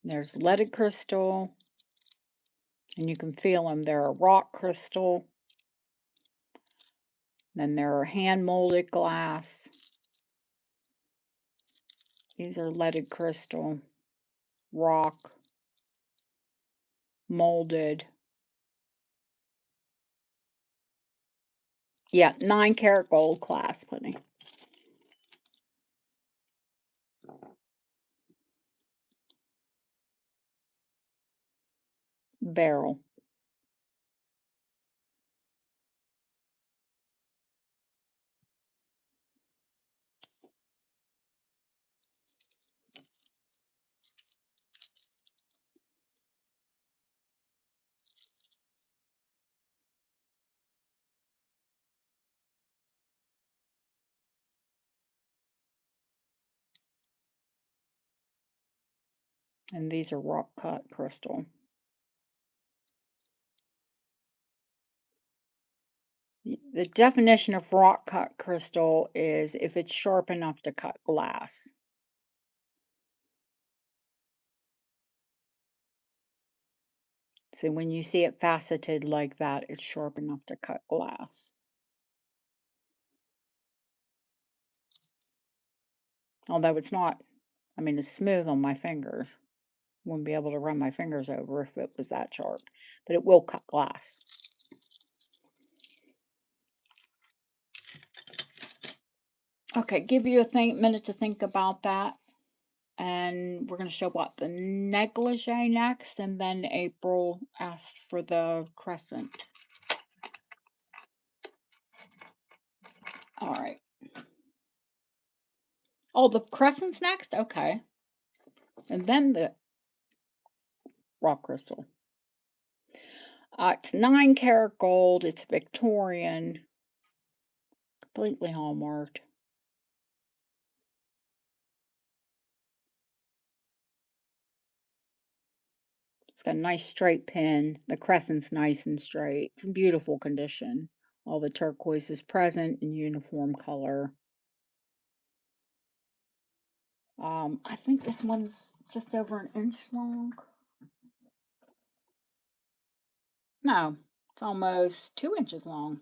There's leaded crystal, and you can feel them. They're a rock crystal. Then there are hand molded glass. These are leaded crystal, rock, molded. Yeah, 9-karat gold clasp, honey. Barrel. And these are rock cut crystal. The definition of rock cut crystal is if it's sharp enough to cut glass. So when you see it faceted like that, it's sharp enough to cut glass. Although it's not, I mean, it's smooth on my fingers. Wouldn't be able to run my fingers over if it was that sharp, but it will cut glass. Okay, give you a minute to think about that. And we're going to show what? The negligee next, and then April asked for the crescent. All right. Oh, the crescent's next? Okay. And then the rock crystal. It's 9-karat gold. It's Victorian. Completely hallmarked. It's got a nice straight pin. The crescent's nice and straight. It's in beautiful condition. All the turquoise is present in uniform color. I think this one's just over an inch long. No, it's almost 2 inches long.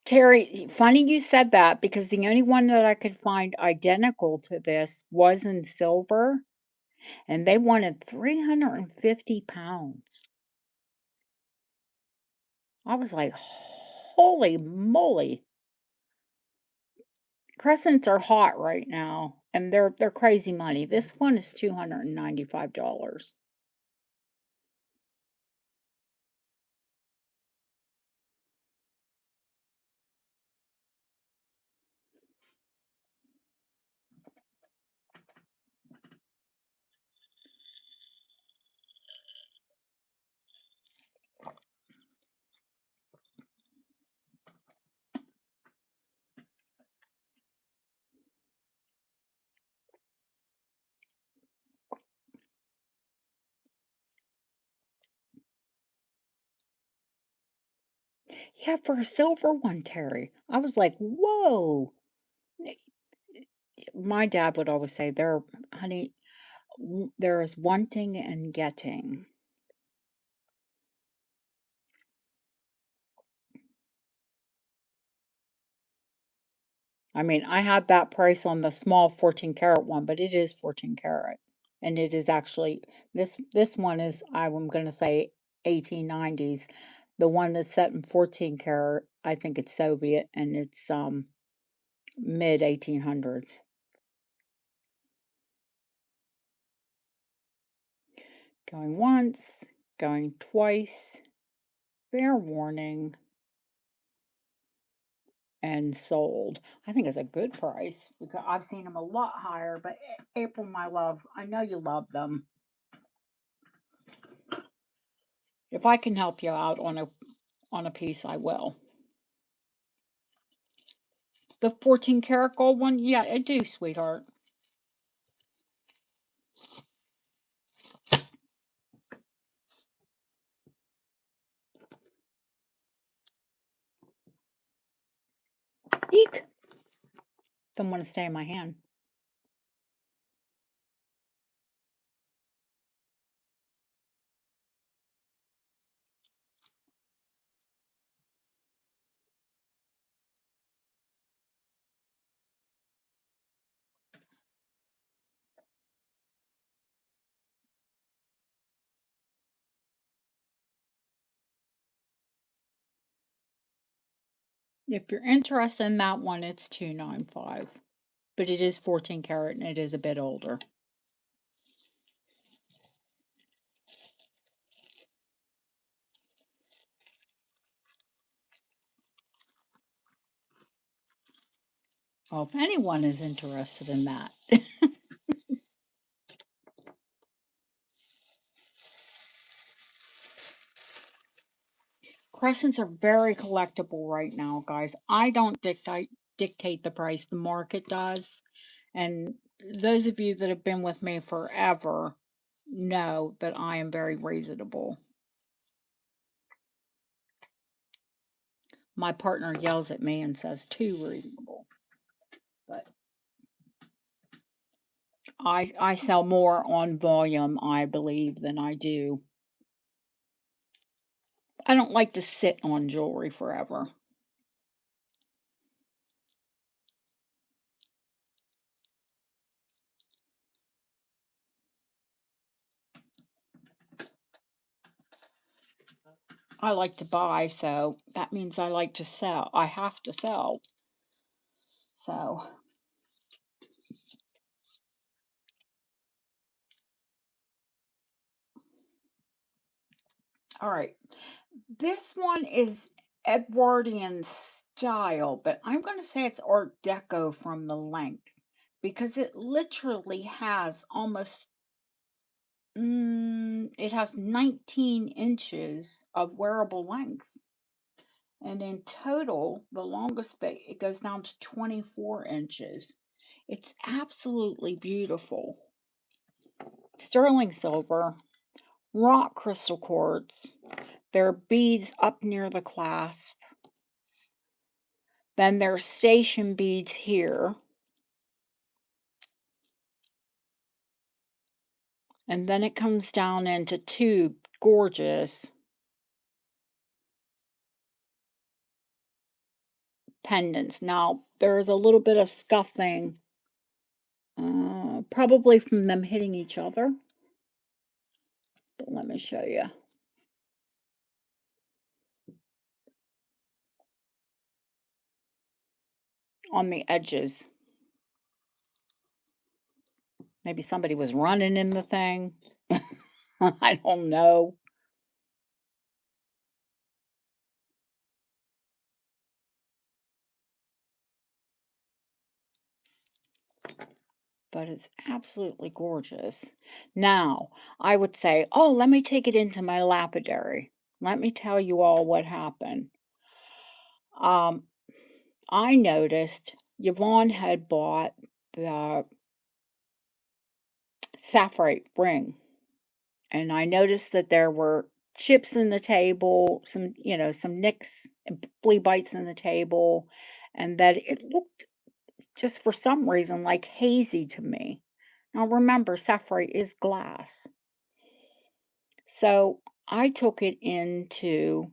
Terry, funny you said that because the only one that I could find identical to this was in silver, and they wanted 350 pounds. I was like, holy moly. Crescents are hot right now, and they're crazy money. This one is $295. Yeah, for a silver one, Terry. I was like, whoa. My dad would always say, there, honey, there is wanting and getting. I mean, I have that price on the small 14 karat one, but it is 14 karat. And it is actually, this one is, I'm going to say 1890s. The one that's set in 14 karat, I think it's Soviet, and it's mid 1800s. Going once, going twice, fair warning, and sold. I think it's a good price because I've seen them a lot higher, but April, my love, I know you love them. If I can help you out on a piece, I will. The 14 karat gold one? Yeah, I do, sweetheart. Eek! Don't want to stay in my hand. If you're interested in that one, it's 295. But it is 14 karat and it is a bit older. Well, if anyone is interested in that. Crescents are very collectible right now, guys. I don't dictate the price, the market does. And those of you that have been with me forever know that I am very reasonable. My partner yells at me and says too reasonable. But I sell more on volume, I believe, than I do. I don't like to sit on jewelry forever. I like to buy, so that means I like to sell. I have to sell. So, all right. This one is Edwardian style, but I'm going to say it's Art Deco from the length because it literally has almost, it has 19 inches of wearable length. And in total, the longest bit, it goes down to 24 inches. It's absolutely beautiful. Sterling silver, rock crystal quartz. There are beads up near the clasp. Then there's station beads here. And then it comes down into two gorgeous pendants. Now, there's a little bit of scuffing, probably from them hitting each other. But let me show you. On the edges. Maybe somebody was running in the thing. I don't know. But it's absolutely gorgeous. Now, I would say, oh, let me take it into my lapidary. Let me tell you all what happened. I noticed Yvonne had bought the sapphire ring, and I noticed that there were chips in the table, some, some nicks and flea bites in the table, and that it looked just for some reason like hazy to me. Now remember, sapphire is glass. So I took it into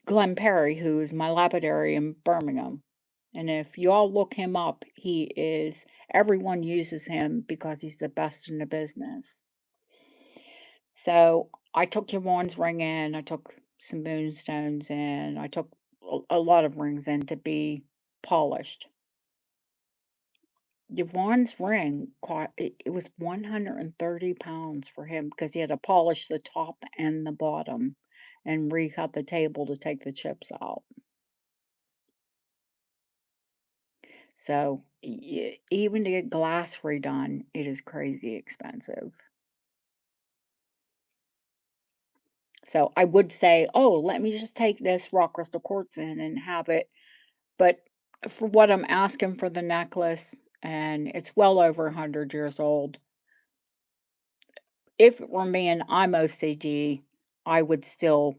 Glenn Perry, who is my lapidary in Birmingham. And if you all look him up, everyone uses him because he's the best in the business. So I took Yvonne's ring in, I took some moonstones in, I took a lot of rings in to be polished. Yvonne's ring it was 130 pounds for him because he had to polish the top and the bottom and recut the table to take the chips out. So even to get glass redone, it is crazy expensive. So I would say, oh, let me just take this rock crystal quartz in and have it. But for what I'm asking for the necklace, and it's well over 100 years old, if it were me and I'm OCD, I would still,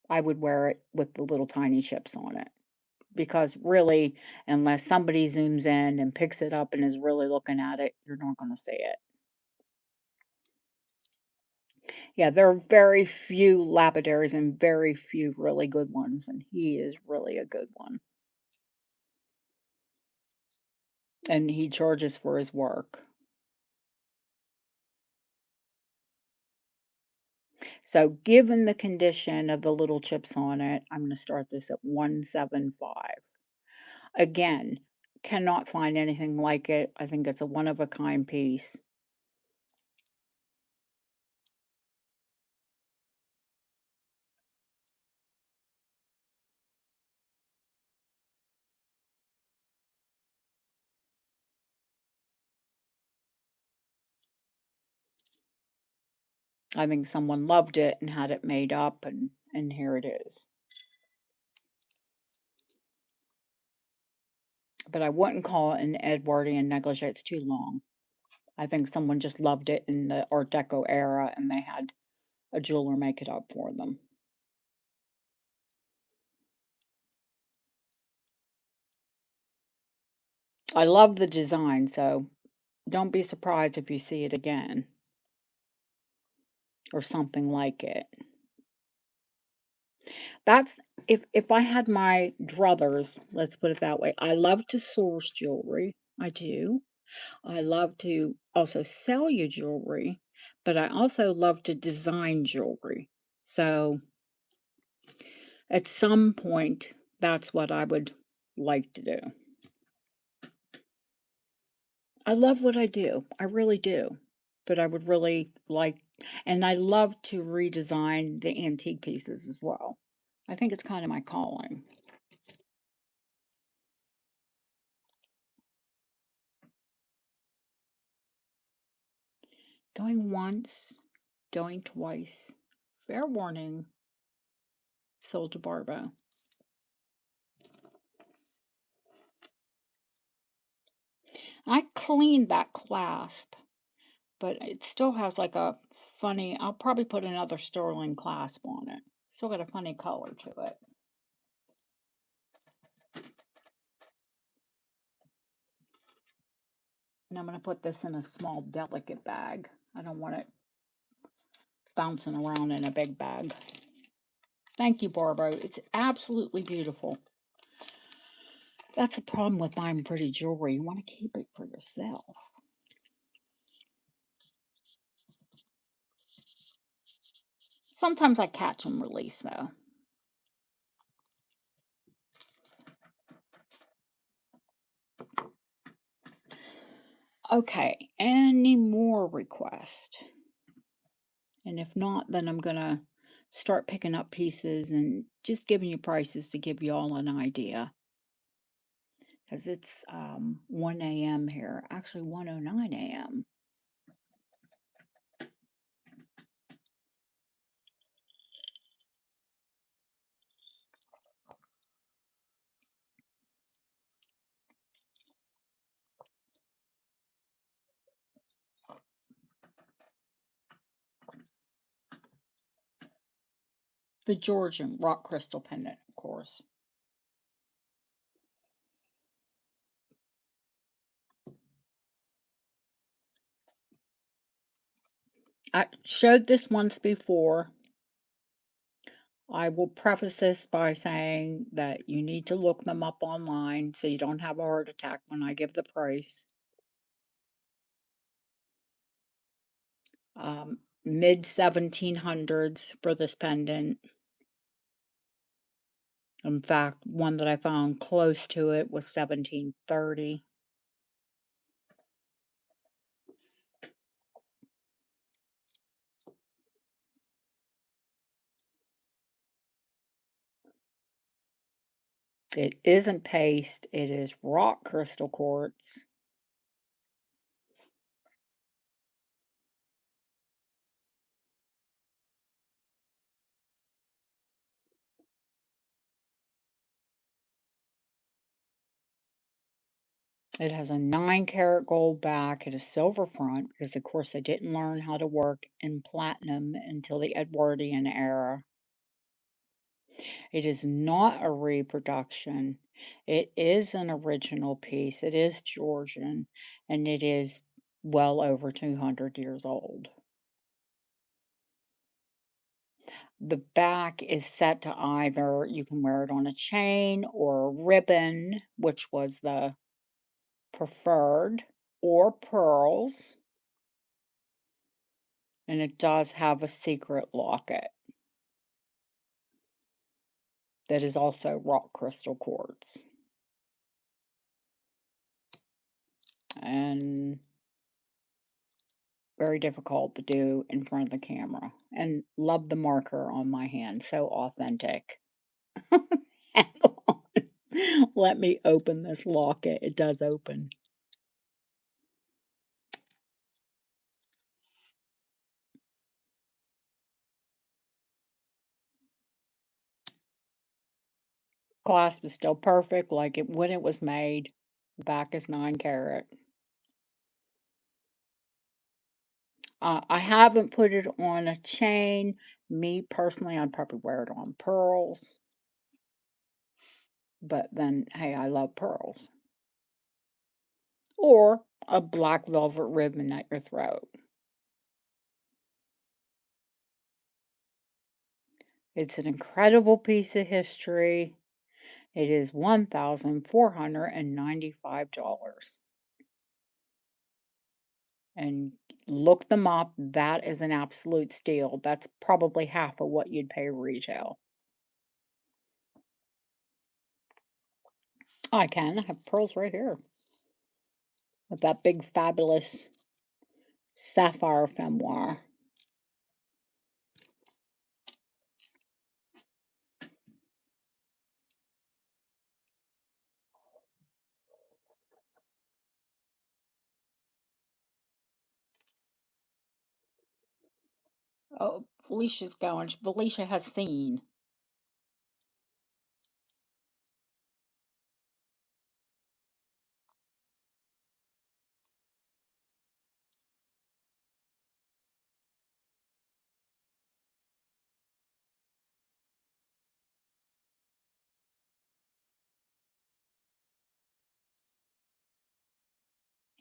I would wear it with the little tiny chips on it. Because really, unless somebody zooms in and picks it up and is really looking at it, you're not going to see it. Yeah, there are very few lapidaries and very few really good ones, and he is really a good one. And he charges for his work. So given the condition of the little chips on it, I'm going to start this at 175. Again, cannot find anything like it. I think it's a one-of-a-kind piece. I think someone loved it and had it made up, and here it is. But I wouldn't call it an Edwardian negligee. It's too long. I think someone just loved it in the Art Deco era, and they had a jeweler make it up for them. I love the design, so don't be surprised if you see it again or something like it. That's if I had my druthers, let's put it that way. I love to source jewelry. I do. I love to also sell you jewelry, but I also love to design jewelry. So at some point, that's what I would like to do. I love what I do. I really do. But I would really like, and I love to redesign the antique pieces as well. I think it's kind of my calling. Going once, going twice. Fair warning, sold to Barbo. I cleaned that clasp, but it still has like a funny, I'll probably put another sterling clasp on it. Still got a funny color to it. And I'm going to put this in a small, delicate bag. I don't want it bouncing around in a big bag. Thank you, Barbara. It's absolutely beautiful. That's the problem with buying pretty jewelry. You want to keep it for yourself. Sometimes I catch and release, though. Okay, any more requests? And if not, then I'm going to start picking up pieces and just giving you prices to give you all an idea. Because it's 1 a.m. here. Actually, 1:09 a.m. The Georgian rock crystal pendant, of course. I showed this once before. I will preface this by saying that you need to look them up online so you don't have a heart attack when I give the price. Mid 1700s for this pendant. In fact, one that I found close to it was 1730. It isn't paste, it is rock crystal quartz. It has a 9-karat gold back. It is silver front because, of course, they didn't learn how to work in platinum until the Edwardian era. It is not a reproduction. It is an original piece. It is Georgian, and it is well over 200 years old. The back is set to either you can wear it on a chain or a ribbon, which was the preferred, or pearls. And it does have a secret locket that is also rock crystal quartz. And very difficult to do in front of the camera. And love the marker on my hand, so authentic. Hang on. Let me open this locket. It does open. Clasp is still perfect, like it when it was made. The back is 9-karat. I haven't put it on a chain. Me personally, I'd probably wear it on pearls. But then, hey, I love pearls. Or a black velvet ribbon at your throat. It's an incredible piece of history. It is $1,495. And look them up. That is an absolute steal. That's probably half of what you'd pay retail. I can. I have pearls right here. With that big, fabulous sapphire femoir. Oh, Felicia's going. Felicia has seen.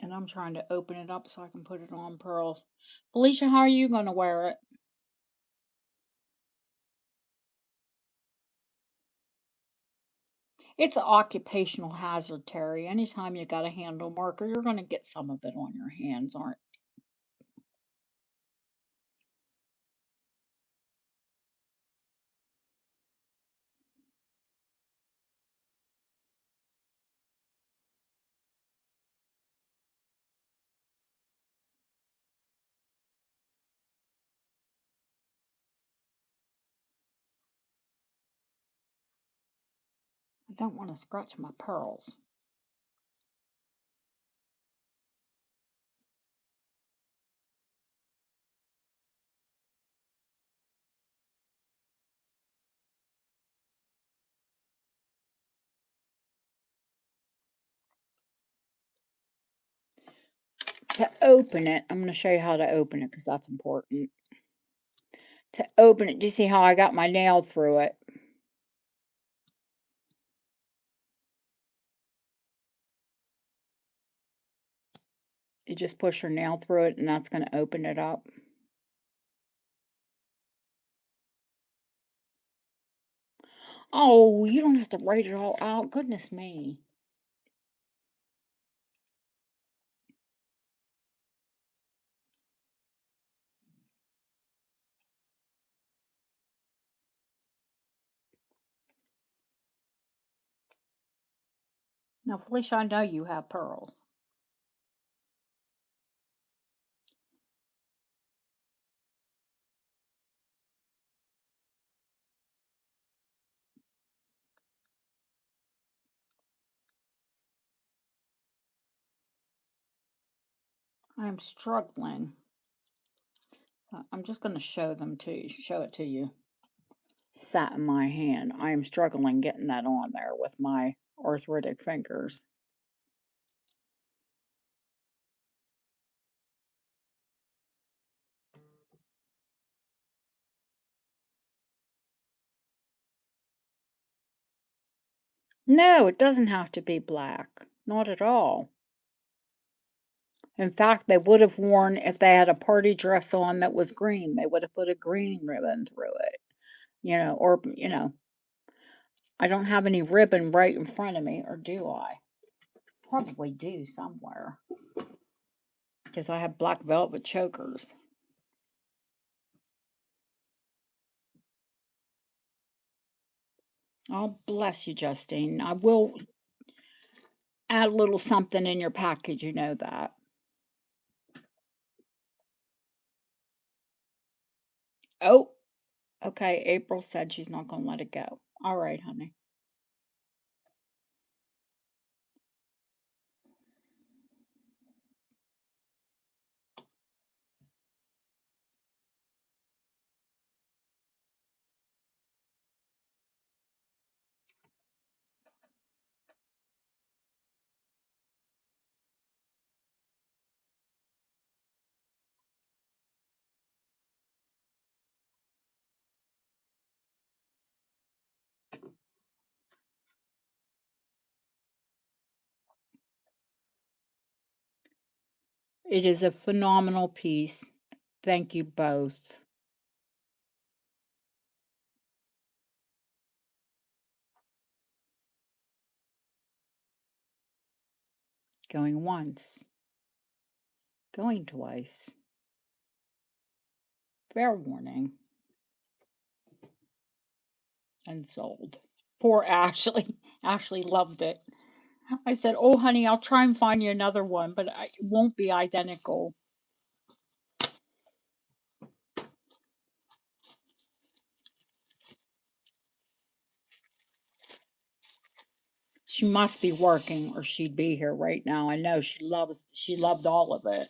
And I'm trying to open it up so I can put it on pearls. Felicia, how are you going to wear it? It's an occupational hazard, Terry. Anytime you got a handle marker, you're going to get some of it on your hands, aren't I don't want to scratch my pearls. To open it, I'm going to show you how to open it because that's important. to open it. Do you see how I got my nail through it? You just push your nail through it, and that's going to open it up. Oh, you don't have to write it all out. Goodness me. Now, Felicia, I know you have pearls. I am struggling. So I'm just going to show it to you. Sat in my hand. I am struggling getting that on there with my arthritic fingers. No, it doesn't have to be black. Not at all. In fact, they would have worn, if they had a party dress on that was green, they would have put a green ribbon through it. I don't have any ribbon right in front of me, or do I? Probably do somewhere. Because I have black velvet chokers. Oh, bless you, Justine. I will add a little something in your package, you know that. Oh, okay. April said she's not going to let it go. All right, honey. It is a phenomenal piece. Thank you both. Going once, going twice. Fair warning. And sold. Poor Ashley. Ashley loved it. I said, "Oh, honey, I'll try and find you another one, but it won't be identical." She must be working or she'd be here right now. I know she loved all of it.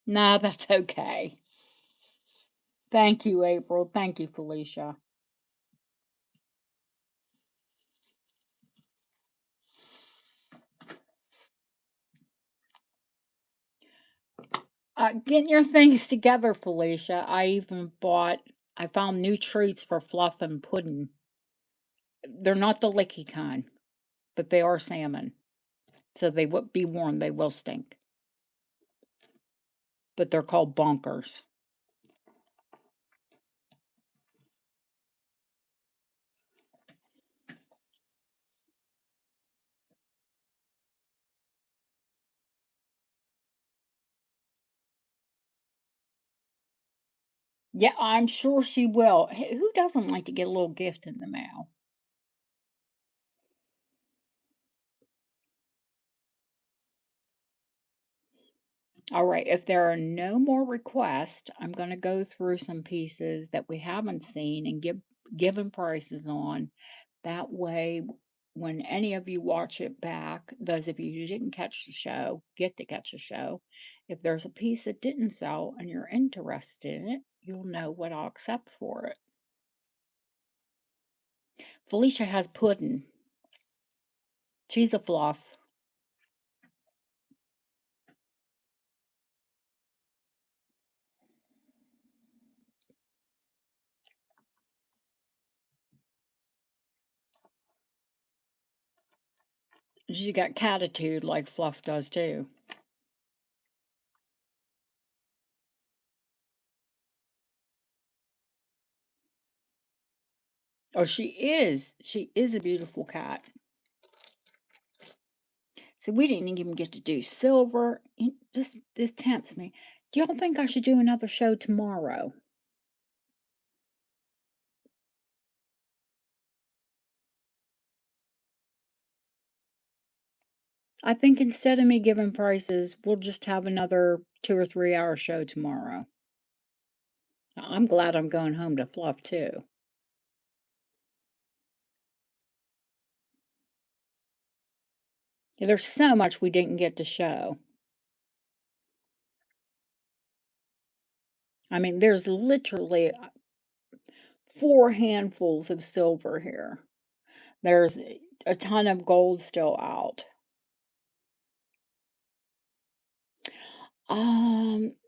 No, that's okay. Thank you, April. Thank you, Felicia. Getting your things together, Felicia. I found new treats for Fluff and Puddin'. They're not the licky kind, but they are salmon. So they would be warned, they will stink. But they're called bonkers. Yeah, I'm sure she will. Who doesn't like to get a little gift in the mail? All right, if there are no more requests, I'm going to go through some pieces that we haven't seen and given prices on. That way, when any of you watch it back, those of you who didn't catch the show get to catch the show. If there's a piece that didn't sell and you're interested in it, you'll know what I'll accept for it. Felicia has pudding. She's a fluff. She got catitude like Fluff does too. Oh, she is. She is a beautiful cat. So we didn't even get to do silver. This tempts me. Do y'all think I should do another show tomorrow? I think instead of me giving prices, we'll just have another 2 or 3 hour show tomorrow. I'm glad I'm going home to Fluff too. Yeah, there's so much we didn't get to show. I mean, there's literally 4 handfuls of silver here. There's a ton of gold still out.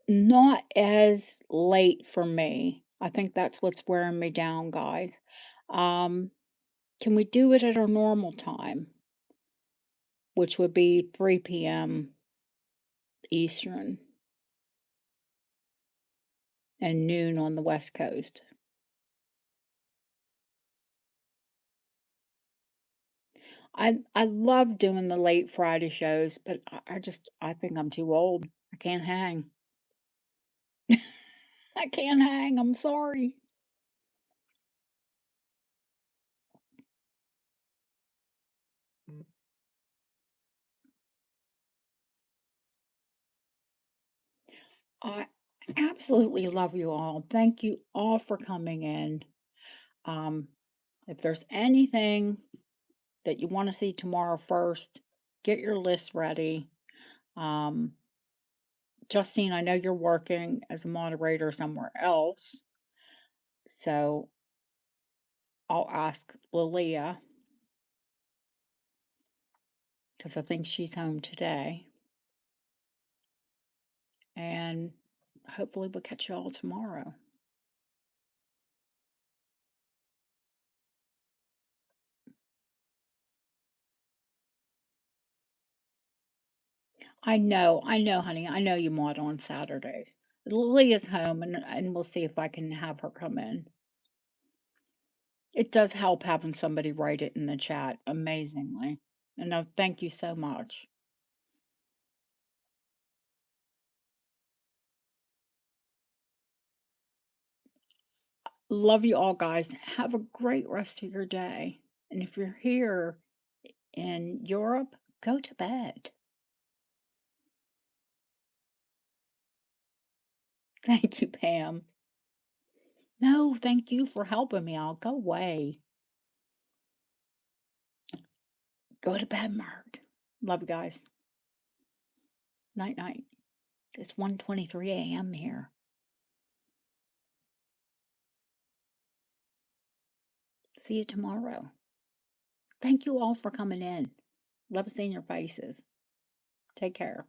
Not as late for me. I think that's what's wearing me down, guys. Um, can we do it at our normal time, which would be 3 p.m. Eastern and noon on the West Coast? I love doing the late Friday shows, but I think I'm too old. I can't hang. I can't hang. I'm sorry. I absolutely love you all. Thank you all for coming in. Um, if there's anything that you want to see tomorrow first, get your list ready. Um, Justine, I know you're working as a moderator somewhere else, so I'll ask Lilia because I think she's home today. And hopefully we'll catch you all tomorrow. I know, honey. I know you mod on Saturdays. Lilia's home, and we'll see if I can have her come in. It does help having somebody write it in the chat, amazingly. And no, thank you so much. Love you all, guys. Have a great rest of your day. And if you're here in Europe, go to bed. Thank you, Pam. No, thank you for helping me out. Go away. Go to bed, Mark. Love you guys. Night, night. It's 1:23 a.m. here. See you tomorrow. Thank you all for coming in. Love seeing your faces. Take care.